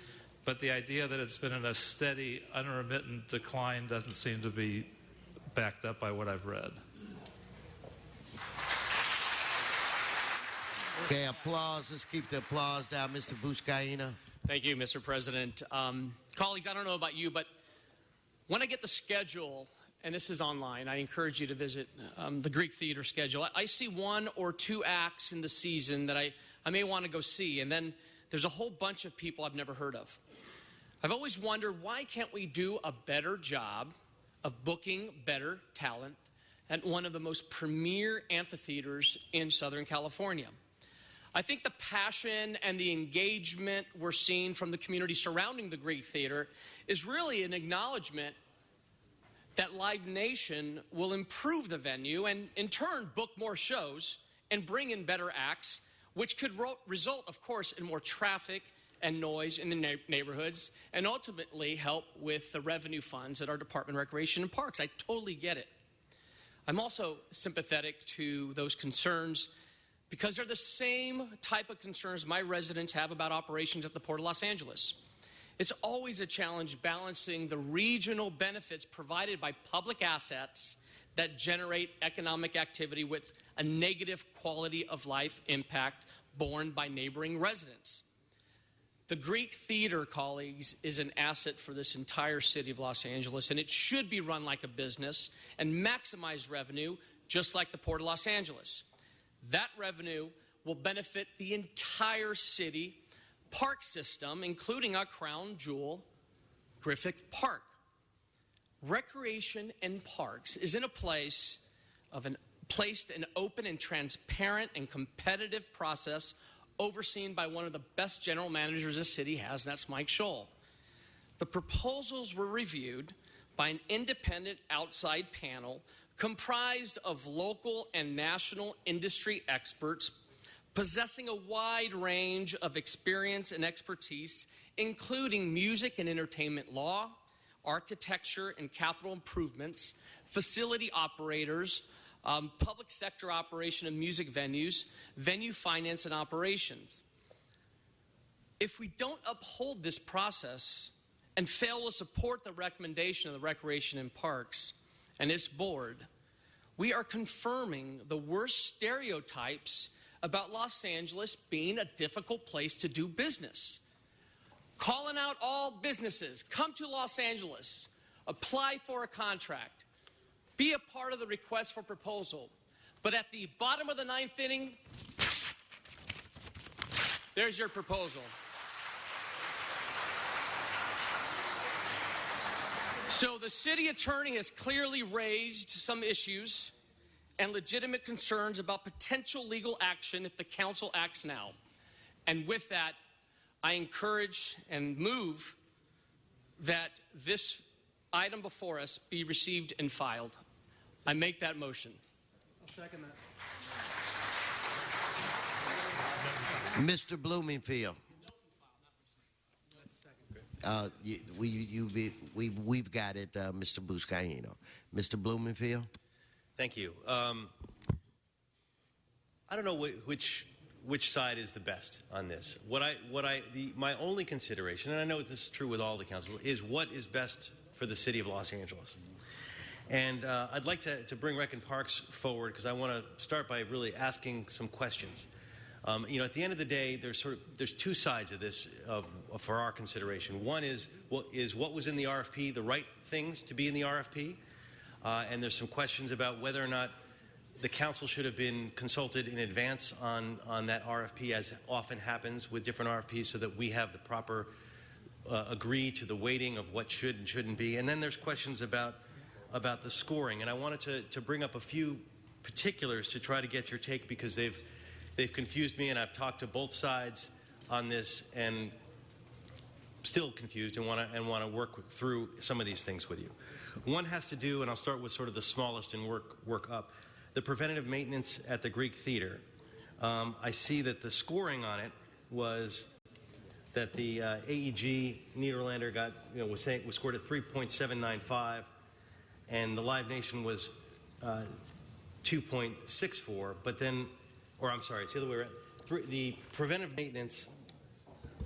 but the idea that it's been in a steady, unremittent decline doesn't seem to be backed up by what I've read. Okay, applause. Let's keep the applause down. Mr. Buscaino. Thank you, Mr. President. Colleagues, I don't know about you, but when I get the schedule, and this is online, I encourage you to visit the Greek theater schedule. I see 1 or 2 acts in the season that I may want to go see, and then there's a whole bunch of people I've never heard of. I've always wondered, why can't we do a better job of booking better talent at one of the most premier amphitheaters in Southern California? I think the passion and the engagement we're seeing from the community surrounding the Greek Theater is really an acknowledgement that Live Nation will improve the venue and, in turn, book more shows and bring in better acts, which could result, of course, in more traffic and noise in the neighborhoods and ultimately help with the revenue funds at our Department of Recreation and Parks. I totally get it. I'm also sympathetic to those concerns because they're the same type of concerns my residents have about operations at the Port of Los Angeles. It's always a challenge balancing the regional benefits provided by public assets that generate economic activity with a negative quality of life impact borne by neighboring residents. The Greek Theater, colleagues, is an asset for this entire city of Los Angeles, and it should be run like a business and maximize revenue just like the Port of Los Angeles. That revenue will benefit the entire city park system, including our crown jewel, Griffith Park. Recreation and Parks is in a place of an open and transparent and competitive process overseen by one of the best general managers the city has, and that's Mike Scholl. The proposals were reviewed by an independent outside panel comprised of local and national industry experts possessing a wide range of experience and expertise, including music and entertainment law, architecture and capital improvements, facility operators, public sector operation of music venues, venue finance and operations. If we don't uphold this process and fail to support the recommendation of the Recreation and Parks and its board, we are confirming the worst stereotypes about Los Angeles being a difficult place to do business. calling out all businesses, come to Los Angeles, apply for a contract, be a part of the request for proposal. But at the bottom of the ninth inning, there's your proposal. So the city attorney has clearly raised some issues and legitimate concerns about potential legal action if the council acts now. And with that, I encourage and move that this item before us be received and filed. I make that motion. I'll second that. Mr. Bloomingfield. We've got it, Mr. Buscaino. Mr. Bloomingfield? Thank you. I don't know which side is the best on this. My only consideration, and I know this is true with all the councils, is what is best for the city of Los Angeles. And I'd like to bring Rec and Parks forward because I want to start by really asking some questions. At the end of the day, there's two sides of this for our consideration. One is what was in the RFP the right things to be in the RFP, and there's some questions about whether or not the council should have been consulted in advance on that RFP, as often happens with different RFPs, so that we have the proper agree to the weighting of what should and shouldn't be. And then there's questions about the scoring, and I wanted to bring up a few particulars to try to get your take, because they've confused me, and I've talked to both sides on this and still confused, and want to work through some of these things with you. One has to do, and I'll start with sort of the smallest and work up, the preventative maintenance at the Greek Theater. I see that the scoring on it was that the AEG Nederlander was scored at 3.795, and the Live Nation was 2.64. But then, or I'm sorry, it's the other way around. The preventive maintenance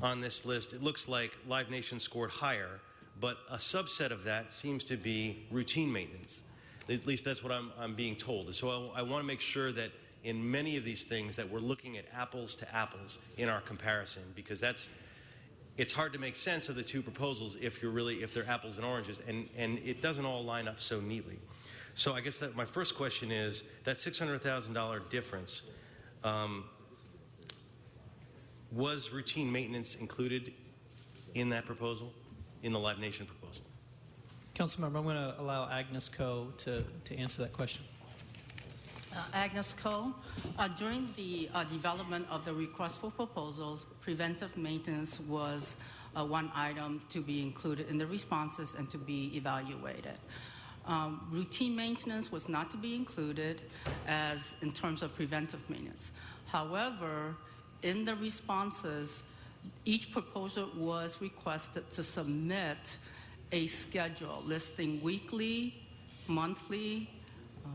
on this list, it looks like Live Nation scored higher, but a subset of that seems to be routine maintenance. At least that's what I'm being told. So I want to make sure that in many of these things that we're looking at apples to apples in our comparison, because it's hard to make sense of the two proposals if they're apples and oranges, and it doesn't all line up so neatly. So I guess that my first question is, that $600,000 difference, was routine maintenance included in that proposal, in the Live Nation proposal? Councilmember, I'm going to allow Agnes Coe to answer that question. Agnes Coe. During the development of the request for proposals, preventive maintenance was one item to be included in the responses and to be evaluated. Routine maintenance was not to be included as in terms of preventive maintenance. However, in the responses, each proposal was requested to submit a schedule listing weekly, monthly,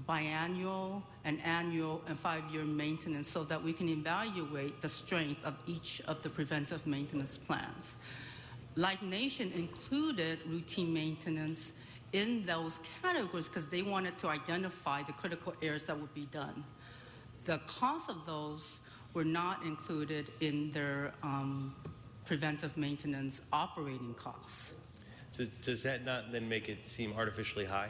biannual, and annual and 5-year maintenance, so that we can evaluate the strength of each of the preventive maintenance plans. Live Nation included routine maintenance in those categories because they wanted to identify the critical areas that would be done. The cost of those were not included in their preventive maintenance operating costs. Does that not then make it seem artificially high?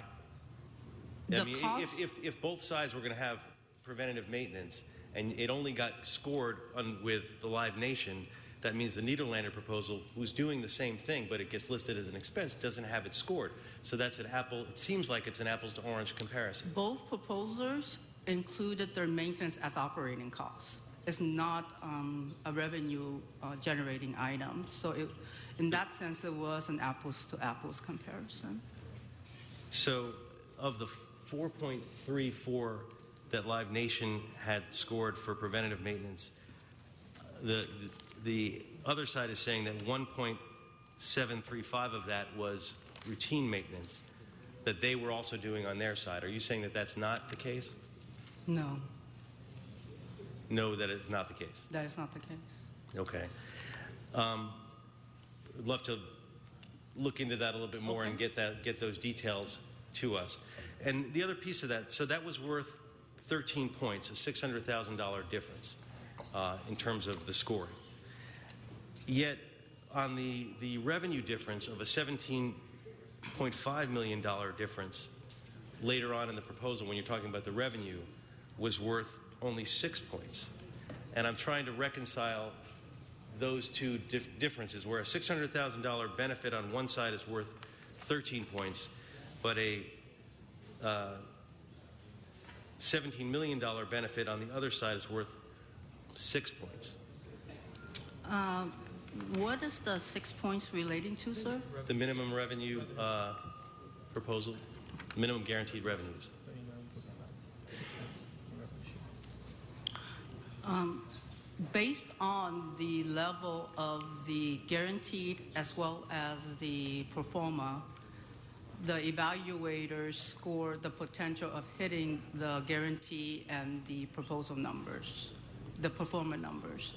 If both sides were going to have preventative maintenance and it only got scored with the Live Nation, that means the Nederlander proposal, who's doing the same thing but it gets listed as an expense, doesn't have it scored. So that's an it seems like it's an apples to orange comparison. Both proposers included their maintenance as operating costs. It's not a revenue generating item. So in that sense, it was an apples to apples comparison. So of the 4.34 that Live Nation had scored for preventative maintenance, the other side is saying that 1.735 of that was routine maintenance that they were also doing on their side. Are you saying that that's not the case? No. No, that is not the case. That is not the case. Okay. I'd love to look into that a little bit more and get those details to us. And the other piece of that, so that was worth 13 points, a $600,000 difference in terms of the scoring. Yet on the revenue difference of a $17.5 million difference later on in the proposal, when you're talking about the revenue, was worth only 6 points. And I'm trying to reconcile those two differences, where a $600,000 benefit on one side is worth 13 points, but a $17 million benefit on the other side is worth 6 points. What is the 6 points relating to, sir? The minimum revenue proposal, minimum guaranteed revenues. Based on the level of the guaranteed as well as the pro forma, the evaluators scored the potential of hitting the guarantee and the proposal numbers, the pro forma numbers.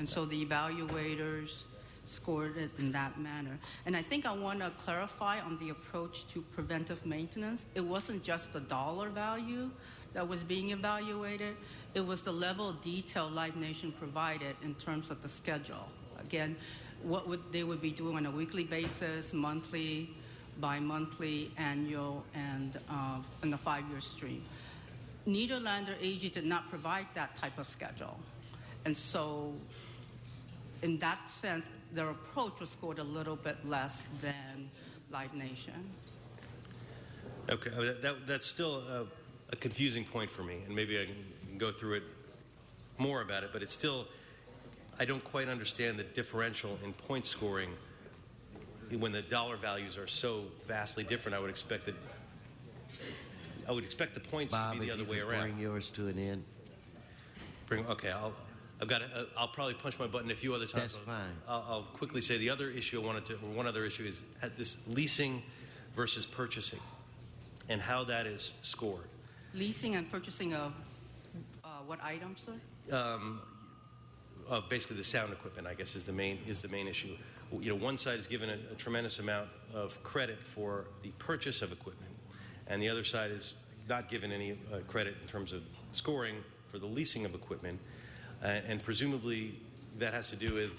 And so the evaluators scored it in that manner. And I think I want to clarify on the approach to preventive maintenance. It wasn't just the dollar value that was being evaluated. It was the level of detail Live Nation provided in terms of the schedule. Again, what they would be doing on a weekly basis, monthly, bi-monthly, annual, and in the 5-year stream. Nederlander AG did not provide that type of schedule. And so in that sense, their approach was scored a little bit less than Live Nation. Okay, that's still a confusing point for me, and maybe I can go through it more about it, but it's still, I don't quite understand the differential in point scoring when the dollar values are so vastly different. I would expect the points Bob, to be the other way around. Bring yours to an end. Okay, I'll probably punch my button a few other times. That's fine. I'll quickly say the other issue one other issue is at this leasing versus purchasing and how that is scored. Leasing and purchasing of what items, sir? Of basically the sound equipment, I guess, is the main issue. You know, one side is given a tremendous amount of credit for the purchase of equipment, and the other side is not given any credit in terms of scoring for the leasing of equipment, and presumably that has to do with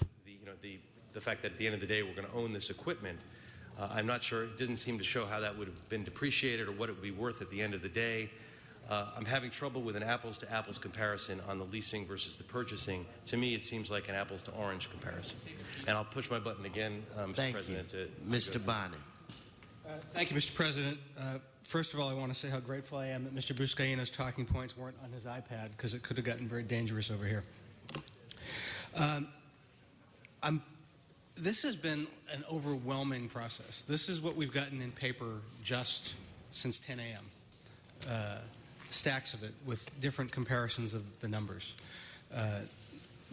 the fact that at the end of the day we're going to own this equipment. I'm not sure. It didn't seem to show how that would have been depreciated or what it would be worth at the end of the day. I'm having trouble with an apples-to-apples comparison on the leasing versus the purchasing. To me, it seems like an apples-to-orange comparison. And I'll push my button again, Mr. President. Mr. Bonney. Thank you, Mr. President. First of all, I want to say how grateful I am that Mr. Buscaino's talking points weren't on his iPad, because it could have gotten very dangerous over here. This has been an overwhelming process. This is what we've gotten in paper just since 10 a.m. Stacks of it with different comparisons of the numbers.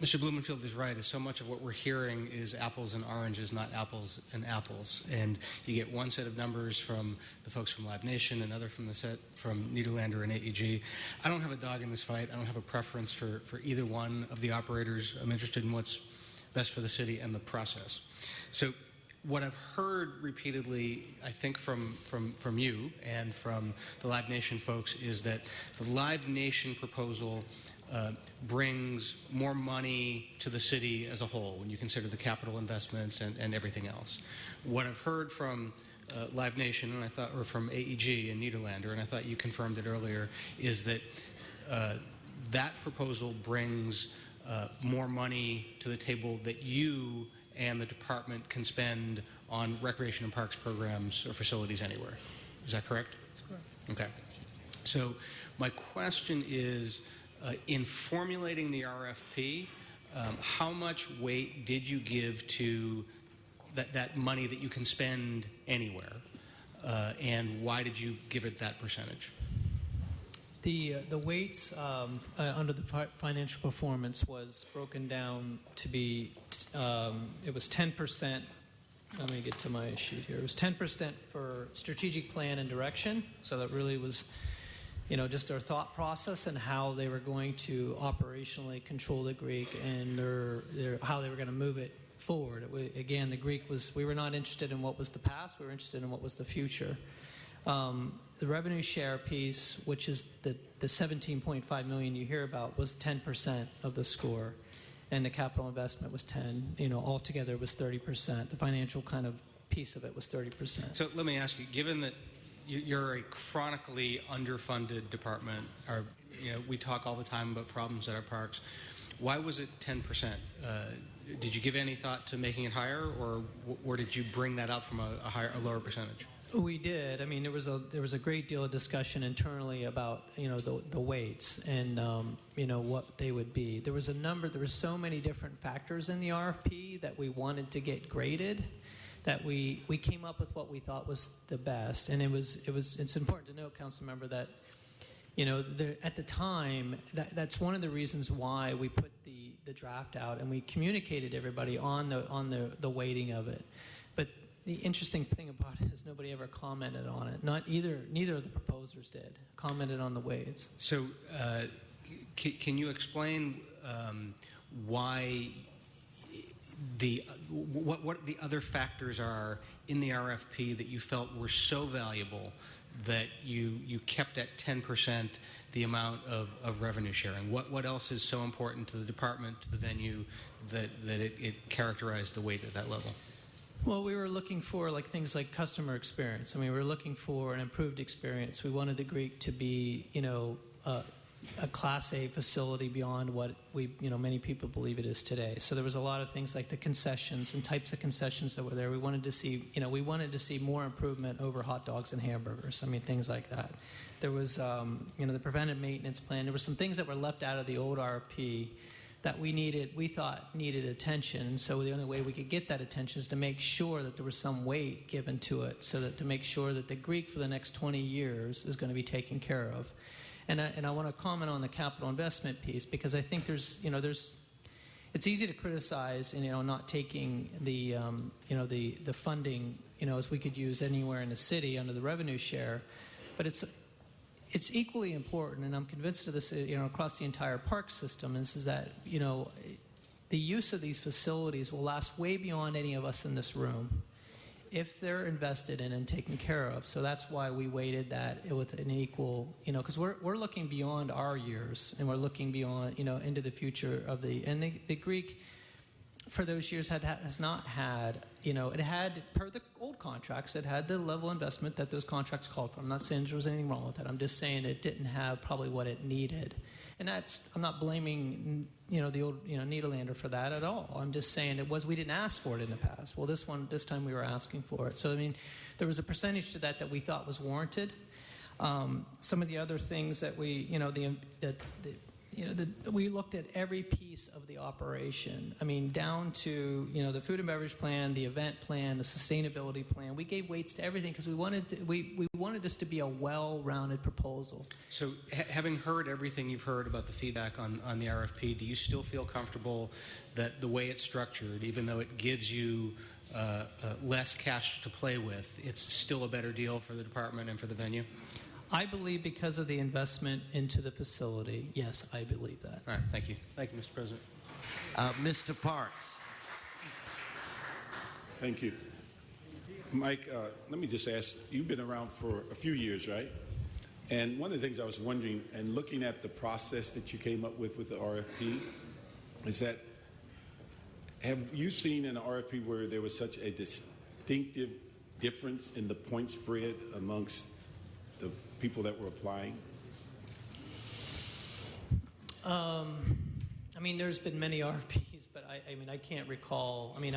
Mr. Blumenfield is right. So much of what we're hearing is apples and oranges, not apples and apples. And you get one set of numbers from the folks from Live Nation, another from the set from Nederlander and AEG. I don't have a dog in this fight. I don't have a preference for either one of the operators. I'm interested in what's best for the city and the process. So what I've heard repeatedly, I think from you and from the Live Nation folks, is that the Live Nation proposal brings more money to the city as a whole when you consider the capital investments and everything else. What I've heard from Live Nation, and I thought, or from AEG and Nederlander, and I thought you confirmed it earlier, is that that proposal brings more money to the table that you and the department can spend on recreation and parks programs or facilities anywhere. Is that correct? That's correct. Okay. So my question is, in formulating the RFP, how much weight did you give to that money that you can spend anywhere, and why did you give it that percentage? The weights under the financial performance was broken down to be, it was 10%. Let me get to my sheet here. It was 10% for strategic plan and direction. So that really was, just their thought process and how they were going to operationally control the Greek and how they were going to move it forward. Again, the Greek we were not interested in what was the past. We were interested in what was the future. The revenue share piece, which is the $17.5 million you hear about, was 10% of the score. and the capital investment was 10. Altogether it was 30%. The financial kind of piece of it was 30%. So let me ask you, given that you're a chronically underfunded department, or we talk all the time about problems at our parks, why was it 10%? Did you give any thought to making it higher, or did you bring that up from a lower percentage? We did. I mean, there was a great deal of discussion internally about the weights and what they would be. There was so many different factors in the RFP that we wanted to get graded, that we came up with what we thought was the best. And it's important to note, Council Member, that at the time, that's one of the reasons why we put the draft out and we communicated everybody on the weighting of it. But the interesting thing about it is nobody ever commented on it. Neither of the proposers did commented on the weights. So, can you explain why what the other factors are in the RFP that you felt were so valuable that you kept at 10% the amount of revenue sharing? What else is so important to the department, to the venue, that it characterized the weight at that level? Well, we were looking for things like customer experience. I mean, we were looking for an improved experience. We wanted the Greek to be, a Class A facility beyond what many people believe it is today. So there was a lot of things like the concessions and types of concessions that were there. We wanted to see, more improvement over hot dogs and hamburgers. I mean, things like that. There was, the preventive maintenance plan. There were some things that were left out of the old RFP that we thought needed attention. And so the only way we could get that attention is to make sure that there was some weight given to it, so that to make sure that the Greek for the next 20 years is going to be taken care of. And I want to comment on the capital investment piece, because I think it's easy to criticize, not taking the funding, as we could use anywhere in the city under the revenue share, but it's equally important, and I'm convinced of this, across the entire park system, is that, the use of these facilities will last way beyond any of us in this room if they're invested in and taken care of. So that's why we weighted that with an equal, because we're looking beyond our years, and we're looking beyond, into the future of the Greek for those years has not had, it had, per the old contracts, it had the level of investment that those contracts called for. I'm not saying there was anything wrong with that. I'm just saying it didn't have probably what it needed. And I'm not blaming, the old, Nederlander for that at all. I'm just saying we didn't ask for it in the past. Well, this time we were asking for it. So, I mean, there was a percentage to that we thought was warranted. Some of the other things that we looked at every piece of the operation. I mean, down to, the food and beverage plan, the event plan, the sustainability plan. We gave weights to everything because we wanted this to be a well-rounded proposal. So, having heard everything you've heard about the feedback on the RFP, do you still feel comfortable that the way it's structured, even though it gives you less cash to play with, it's still a better deal for the department and for the venue? I believe because of the investment into the facility, yes, I believe that. All right, thank you. Thank you, Mr. President. Mr. Parks. Thank you. Mike, let me just ask, you've been around for a few years, right? And one of the things I was wondering, and looking at the process that you came up with the RFP, is that have you seen in an RFP where there was such a distinctive difference in the point spread amongst the people that were applying? I mean, there's been many RFPs, but I can't recall. I mean,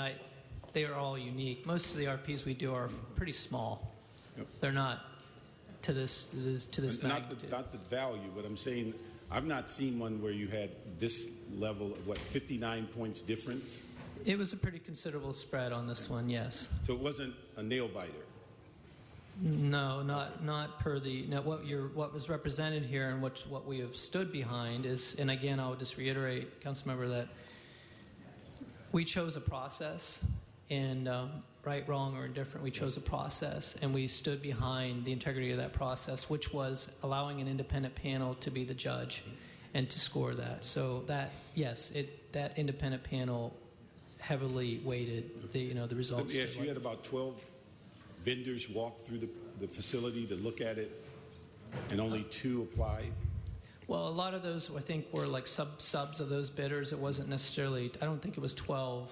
they are all unique. Most of the RFPs we do are pretty small. Yep. They're not to this magnitude. Not the value, but I'm saying I've not seen one where you had this level of 59 points difference. It was a pretty considerable spread on this one, yes. So it wasn't a nail biter. No, not per the what was represented here, and what we have stood behind is, and again, I'll just reiterate, Councilmember, that we chose a process, and right, wrong, or indifferent, we chose a process, and we stood behind the integrity of that process, which was allowing an independent panel to be the judge and to score that. So that, yes, that independent panel heavily weighted the results. Yes, you had about 12 vendors walk through the facility to look at it, and only 2 applied? Well, a lot of those, I think, were like subs of those bidders. It wasn't necessarily, I don't think it was 12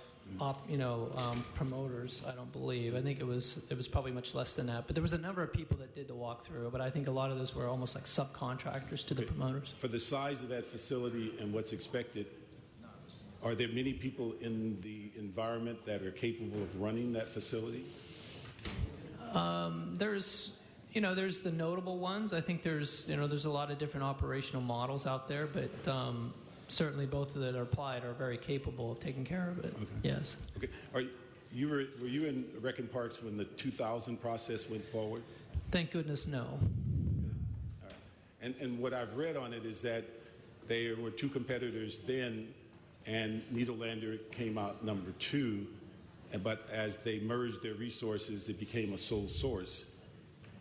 promoters, I don't believe. I think it was probably much less than that. But there was a number of people that did the walkthrough, but I think a lot of those were almost like subcontractors to the promoters. For the size of that facility and what's expected, are there many people in the environment that are capable of running that facility? There's the notable ones. I think there's a lot of different operational models out there, but certainly both that are applied are very capable of taking care of it. Okay. Yes. Okay. Were you in Recon Parks when the 2000 process went forward? Thank goodness, no. All right. And what I've read on it is that there were two competitors then, and Nederlander came out number 2. But as they merged their resources, it became a sole source.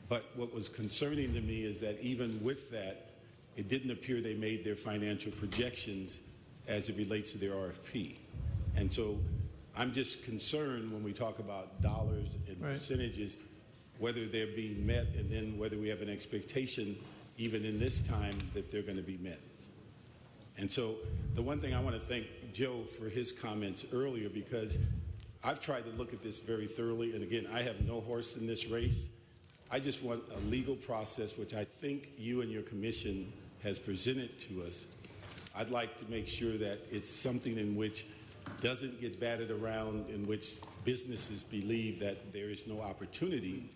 But what was concerning to me is that even with that, it didn't appear they made their financial projections as it relates to their RFP. And so I'm just concerned when we talk about dollars and percentages, whether they're being met and then whether we have an expectation, even in this time, that they're going to be met. And so the one thing I want to thank Joe for his comments earlier, because I've tried to look at this very thoroughly, and again, I have no horse in this race. I just want a legal process, which I think you and your commission has presented to us. I'd like to make sure that it's something in which doesn't get batted around, in which businesses believe that there is no opportunity.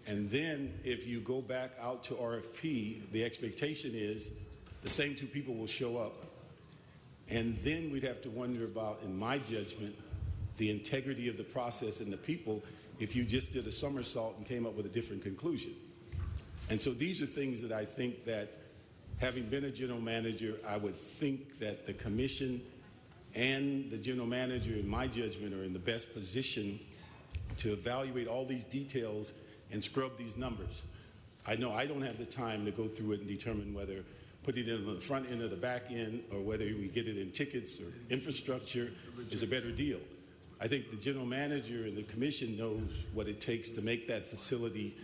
And then if you go back out to RFP, the expectation is the same two people will show up. And then we'd have to wonder about, in my judgment, the integrity of the process and the people if you just did a somersault and came up with a different conclusion. And so these are things that I think that, having been a general manager, I would think that the commission and the general manager, in my judgment, are in the best position to evaluate all these details and scrub these numbers. I know I don't have the time to go through it and determine whether putting it on the front end or the back end, or whether we get it in tickets or infrastructure is a better deal. I think the general manager and the commission knows what it takes to make that facility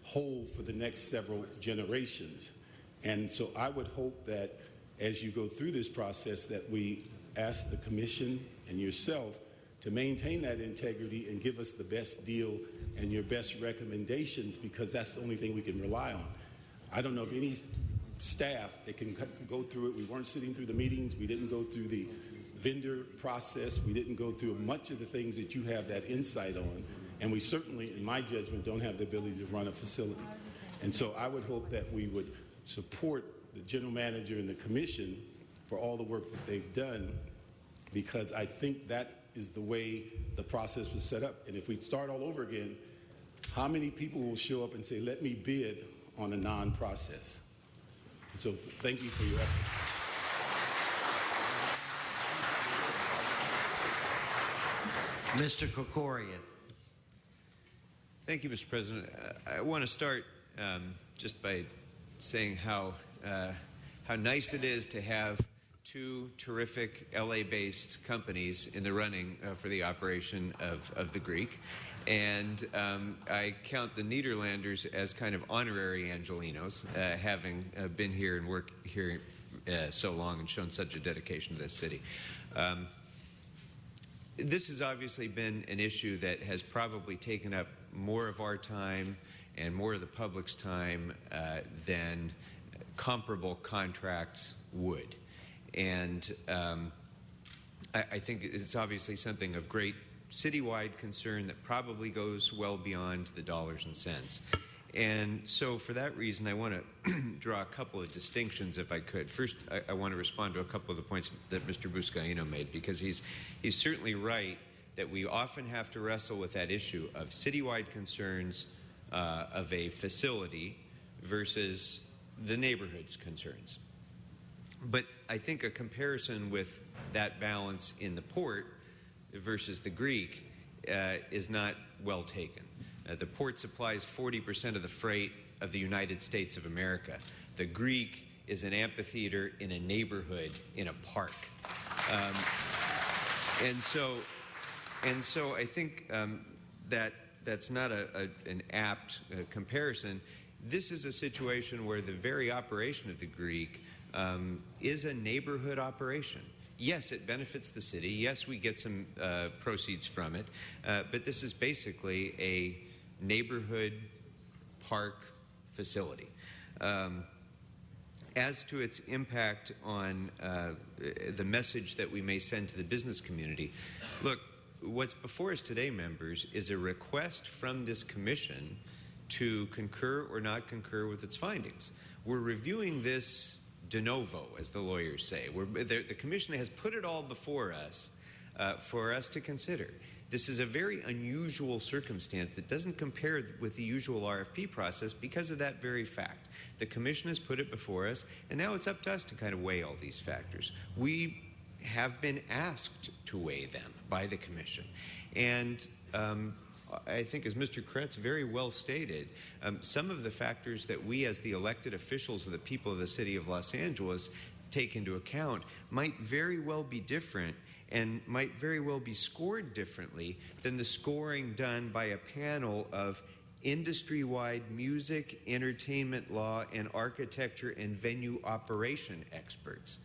whole for the next several generations. And so I would hope that as you go through this process that we ask the commission and yourself to maintain that integrity and give us the best deal and your best recommendations, because that's the only thing we can rely on. I don't know of any staff that can go through it. We weren't sitting through the meetings. We didn't go through the vendor process. We didn't go through much of the things that you have that insight on. And we certainly, in my judgment, don't have the ability to run a facility. And so I would hope that we would support the general manager and the commission for all the work that they've done, because I think that is the way the process was set up. And if we start all over again, how many people will show up and say, let me bid on a non-process? So thank you for your effort. Mr. Krikorian. Thank you, Mr. President. I want to start just by saying how nice it is to have two terrific LA-based companies in the running for the operation of the Greek. And I count the Nederlanders as kind of honorary Angelenos, having been here and worked here so long and shown such a dedication to this city. This has obviously been an issue that has probably taken up more of our time and more of the public's time than comparable contracts would. And I think it's obviously something of great citywide concern that probably goes well beyond the dollars and cents. And so for that reason, I want to draw a couple of distinctions, if I could. First, I want to respond to a couple of the points that Mr. Buscaino made, because he's certainly right that we often have to wrestle with that issue of citywide concerns of a facility versus the neighborhood's concerns. But I think a comparison with that balance in the port versus the Greek is not well taken. The port supplies 40% of the freight of the United States of America. The Greek is an amphitheater in a neighborhood in a park. And so I think that's not an apt comparison. This is a situation where the very operation of the Greek is a neighborhood operation. Yes, it benefits the city. Yes, we get some proceeds from it. But this is basically a neighborhood park facility. As to its impact on the message that we may send to the business community, look, what's before us today, members, is a request from this commission to concur or not concur with its findings. We're reviewing this de novo, as the lawyers say. The commission has put it all before us for us to consider. This is a very unusual circumstance that doesn't compare with the usual RFP process because of that very fact. The commission has put it before us, and now it's up to us to kind of weigh all these factors. We have been asked to weigh them by the commission. And I think, as Mr. Koretz very well stated, some of the factors that we as the elected officials of the people of the city of Los Angeles take into account might very well be different and might very well be scored differently than the scoring done by a panel of industry-wide music, entertainment law, and architecture and venue operation experts.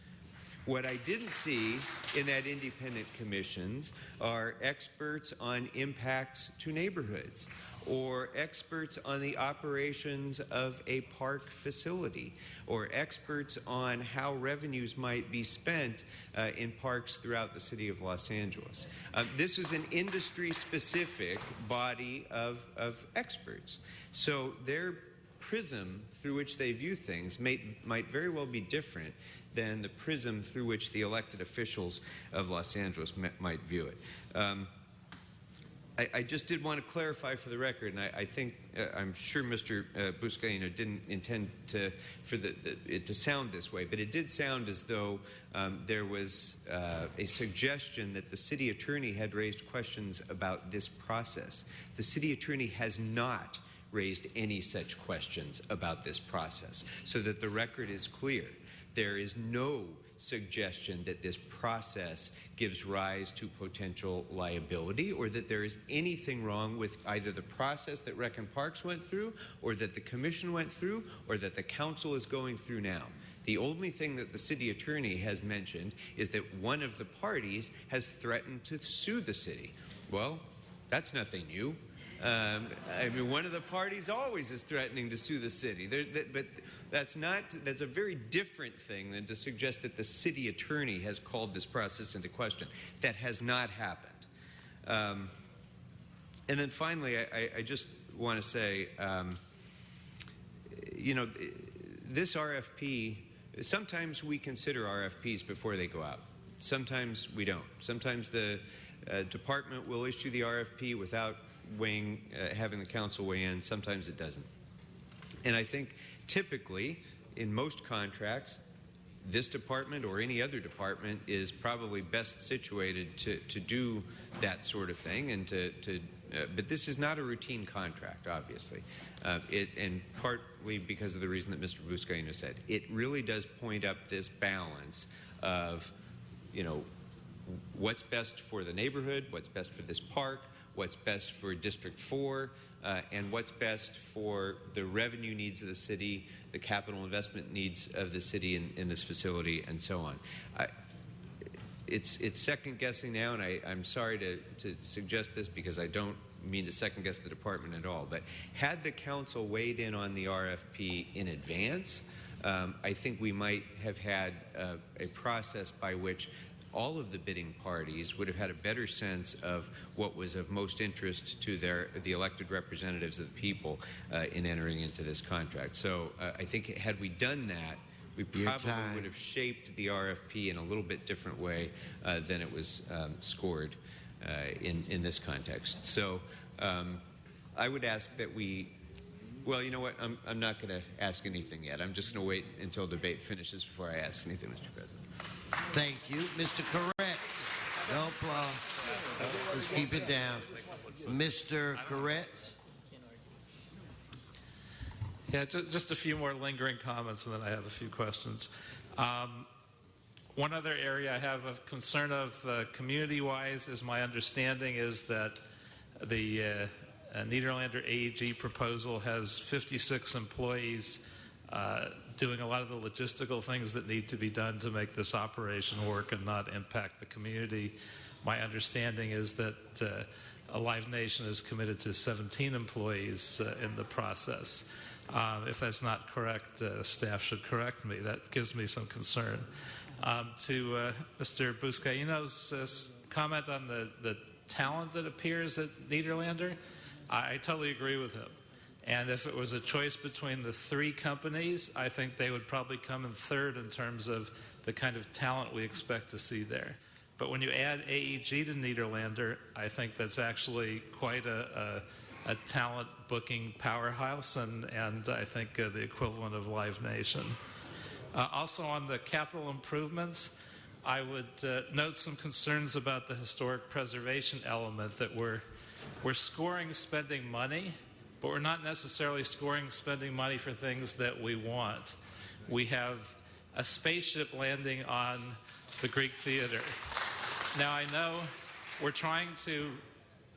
What I didn't see in that independent commissions are experts on impacts to neighborhoods or experts on the operations of a park facility or experts on how revenues might be spent in parks throughout the city of Los Angeles. This is an industry-specific body of experts. So their prism through which they view things might very well be different than the prism through which the elected officials of Los Angeles might view it. I just did want to clarify for the record, and I think, I'm sure Mr. Buscaino didn't intend for it to sound this way, but it did sound as though there was a suggestion that the city attorney had raised questions about this process. The city attorney has not raised any such questions about this process, so that the record is clear. There is no suggestion that this process gives rise to potential liability or that there is anything wrong with either the process that Rec and Parks went through or that the commission went through or that the council is going through now. The only thing that the city attorney has mentioned is that one of the parties has threatened to sue the city. Well, that's nothing new. I mean, one of the parties always is threatening to sue the city. But that's a very different thing than to suggest that the city attorney has called this process into question. That has not happened. And then finally, I just want to say, you know, this RFP, sometimes we consider RFPs before they go out. Sometimes we don't. Sometimes the department will issue the RFP without having the council weigh in. Sometimes it doesn't. And I think typically in most contracts, this department or any other department is probably best situated to do that sort of thing. And but this is not a routine contract, obviously. And partly because of the reason that Mr. Buscaino said. It really does point up this balance of, you know, what's best for the neighborhood, what's best for this park, what's best for District 4, and what's best for the revenue needs of the city, the capital investment needs of the city in this facility, and so on. It's second guessing now, and I'm sorry to suggest this because I don't mean to second guess the department at all, but had the council weighed in on the RFP in advance, I think we might have had a process by which all of the bidding parties would have had a better sense of what was of most interest to the elected representatives of the people in entering into this contract. So I think had we done that, we probably would have shaped the RFP in a little bit different way than it was scored in this context. So I would ask that we, well, you know what, I'm not going to ask anything yet. I'm just going to wait until debate finishes before I ask anything, Mr. President. Thank you. Mr. Koretz. No applause. Let's keep it down. Mr. Koretz. Yeah, just a few more lingering comments, and then I have a few questions. One other area I have of concern of community-wise is my understanding is that the Nederlander AEG proposal has 56 employees doing a lot of the logistical things that need to be done to make this operation work and not impact the community. My understanding is that Live Nation is committed to 17 employees in the process. If that's not correct, staff should correct me. That gives me some concern. To Mr. Buscaino's comment on the talent that appears at Nederlander, I totally agree with him. And if it was a choice between the three companies, I think they would probably come in third in terms of the kind of talent we expect to see there. But when you add AEG to Nederlander, I think that's actually quite a talent booking powerhouse, and I think the equivalent of Live Nation. Also on the capital improvements, I would note some concerns about the historic preservation element, that we're scoring spending money, but we're not necessarily scoring spending money for things that we want. We have a spaceship landing on the Greek Theater. Now, I know we're trying to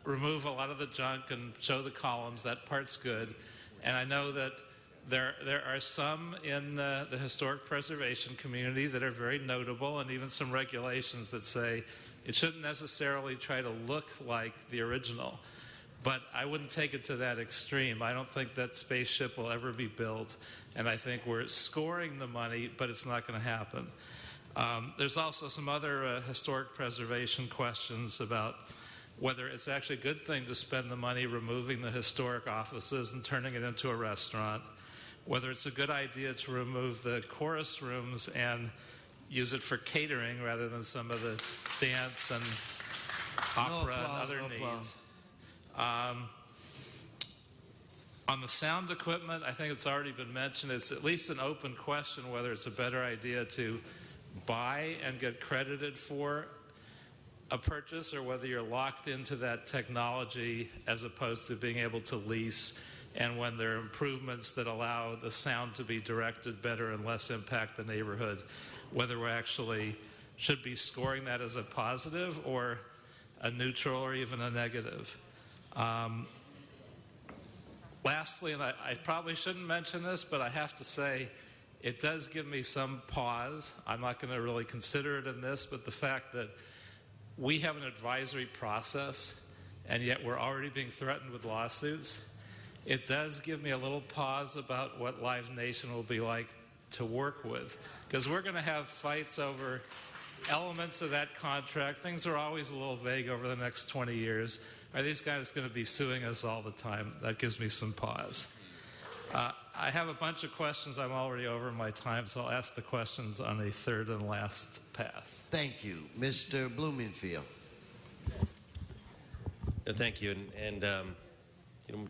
remove a lot of the junk and show the columns. That part's good. And I know that there are some in the historic preservation community that are very notable, and even some regulations that say it shouldn't necessarily try to look like the original. But I wouldn't take it to that extreme. I don't think that spaceship will ever be built, and I think we're scoring the money, but it's not going to happen. There's also some other historic preservation questions about whether it's actually a good thing to spend the money removing the historic offices and turning it into a restaurant, whether it's a good idea to remove the chorus rooms and use it for catering rather than some of the dance and opera and other needs. On the sound equipment, I think it's already been mentioned, it's at least an open question whether it's a better idea to buy and get credited for a purchase, or whether you're locked into that technology as opposed to being able to lease, and when there are improvements that allow the sound to be directed better and less impact the neighborhood, whether we actually should be scoring that as a positive or a neutral or even a negative. Lastly, and I probably shouldn't mention this, but I have to say it does give me some pause. I'm not going to really consider it in this, but the fact that we have an advisory process and yet we're already being threatened with lawsuits, it does give me a little pause about what Live Nation will be like to work with, because we're going to have fights over elements of that contract. Things are always a little vague over the next 20 years. Are these guys going to be suing us all the time? That gives me some pause. I have a bunch of questions. I'm already over my time, so I'll ask the questions on a third and last pass. Thank you. Mr. Blumenfield. Thank you. And you know,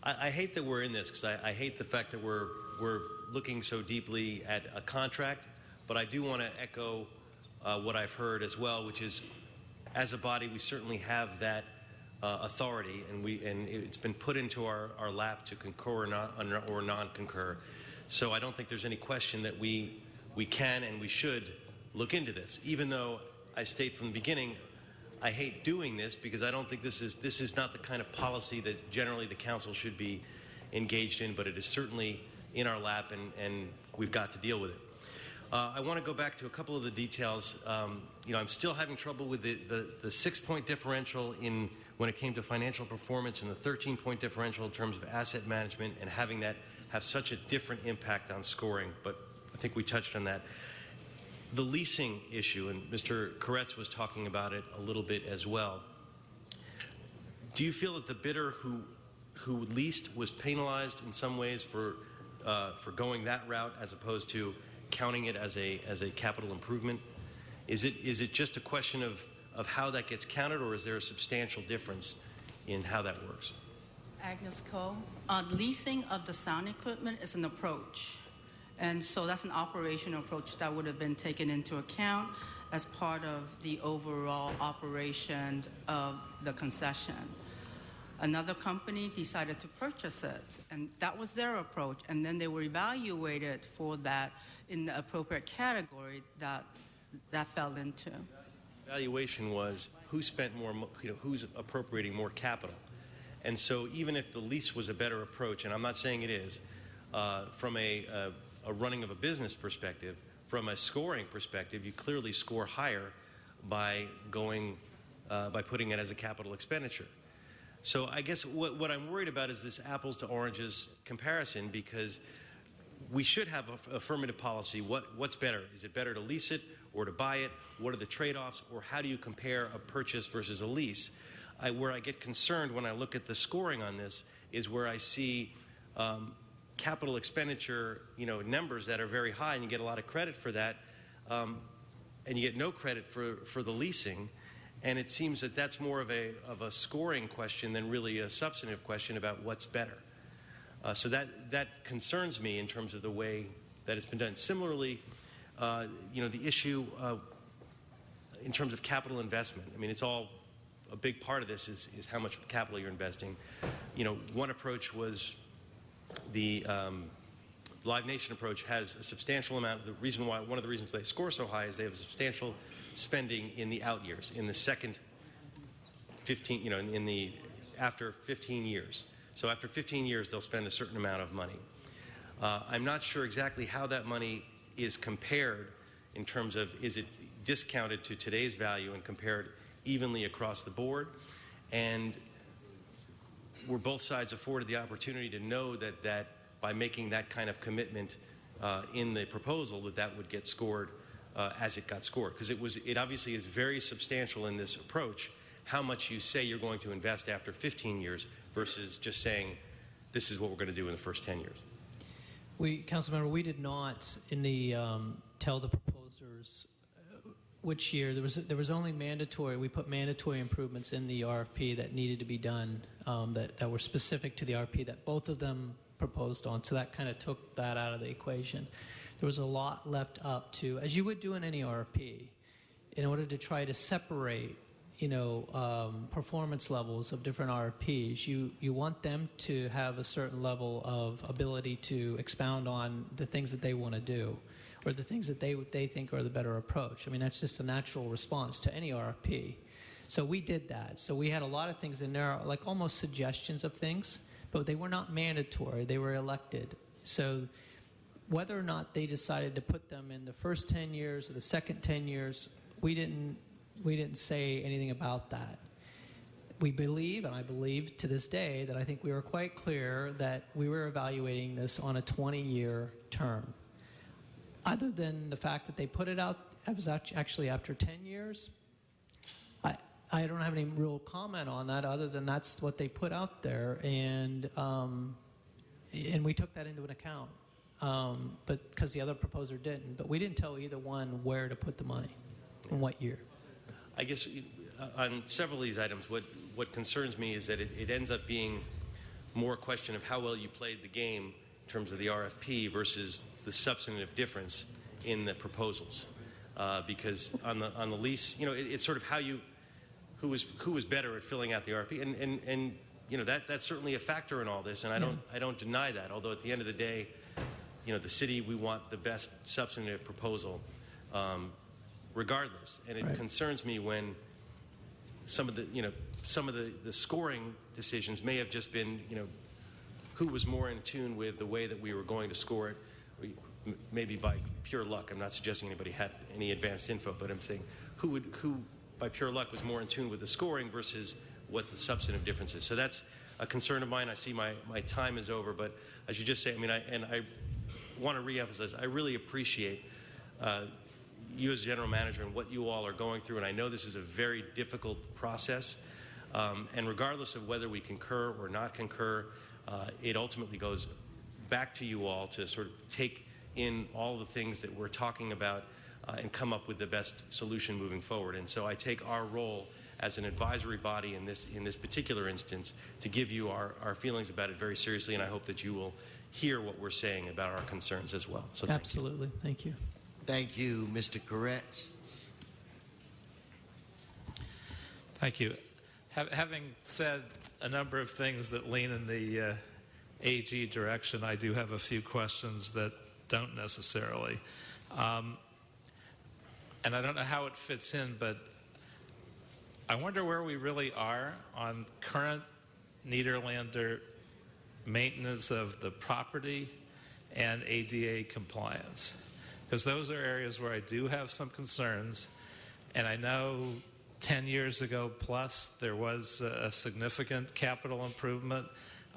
I hate that we're in this, because I hate the fact that we're looking so deeply at a contract, but I do want to echo what I've heard as well, which is, as a body, we certainly have that authority, and it's been put into our lap to concur or non-concur. So I don't think there's any question that we can and we should look into this, even though I state from the beginning I hate doing this, because I don't think this is not the kind of policy that generally the council should be engaged in, but it is certainly in our lap, and we've got to deal with it. I want to go back to a couple of the details. You know, I'm still having trouble with the 6-point differential when it came to financial performance, and the 13-point differential in terms of asset management, and having that have such a different impact on scoring. But I think we touched on that. The leasing issue, and Mr. Koretz was talking about it a little bit as well. Do you feel that the bidder who leased was penalized in some ways for going that route, as opposed to counting it as a capital improvement? Is it just a question of how that gets counted, or is there a substantial difference in how that works? Agnes Cole. Leasing of the sound equipment is an approach. And so that's an operational approach that would have been taken into account as part of the overall operation of the concession. Another company decided to purchase it, and that was their approach. And then they were evaluated for that in the appropriate category that fell into. Evaluation was who spent more, who's appropriating more capital. And so even if the lease was a better approach, and I'm not saying it is, from a running of a business perspective. From a scoring perspective, you clearly score higher by putting it as a capital expenditure. So I guess what I'm worried about is this apples to oranges comparison, because we should have a affirmative policy. What's better? Is it better to lease it or to buy it? What are the trade-offs? Or how do you compare a purchase versus a lease? Where I get concerned when I look at the scoring on this is where I see capital expenditure, numbers that are very high, and you get a lot of credit for that, and you get no credit for the leasing. And it seems that that's more of a scoring question than really a substantive question about what's better. So that concerns me in terms of the way that it's been done. Similarly, the issue in terms of capital investment. I mean, it's all a big part of this is how much capital you're investing. One approach was the Live Nation approach has a substantial amount. One of the reasons they score so high is they have substantial spending in the out years, in the second 15, after 15 years. So after 15 years, they'll spend a certain amount of money. I'm not sure exactly how that money is compared in terms of, is it discounted to today's value and compared evenly across the board? And were both sides afforded the opportunity to know that by making that kind of commitment in the proposal, that would get scored as it got scored? Because it obviously is very substantial in this approach how much you say you're going to invest after 15 years versus just saying this is what we're going to do in the first 10 years. Councilmember, we did not in the tell the proposers which year. There was only mandatory. We put mandatory improvements in the RFP that needed to be done that were specific to the RFP that both of them proposed on. So that kind of took that out of the equation. There was a lot left up to, as you would do in any RFP, in order to try to separate, performance levels of different RFPs. You want them to have a certain level of ability to expound on the things that they want to do, or the things that they think are the better approach. I mean, that's just a natural response to any RFP. So we did that. So we had a lot of things in there, like almost suggestions of things, but they were not mandatory. They were elected. So whether or not they decided to put them in the first 10 years or the second 10 years, we didn't say anything about that. We believe, and I believe to this day, that I think we were quite clear that we were evaluating this on a 20-year term. Other than the fact that they put it out, it was actually after 10 years, I don't have any real comment on that other than that's what they put out there, and we took that into an account, but because the other proposer didn't. But we didn't tell either one where to put the money and what year. I guess on several of these items, what concerns me is that it ends up being more a question of how well you played the game in terms of the RFP versus the substantive difference in the proposals. Because on the lease, it's sort of who was better at filling out the RFP, and that's certainly a factor in all this, and I don't deny that. Although at the end of the day, the city, we want the best substantive proposal. Regardless, and it concerns me when some of the scoring decisions may have just been, who was more in tune with the way that we were going to score it, maybe by pure luck. I'm not suggesting anybody had any advanced info, but I'm saying who by pure luck was more in tune with the scoring versus what the substantive difference is. So that's a concern of mine. I see my time is over, but I should just say, I want to reemphasize, I really appreciate you as general manager and what you all are going through, and I know this is a very difficult process, and regardless of whether we concur or not concur, it ultimately goes back to you all to sort of take in all the things that we're talking about and come up with the best solution moving forward. And so I take our role as an advisory body in this particular instance to give you our feelings about it very seriously, and I hope that you will hear what we're saying about our concerns as well. So absolutely. Thank you. Thank you, Mr. Koretz. Thank you. Having said a number of things that lean in the AG direction, I do have a few questions that don't necessarily. And I don't know how it fits in, but I wonder where we really are on current Nederlander maintenance of the property and ADA compliance. Because those are areas where I do have some concerns, and I know 10 years ago plus there was a significant capital improvement.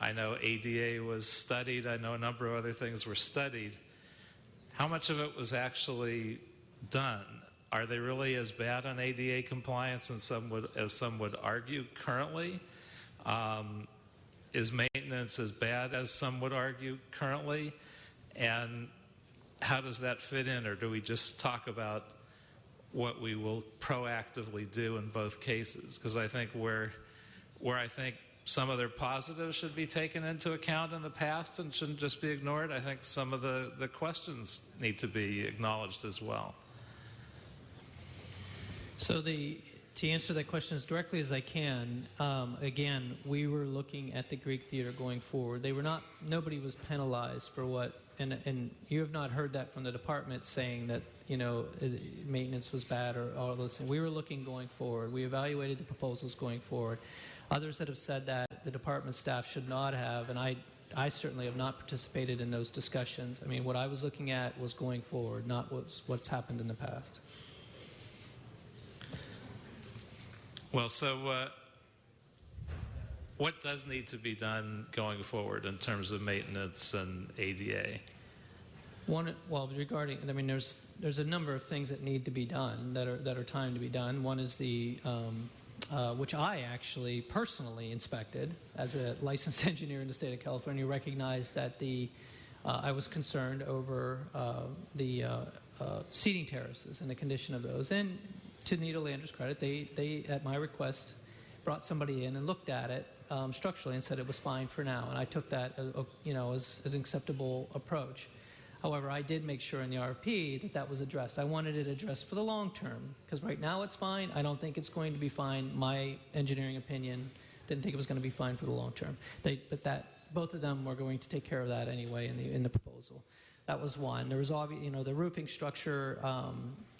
I know ADA was studied. I know a number of other things were studied. How much of it was actually done? Are they really as bad on ADA compliance as some would argue currently? Is maintenance as bad as some would argue currently? And how does that fit in? Or do we just talk about what we will proactively do in both cases? Because I think where I think some of their positives should be taken into account in the past and shouldn't just be ignored, I think some of the questions need to be acknowledged as well. So to answer that question as directly as I can, again, we were looking at the Greek Theater going forward. Nobody was penalized for what, and you have not heard that from the department saying that, maintenance was bad or all those things. We were looking going forward. We evaluated the proposals going forward. Others that have said that the department staff should not have, and I certainly have not participated in those discussions. I mean, what I was looking at was going forward, not what's happened in the past. Well, so what does need to be done going forward in terms of maintenance and ADA? Regarding, I mean, there's a number of things that need to be done that are timed to be done. One is the which I actually personally inspected as a licensed engineer in the state of California. Recognized that I was concerned over the seating terraces and the condition of those. And to Nederlander's credit, they at my request brought somebody in and looked at it structurally and said it was fine for now. And I took that as an acceptable approach. However, I did make sure in the RFP that was addressed. I wanted it addressed for the long term, because right now it's fine. I don't think it's going to be fine. My engineering opinion didn't think it was going to be fine for the long term. Both of them were going to take care of that anyway in the proposal. That was one. There was the roofing structure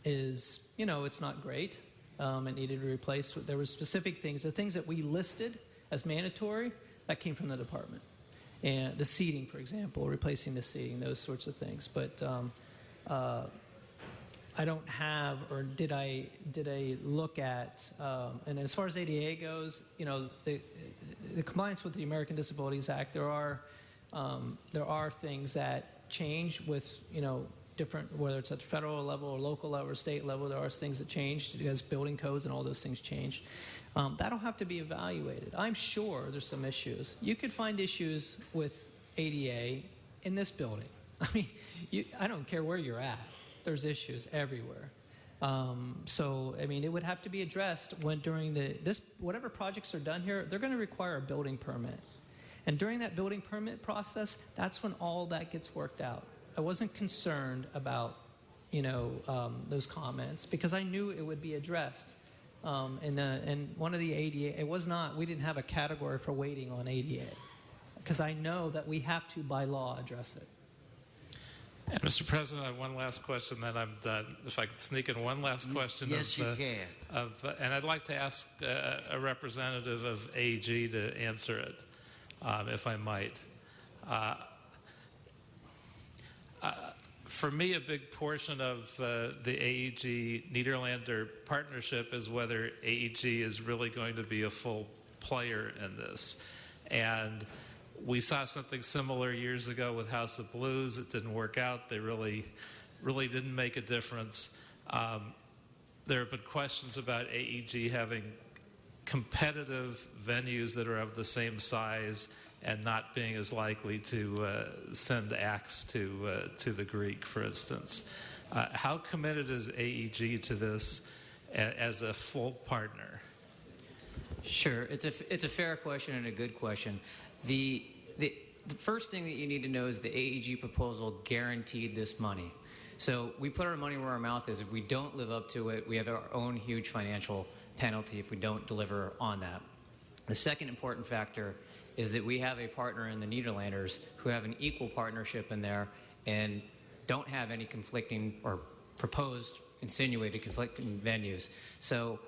is it's not great. It needed to be replaced. There were specific things, the things that we listed as mandatory, that came from the department. And the seating, for example, replacing the seating, those sorts of things. But I don't have, or did I look at, and as far as ADA goes, the compliance with the American Disabilities Act, there are things that change with, different, whether it's at the federal level or local level or state level, there are things that change as building codes and all those things change. That'll have to be evaluated. I'm sure there's some issues. You could find issues with ADA in this building. I mean, I don't care where you're at. There's issues everywhere. So, I mean, it would have to be addressed during whatever projects are done here, they're going to require a building permit. And during that building permit process, that's when all that gets worked out. I wasn't concerned about, those comments because I knew it would be addressed. And one of the ADA, we didn't have a category for waiting on ADA because I know that we have to, by law, address it. And Mr. President, I have one last question, then I'm done. If I could sneak in one last question. Yes, you can. And I'd like to ask a representative of AEG to answer it, if I might. For me, a big portion of the AEG Nederlander partnership is whether AEG is really going to be a full player in this. And we saw something similar years ago with House of Blues. It didn't work out. They really didn't make a difference. There have been questions about AEG having competitive venues that are of the same size and not being as likely to send acts to the Greek, for instance. How committed is AEG to this as a full partner? Sure, it's a fair question and a good question. The first thing that you need to know is the AEG proposal guaranteed this money. So we put our money where our mouth is. If we don't live up to it, we have our own huge financial penalty if we don't deliver on that. The second important factor is that we have a partner in the Nederlanders who have an equal partnership in there and don't have any conflicting or proposed, insinuated conflicting venues. So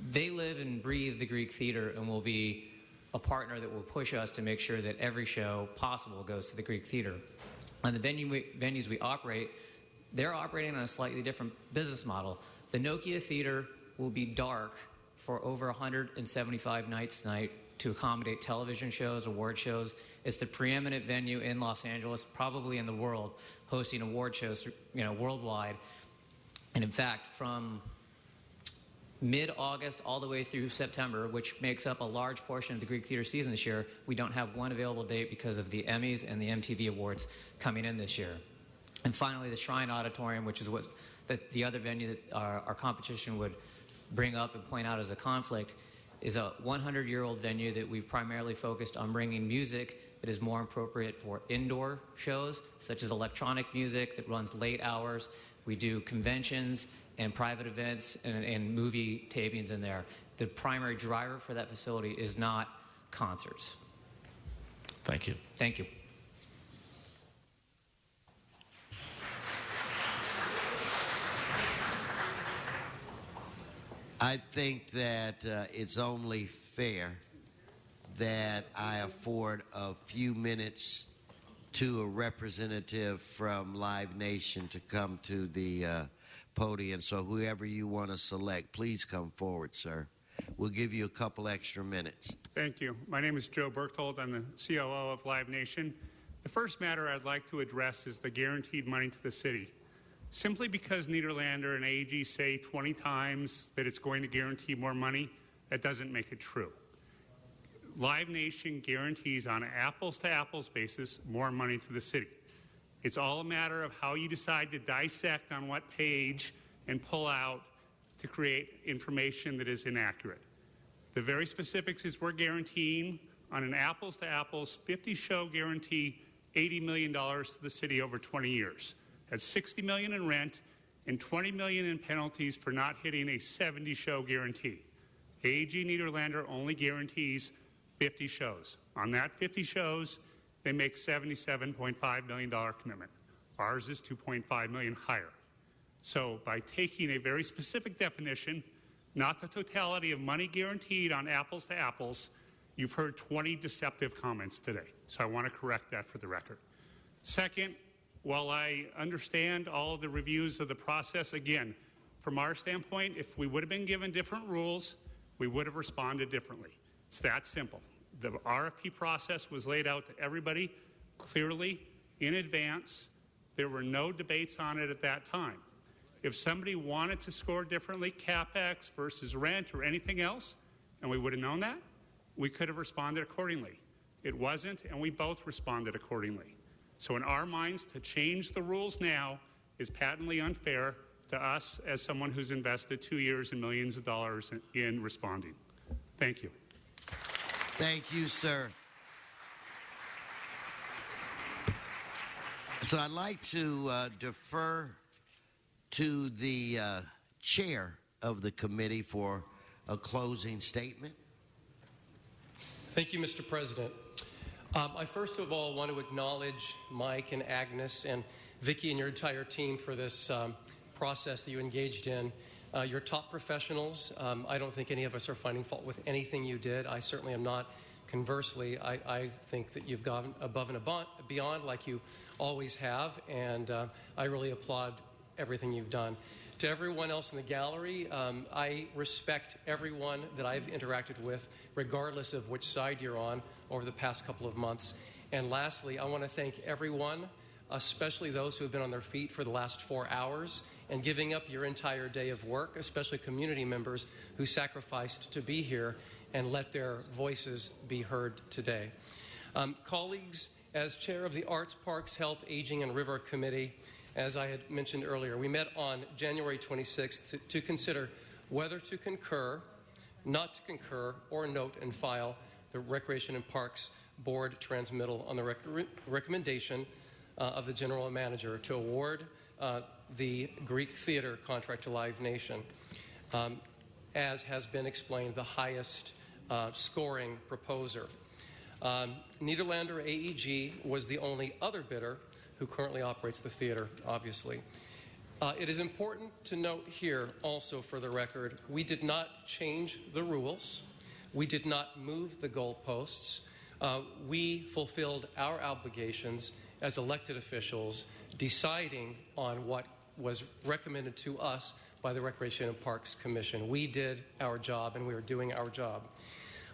they live and breathe the Greek theater and will be a partner that will push us to make sure that every show possible goes to the Greek Theater. On the venues we operate, they're operating on a slightly different business model. The Nokia Theater will be dark for over 175 nights tonight to accommodate television shows, award shows. It's the preeminent venue in Los Angeles, probably in the world, hosting award shows, worldwide. And in fact, from mid-August all the way through September, which makes up a large portion of the Greek Theater season this year, we don't have one available date because of the Emmys and the MTV Awards coming in this year. And finally, the Shrine Auditorium, which is what the other venue that our competition would bring up and point out as a conflict, is a 100-year-old venue that we've primarily focused on bringing music that is more appropriate for indoor shows, such as electronic music that runs late hours. We do conventions and private events and movie tapings in there. The primary driver for that facility is not concerts. Thank you. Thank you. I think that it's only fair that I afford a few minutes to a representative from Live Nation to come to the podium. So whoever you want to select, please come forward, sir. We'll give you a couple extra minutes. Thank you. My name is Joe Berchtold. I'm the COO of Live Nation. The first matter I'd like to address is the guaranteed money to the city. Simply because Nederlander and AEG say 20 times that it's going to guarantee more money, that doesn't make it true. Live Nation guarantees on an apples-to-apples basis more money to the city. It's all a matter of how you decide to dissect on what page and pull out to create information that is inaccurate. The very specifics is we're guaranteeing on an apples-to-apples 50-show guarantee $80 million to the city over 20 years. That's $60 million in rent and $20 million in penalties for not hitting a 70-show guarantee. AEG Nederlander only guarantees 50 shows. On that 50 shows, they make $77.5 million commitment. Ours is $2.5 million higher. So by taking a very specific definition, not the totality of money guaranteed on apples to apples, you've heard 20 deceptive comments today. So I want to correct that for the record. Second, while I understand all of the reviews of the process, again, from our standpoint, if we would have been given different rules, we would have responded differently. It's that simple. The RFP process was laid out to everybody clearly in advance. There were no debates on it at that time. If somebody wanted to score differently, CapEx versus rent or anything else, and we would have known that, we could have responded accordingly. It wasn't, and we both responded accordingly. So in our minds, to change the rules now is patently unfair to us as someone who's invested 2 years and millions of dollars in responding. Thank you. Thank you, sir. So I'd like to defer to the chair of the committee for a closing statement. Thank you, Mr. President. I first of all want to acknowledge Mike and Agnes and Vicki and your entire team for this process that you engaged in. You're top professionals. I don't think any of us are finding fault with anything you did. I certainly am not. Conversely, I think that you've gone above and beyond like you always have, and I really applaud everything you've done. To everyone else in the gallery, I respect everyone that I've interacted with, regardless of which side you're on over the past couple of months. And lastly, I want to thank everyone, especially those who have been on their feet for the last 4 hours and giving up your entire day of work, especially community members who sacrificed to be here and let their voices be heard today. Colleagues, as chair of the Arts, Parks, Health, Aging, and River Committee, as I had mentioned earlier, we met on January 26th to consider whether to concur, not to concur, or note and file the Recreation and Parks Board transmittal on the recommendation of the General Manager to award the Greek Theater contract to Live Nation. As has been explained, the highest scoring proposer. Nederlander AEG was the only other bidder who currently operates the theater, obviously. It is important to note here also for the record, we did not change the rules. We did not move the goalposts. We fulfilled our obligations as elected officials, deciding on what was recommended to us by the Recreation and Parks Commission. We did our job, and we are doing our job.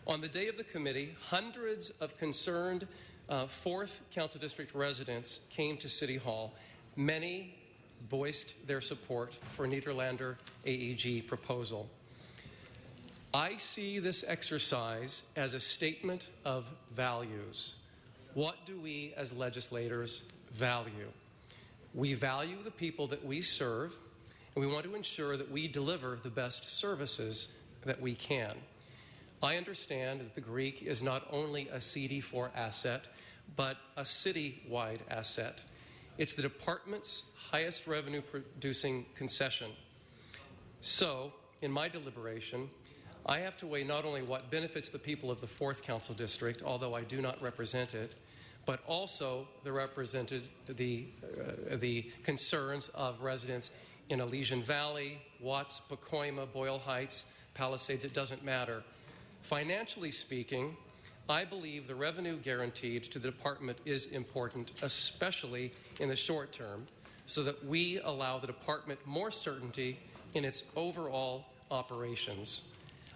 On the day of the committee, hundreds of concerned 4th Council District residents came to City Hall. Many voiced their support for Nederlander AEG proposal. I see this exercise as a statement of values. What do we as legislators value? We value the people that we serve, and we want to ensure that we deliver the best services that we can. I understand that the Greek is not only a CD4 asset, but a city-wide asset. It's the department's highest revenue-producing concession. So, in my deliberation, I have to weigh not only what benefits the people of the 4th Council District, although I do not represent it, but also the concerns of residents in Elysian Valley, Watts, Pacoima, Boyle Heights, Palisades. It doesn't matter. Financially speaking, I believe the revenue guaranteed to the department is important, especially in the short term, so that we allow the department more certainty in its overall operations.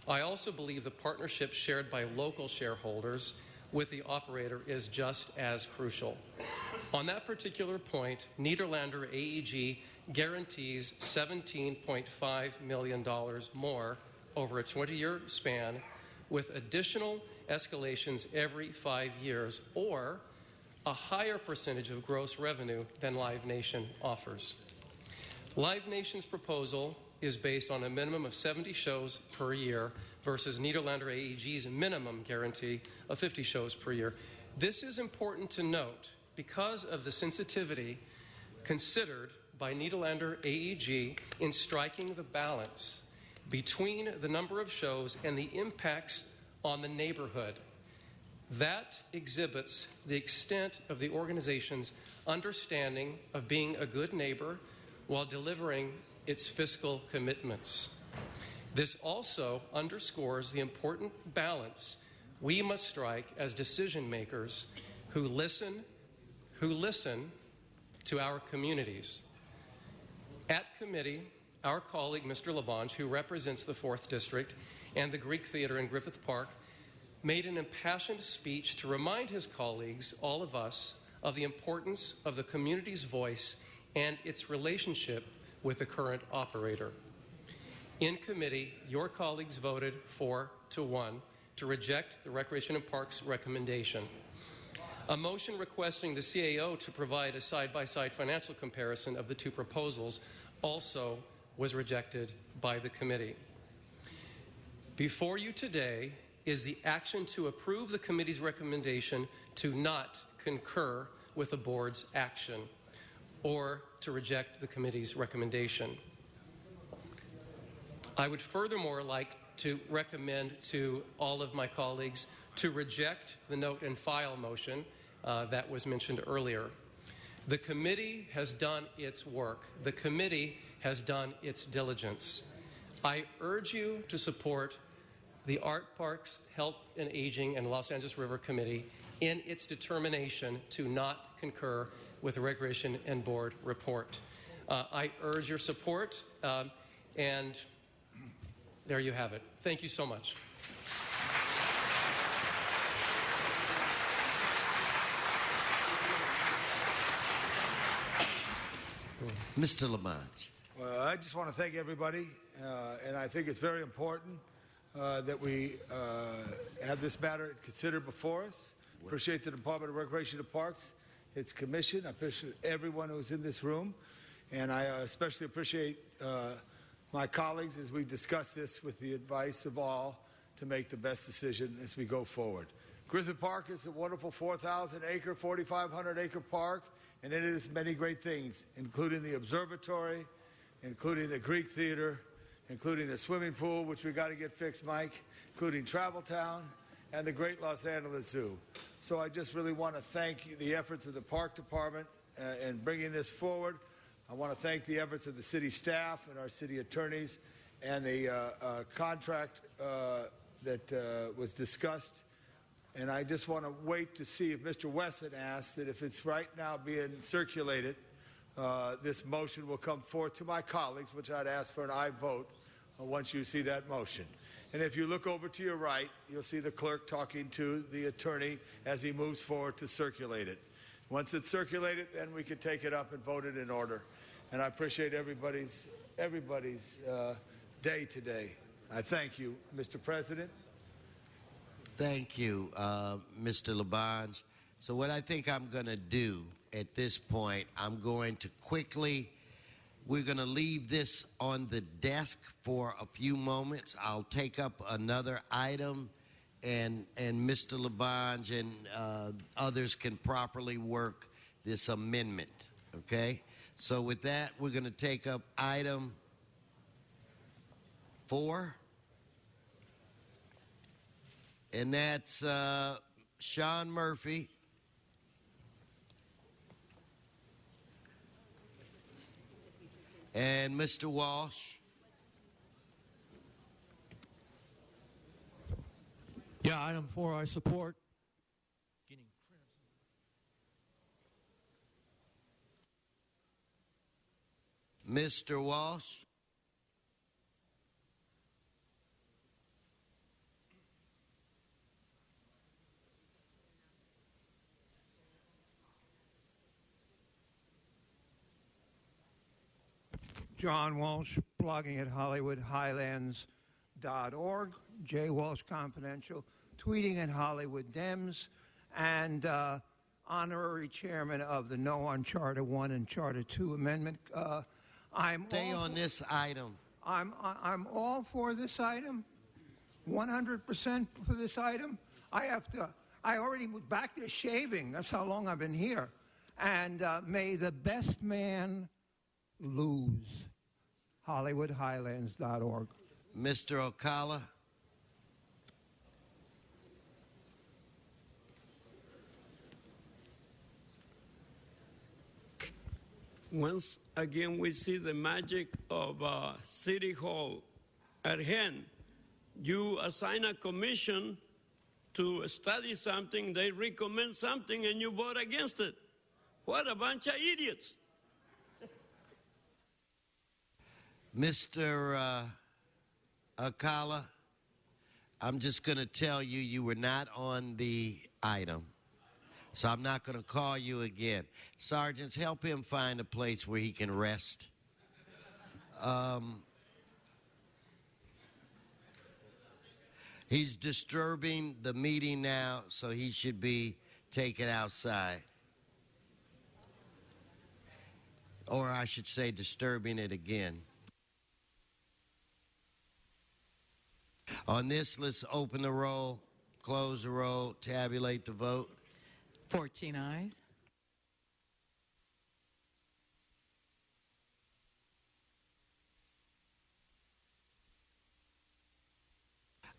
I also believe the partnership shared by local shareholders with the operator is just as crucial. On that particular point, Nederlander AEG guarantees $17.5 million more over a 20-year span, with additional escalations every 5 years, or a higher percentage of gross revenue than Live Nation offers. Live Nation's proposal is based on a minimum of 70 shows per year versus Nederlander AEG's minimum guarantee of 50 shows per year. This is important to note because of the sensitivity considered by Nederlander AEG in striking the balance between the number of shows and the impacts on the neighborhood. That exhibits the extent of the organization's understanding of being a good neighbor while delivering its fiscal commitments. This also underscores the important balance we must strike as decision makers who listen to our communities. At committee, our colleague, Mr. Labange, who represents the 4th District and the Greek Theater in Griffith Park, made an impassioned speech to remind his colleagues, all of us, of the importance of the community's voice and its relationship with the current operator. In committee, your colleagues voted 4-1 to reject the Recreation and Parks recommendation. A motion requesting the CAO to provide a side-by-side financial comparison of the two proposals also was rejected by the committee. Before you today is the action to approve the committee's recommendation to not concur with the board's action or to reject the committee's recommendation. I would furthermore like to recommend to all of my colleagues to reject the note and file motion that was mentioned earlier. The committee has done its work. The committee has done its diligence. I urge you to support the Art Parks, Health and Aging, and Los Angeles River Committee in its determination to not concur with the Recreation and Board report. I urge your support, and there you have it. Thank you so much. Mr. Labange. Well, I just want to thank everybody, and I think it's very important that we have this matter considered before us. Appreciate the Department of Recreation and Parks, its commission. I appreciate everyone who's in this room, and I especially appreciate my colleagues as we discuss this with the advice of all to make the best decision as we go forward. Griffith Park is a wonderful 4,000-acre, 4,500-acre park, and it is many great things, including the observatory, including the Greek Theater, including the swimming pool, which we got to get fixed, Mike, including Travel Town, and the great Los Angeles Zoo. So I just really want to thank the efforts of the Park Department in bringing this forward. I want to thank the efforts of the city staff and our city attorneys and the contract that was discussed. And I just want to wait to see if Mr. Wesson asked that if it's right now being circulated, this motion will come forth to my colleagues, which I'd ask for an aye vote once you see that motion. And if you look over to your right, you'll see the clerk talking to the attorney as he moves forward to circulate it. Once it's circulated, then we can take it up and vote it in order. And I appreciate everybody's day today. I thank you, Mr. President. Thank you, Mr. Labange. So what I think I'm going to do at this point, I'm going to quickly, we're going to leave this on the desk for a few moments. I'll take up another item, and Mr. Labange and others can properly work this amendment, okay? So with that, we're going to take up item 4. And that's Sean Murphy. And Mr. Walsh. Yeah, item 4 I support. Mr. Walsh. John Walsh, blogging at HollywoodHighlands.org. J. Walsh Confidential, tweeting at Hollywood Dems, and honorary chairman of the No on Charter 1 and Charter 2 Amendment. Stay on this item. I'm all for this item, 100% for this item. I already moved back there shaving. That's how long I've been here. And may the best man lose. HollywoodHighlands.org. Mr. Ocala. Once again, we see the magic of City Hall at hand. You assign a commission to study something, they recommend something, and you vote against it. What a bunch of idiots. Mr. Ocala, I'm just going to tell you, you were not on the item. So I'm not going to call you again. Sergeants, help him find a place where he can rest. He's disturbing the meeting now, so he should be taken outside. Or I should say disturbing it again. On this, let's open the roll, close the roll, tabulate the vote. 14 ayes.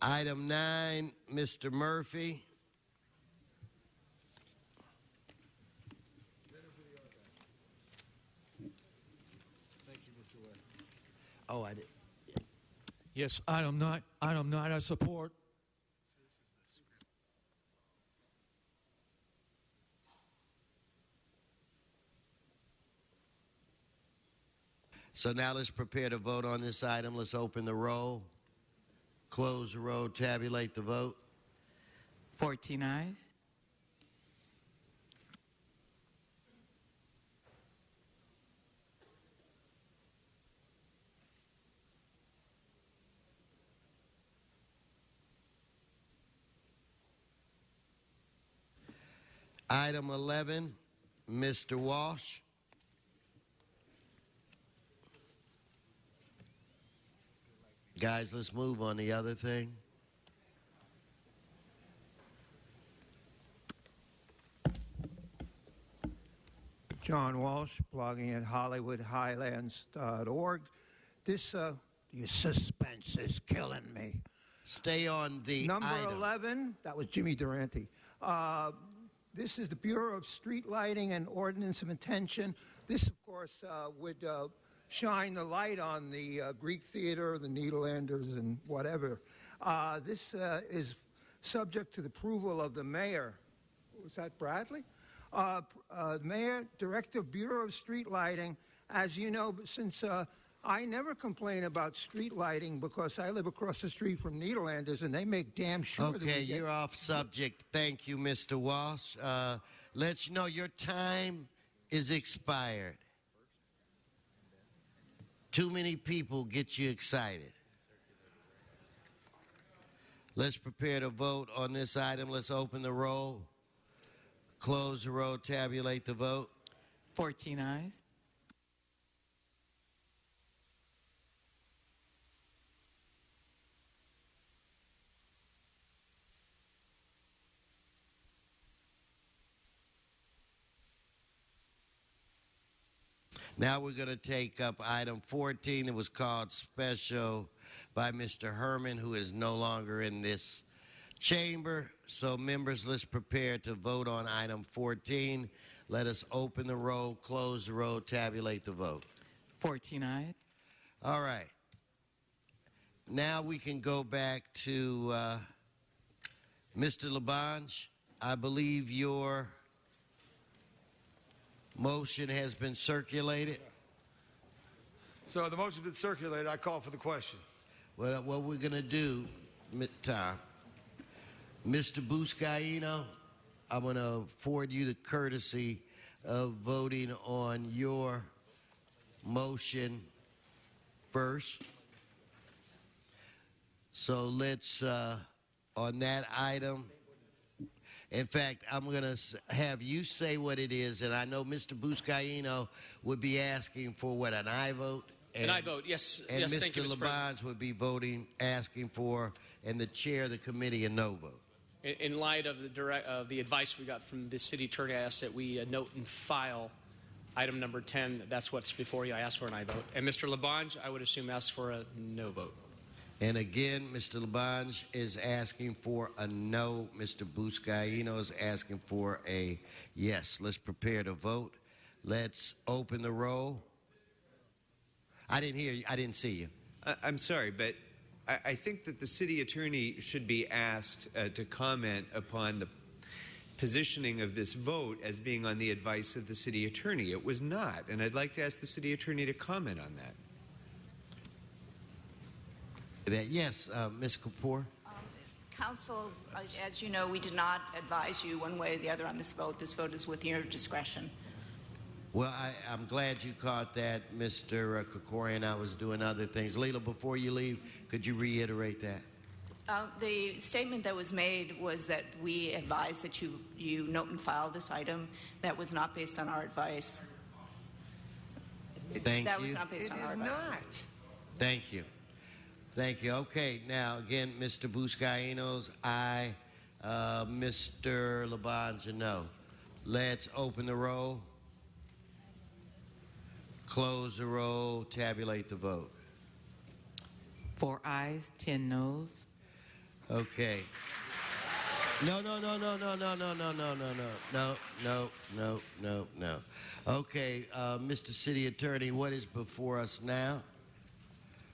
Item 9, Mr. Murphy. Oh, I did. Yes, item 9 I support. So now let's prepare to vote on this item. Let's open the roll, close the roll, tabulate the vote. 14 ayes. Item 11, Mr. Walsh. Guys, let's move on the other thing. John Walsh, blogging at HollywoodHighlands.org. This suspense is killing me. Stay on the Number item. 11, that was Jimmy Durante. This is the Bureau of Street Lighting and Ordinance of Intention. This, of course, would shine the light on the Greek Theater, the Nederlanders, and whatever. This is subject to the approval of the mayor. Was that Bradley? Mayor, Director, Bureau of Street Lighting. As you know, since I never complain about street lighting because I live across the street from Nederlanders and they make damn sure that Okay, we get... you're off subject. Thank you, Mr. Walsh. Let you know your time is expired. Too many people get you excited. Let's prepare to vote on this item. Let's open the roll, close the roll, tabulate the vote. 14 ayes. Now we're going to take up item 14. It was called special by Mr. Herman, who is no longer in this chamber. So, members, let's prepare to vote on item 14. Let us open the roll, close the roll, tabulate the vote. 14 ayes. All right. Now we can go back to Mr. Labange. I believe your motion has been circulated. So the motion's been circulated. I call for the question. Well, what we're going to do, Tom, Mr. Buscaino, I'm going to afford you the courtesy of voting on your motion first. So let's, on that item, in fact, I'm going to have you say what it is, and I know Mr. Buscaino would be asking for what, an aye vote? And I vote, yes. And Yes, Mr. thank you, Mr. President. Labange would be voting, asking for, and the chair of the committee, a no vote. In light of the advice we got from the city attorney, I asked that we note and file item number 10. That's what's before you. I asked for an aye vote. And Mr. Labange, I would assume, asked for a no vote. And again, Mr. Labange is asking for a no. Mr. Buscaino is asking for a yes. Let's prepare to vote. Let's open the roll. I didn't hear you. I didn't see you. I'm sorry, but I think that the city attorney should be asked to comment upon the positioning of this vote as being on the advice of the city attorney. It was not, and I'd like to ask the city attorney to comment on that. Yes, Ms. Kapoor. Council, as you know, we did not advise you one way or the other on this vote. This vote is within your discretion. Well, I'm glad you caught that, Mr. Krikorian. I was doing other things. Leila, before you leave, could you reiterate that? The statement that was made was that we advised that you note and file this item. That was not based on our advice. Thank that you. was not based on our advice. Thank you. Thank you. Okay, now again, Mr. Buscaino's aye, Mr. Labange, no. Let's open the roll, close the roll, tabulate the vote. 4 ayes, 10 noes. Okay. No. Okay, Mr. City Attorney, what is before us now?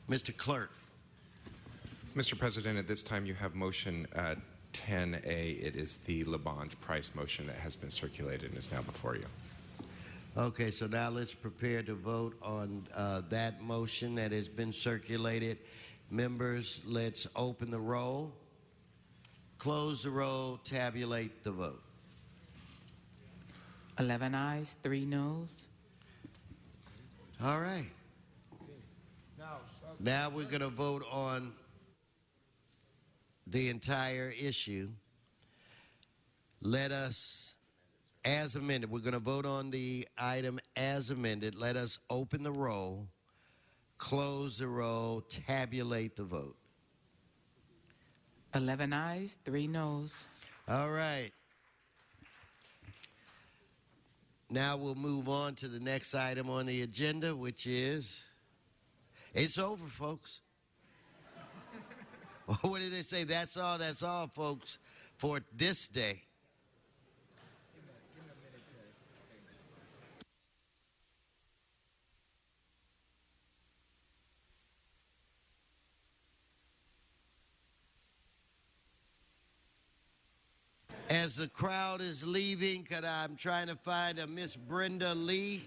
Mr. Clerk. Mr. President, at this time you have motion 10A. It is the Labange Price motion that has been circulated and is now before you. Okay, so now let's prepare to vote on that motion that has been circulated. Members, let's open the roll, close the roll, tabulate the vote. 11 ayes, 3 noes. All right. Now we're going to vote on the entire issue. Let us, as amended, we're going to vote on the item as amended. Let us open the roll, close the roll, tabulate the vote. 11 ayes, 3 noes. All right. Now we'll move on to the next item on the agenda, which is, it's over, folks. What did they say? That's all, folks, for this day. As the crowd is leaving, I'm trying to find a Miss Brenda Lee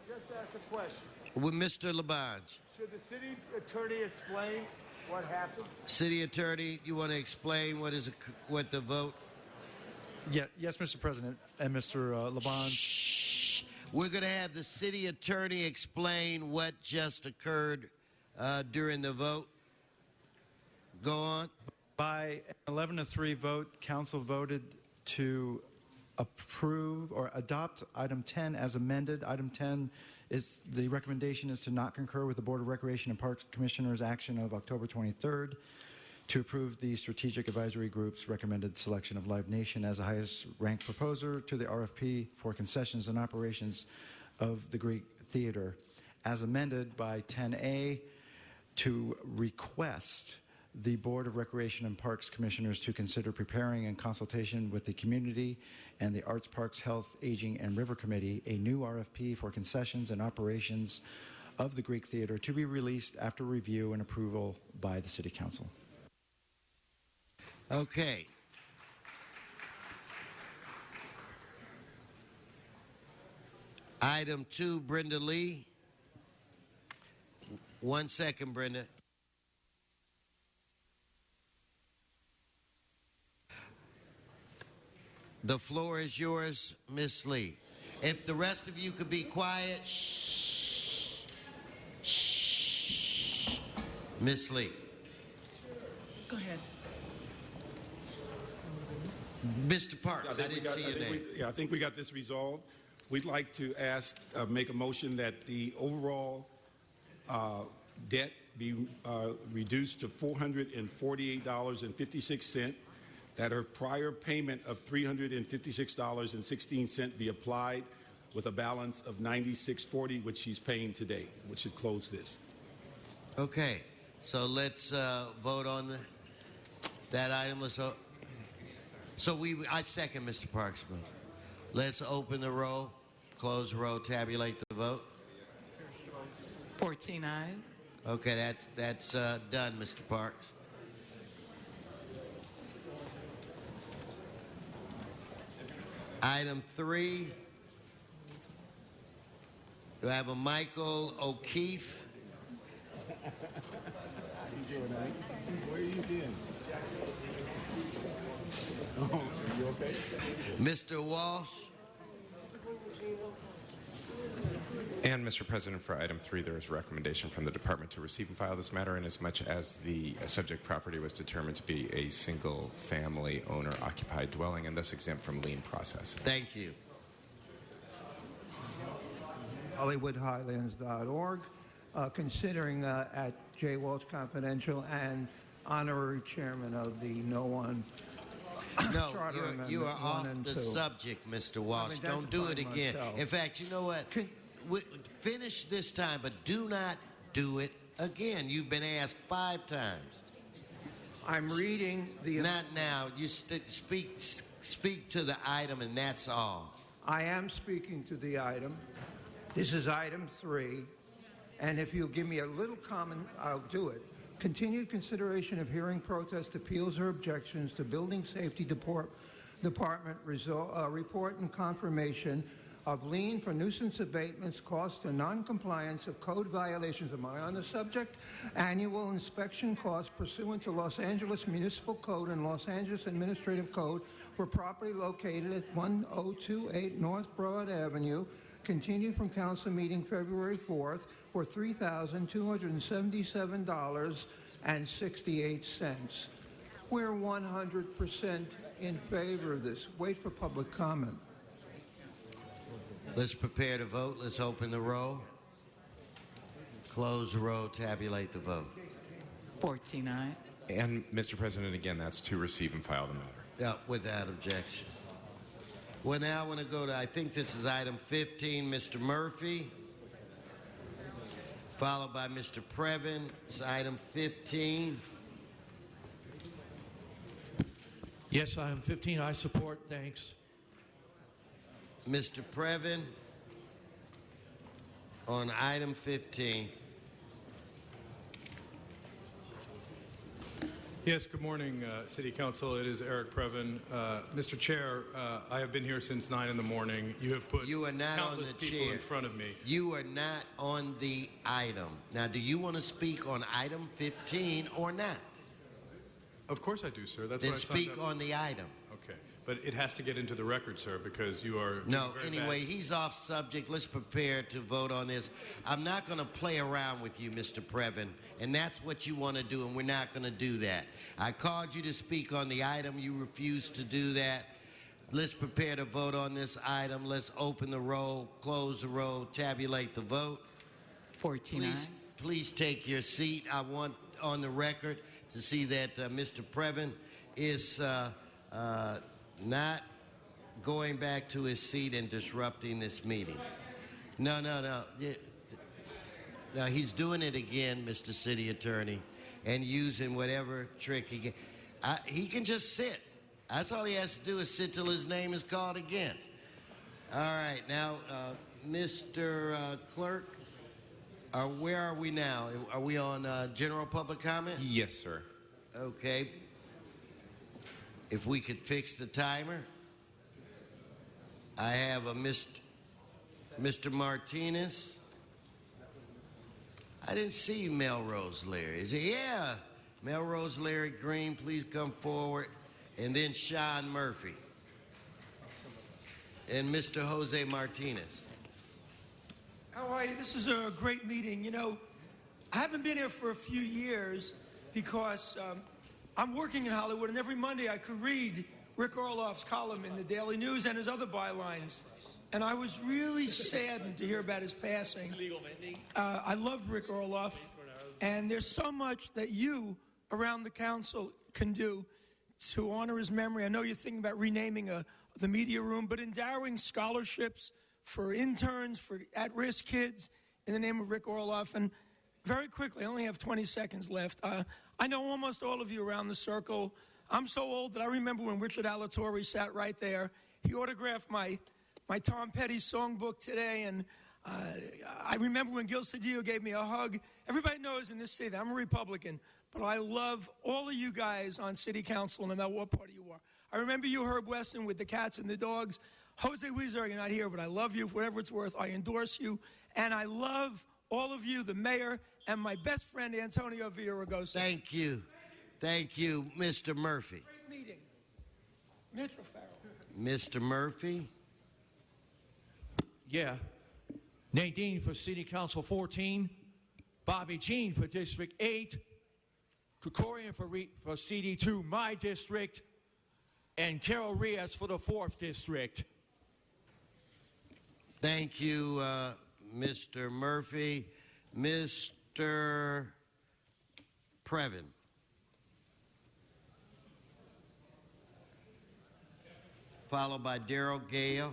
Just ask a question. with Mr. Labange. Should the city attorney explain what happened? City Attorney, you want to explain what the vote? Yeah, yes, Mr. President and Mr. Labange. Shh. We're going to have the City Attorney explain what just occurred during the vote. Go on. By an 11-3 vote, Council voted to approve or adopt item 10 as amended. Item 10 is the recommendation is to not concur with the Board of Recreation and Parks Commissioners' action of October 23rd to approve the Strategic Advisory Group's recommended selection of Live Nation as the highest ranked proposer to the RFP for concessions and operations of the Greek Theater, as amended by 10A to request the Board of Recreation and Parks Commissioners to consider preparing in consultation with the community and the Arts, Parks, Health, Aging, and River Committee a new RFP for concessions and operations of the Greek Theater to be released after review and approval by the City Council. Okay. Item 2, Brenda Lee. 1 second, Brenda. The floor is yours, Miss Lee. If the rest of you could be quiet, shh. Shh. Miss Lee. Go ahead. Mr. Parks, I didn't see your name. I think we got this resolved. We'd like to make a motion that the overall debt be reduced to $448.56, that her prior payment of $356.16 be applied with a balance of $96.40, which she's paying today, which should close this. Okay, so let's vote on that item. I second Mr. Parks' motion. Let's open the roll, close the roll, tabulate the vote. 14 ayes. Okay, that's done, Mr. Parks. Item 3. Do I have a Michael O'Keefe? How you doing, man? Where you been? Oh, are you okay? Mr. Walsh? And, Mr. President, for item 3, there is a recommendation from the department to receive and file this matter inasmuch as the subject property was determined to be a single-family owner-occupied dwelling and thus exempt from lien process. Thank you. HollywoodHighlands.org, considering at J. Walsh Confidential and honorary chairman of the No One No, Charter Amendment you are 1 off and the 2. subject, Mr. Walsh. Don't do it again. myself. In fact, you know what? Finish this time, but do not do it again. You've been asked 5 times. I'm reading the... Not now. You speak to the item, and that's all. I am speaking to the item. This is item 3. And if you'll give me a little comment, I'll do it. Continued consideration of hearing protest appeals or objections to Building Safety Department report and confirmation of lien for nuisance abatements, costs, and noncompliance of code violations. Am I on the subject? Annual inspection costs pursuant to Los Angeles Municipal Code and Los Angeles Administrative Code for property located at 1028 North Broad Avenue. Continued from council meeting February 4th for $3,277.68. We're 100% in favor of this. Wait for public comment. Let's prepare to vote. Let's open the roll. Close the roll. Tabulate the vote. 14 ayes. And, Mr. President, again, that's to receive and file the matter. Yeah, without objection. Well, now I want to go to, I think this is item 15, Mr. Murphy, followed by Mr. Previn. It's item 15. Yes, item 15, I support. Thanks. Mr. Previn, on item 15. Yes, good morning, City Council. It is Eric Previn. Mr. Chair, I have been here since 9 in the morning. You have put countless people in front of me. You are not on the item. Now, do you want to speak on item 15 or not? Of course I do, sir. That's Then what I signed speak up. on the item. Okay, but it has to get into the record, sir, because you are No, very anyway, bad. he's off subject. Let's prepare to vote on this. I'm not going to play around with you, Mr. Previn, and that's what you want to do, and we're not going to do that. I called you to speak on the item. You refused to do that. Let's prepare to vote on this item. Let's open the roll, close the roll, tabulate the vote. 14 Please take your seat. I want on the record to see that Mr. Previn is not going back to his seat and disrupting this meeting. No. Now, he's doing it again, Mr. City Attorney, and using whatever trick he can. He can just sit. That's all he has to do is sit till his name is called again. All right, now, Mr. Clerk, where are we now? Are we on general public comment? Yes, sir. Okay. If we could fix the timer. I have a Mr. Martinez. I didn't see Melrose Leary. Is he? Yeah. Melrose Leary Green, please come forward. And then Sean Murphy. And Mr. Jose Martinez. How are you? This is a great meeting. You know, I haven't been here for a few years because I'm working in Hollywood, and every Monday I could read Rick Orloff's column in the Daily News and his other bylines. And I was really saddened to hear about his passing. I loved Rick Orloff, and there's so much that you around the council can do to honor his memory. I know you're thinking about renaming the media room, but endowing scholarships for interns, for at-risk kids in the name of Rick Orloff. And very quickly, I only have 20 seconds left. I know almost all of you around the circle. I'm so old that I remember when Richard Alatorre sat right there. He autographed my Tom Petty songbook today, and I remember when Gil Cedillo gave me a hug. Everybody knows in this city that I'm a Republican, but I love all of you guys on city council, no matter what party you are. I remember you, Herb Weston, with the cats and the dogs. Jose Weezer, you're not here, but I love you for whatever it's worth. I endorse you, and I love all of you, the mayor, and my best friend, Antonio Villaraigosa. Thank you. Thank you, Mr. Murphy. Great meeting. Mitch O'Farrell. Mr. Murphy. Yeah. Nadine for City Council 14. Bobby Jean for District 8. Krikorian for CD2, my district. And Carol Rios for the 4th District. Thank you, Mr. Murphy. Mr. Previn. Followed by Darrell Gale.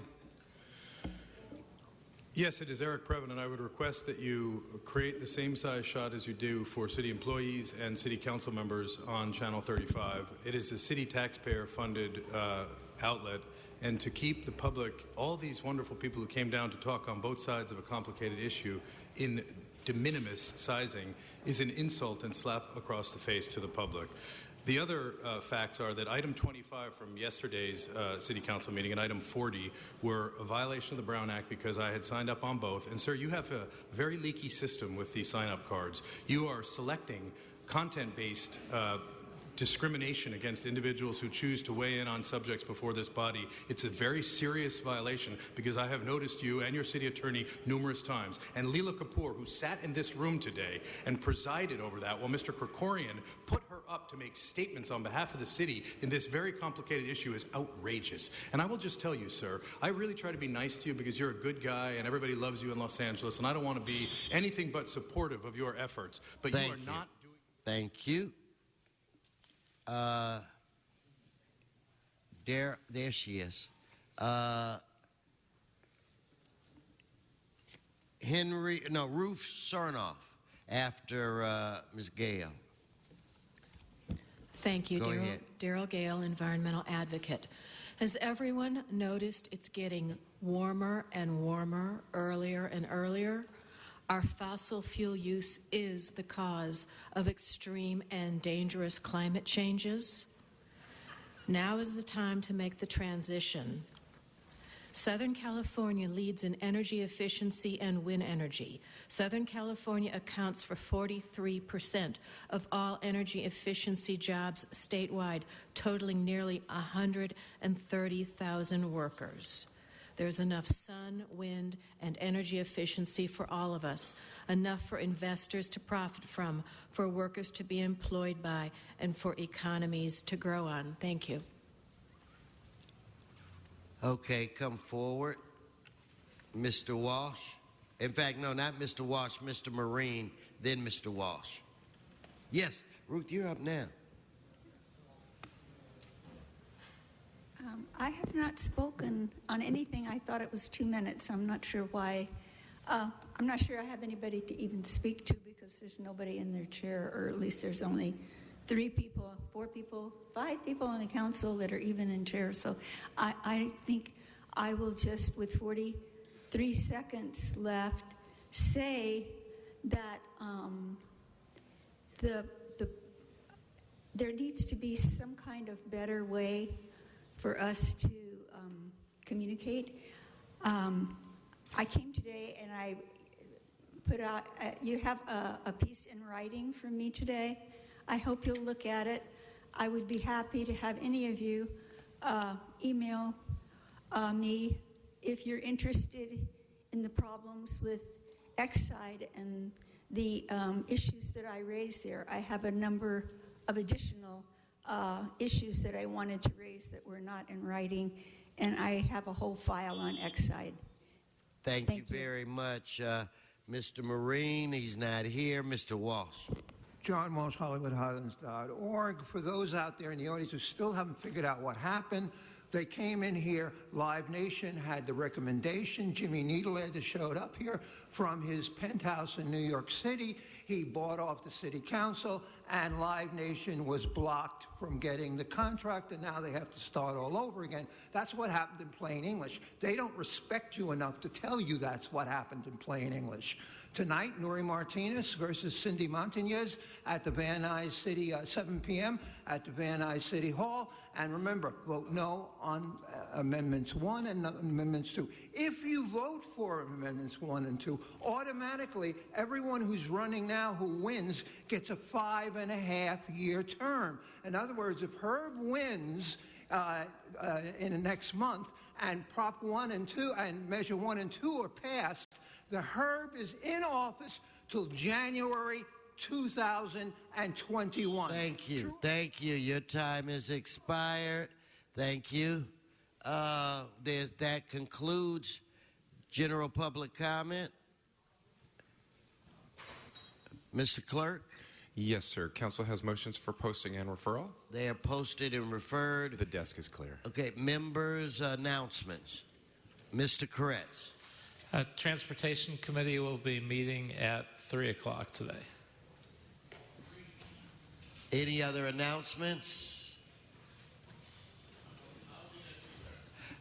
Yes, it is Eric Previn, and I would request that you create the same size shot as you do for city employees and city council members on Channel 35. It is a city taxpayer-funded outlet, and to keep the public, all these wonderful people who came down to talk on both sides of a complicated issue in de minimis sizing is an insult and slap across the face to the public. The other facts are that item 25 from yesterday's City Council meeting and item 40 were a violation of the Brown Act because I had signed up on both. And, sir, you have a very leaky system with the sign-up cards. You are selecting content-based discrimination against individuals who choose to weigh in on subjects before this body. It's a very serious violation because I have noticed you and your city attorney numerous times. And Leela Kapoor, who sat in this room today and presided over that while Mr. Krikorian put her up to make statements on behalf of the city in this very complicated issue is outrageous. And I will just tell you, sir, I really try to be nice to you because you're a good guy and everybody loves you in Los Angeles, and I don't want to be anything but supportive of your efforts. But you are not doing... Thank you. There she is. Ruth Sarnoff after Ms. Gale. Thank you, Go ahead. Darrell Gale, environmental advocate. Has everyone noticed it's getting warmer and warmer, earlier and earlier? Our fossil fuel use is the cause of extreme and dangerous climate changes. Now is the time to make the transition. Southern California leads in energy efficiency and wind energy. Southern California accounts for 43% of all energy efficiency jobs statewide, totaling nearly 130,000 workers. There's enough sun, wind, and energy efficiency for all of us, enough for investors to profit from, for workers to be employed by, and for economies to grow on. Thank you. Okay, come forward. Mr. Walsh. In fact, no, not Mr. Walsh, Mr. Marine, then Mr. Walsh. Yes, Ruth, you're up now. I have not spoken on anything. I thought it was 2 minutes. I'm not sure why. I'm not sure I have anybody to even speak to because there's nobody in their chair, or at least there's only 3 people, 4 people, 5 people on the council that are even in chair. So I think I will just, with 43 seconds left, say that there needs to be some kind of better way for us to communicate. I came today and I put out, you have a piece in writing from me today. I hope you'll look at it. I would be happy to have any of you email me if you're interested in the problems with Exide and the issues that I raised there. I have a number of additional issues that I wanted to raise that were not in writing, and I have a whole file on Exide. Thank you very much. Mr. Marine, he's not here. Mr. Walsh. John Walsh, HollywoodHighlands.org. For those out there in the audience who still haven't figured out what happened, they came in here. Live Nation had the recommendation. Jimmy Niederlander showed up here from his penthouse in New York City. He bought off the city council, and Live Nation was blocked from getting the contract, and now they have to start all over again. That's what happened in plain English. They don't respect you enough to tell you that's what happened in plain English. Tonight, Nuri Martinez versus Cindy Montañez at the Van Nuys City, 7 p.m. at the Van Nuys City Hall. And remember, vote no on Amendments 1 and Amendments 2. If you vote for Amendments 1 and 2, automatically everyone who's running now who wins gets a 5.5-year term. In other words, if Herb wins in the next month and Prop 1 and 2 and Measure 1 and 2 are passed, the Herb is in office till January 2021. Thank you. Thank you. Your time has expired. Thank you. That concludes general public comment. Mr. Clerk? Yes, sir. Council has motions for posting and referral. They are posted and referred. The desk is clear. Okay, members' announcements. Mr. Koretz. Transportation Committee will be meeting at 3 o'clock today. Any other announcements?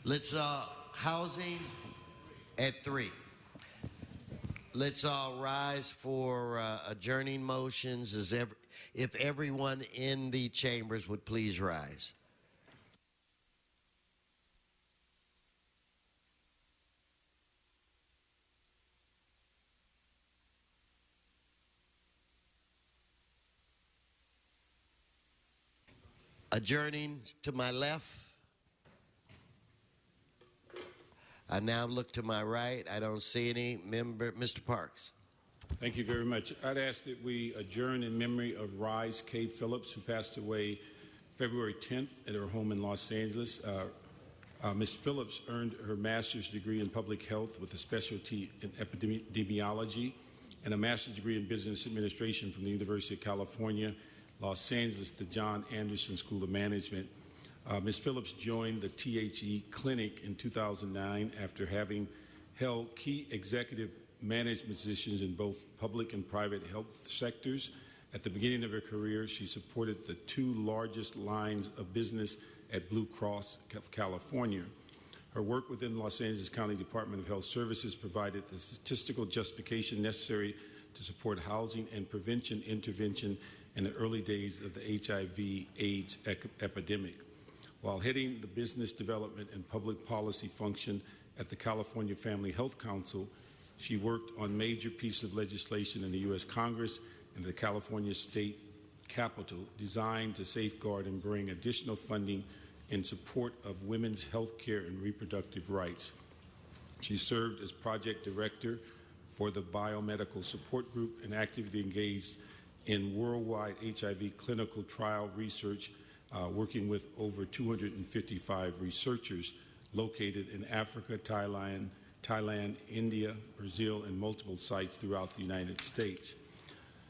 Let's housing at 3. Let's all rise for adjourning motions. If everyone in the chambers would please rise. Adjourning to my left. I now look to my right. I don't see any member. Mr. Parks. Thank you very much. I'd ask that we adjourn in memory of Rise K. Phillips, who passed away February 10th at her home in Los Angeles. Ms. Phillips earned her master's degree in public health with a specialty in epidemiology and a master's degree in business administration from the University of California, Los Angeles, the John Anderson School of Management. Ms. Phillips joined the THE Clinic in 2009 after having held key executive management positions in both public and private health sectors. At the beginning of her career, she supported the 2 largest lines of business at Blue Cross of California. Her work within the Los Angeles County Department of Health Services provided the statistical justification necessary to support housing and prevention intervention in the early days of the HIV/AIDS epidemic. While heading the business development and public policy function at the California Family Health Council, she worked on major pieces of legislation in the U.S. Congress and the California State Capitol designed to safeguard and bring additional funding in support of women's health care and reproductive rights. She served as project director for the Biomedical Support Group and actively engaged in worldwide HIV clinical trial research, working with over 255 researchers located in Africa, Thailand, India, Brazil, and multiple sites throughout the United States.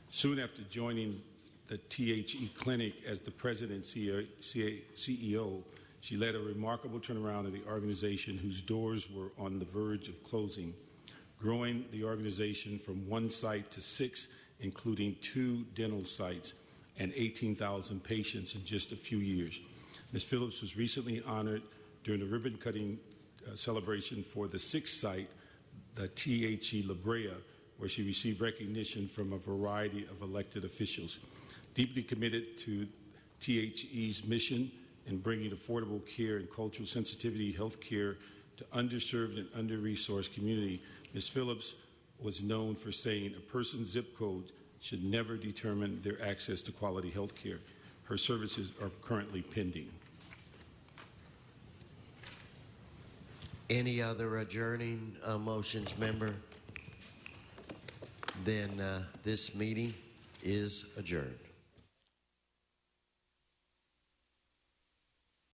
Soon after joining the THE Clinic as the president and CEO, she led a remarkable turnaround of the organization whose doors were on the verge of closing, growing the organization from 1 site to 6, including 2 dental sites and 18,000 patients in just a few years. Ms. Phillips was recently honored during the ribbon-cutting celebration for the 6th site, the THE La Brea, where she received recognition from a variety of elected officials. Deeply committed to THE's mission in bringing affordable care and cultural sensitivity health care to underserved and under-resourced community, Ms. Phillips was known for saying a person's zip code should never determine their access to quality health care. Her services are currently pending. Any other adjourning motions, member? Then this meeting is adjourned.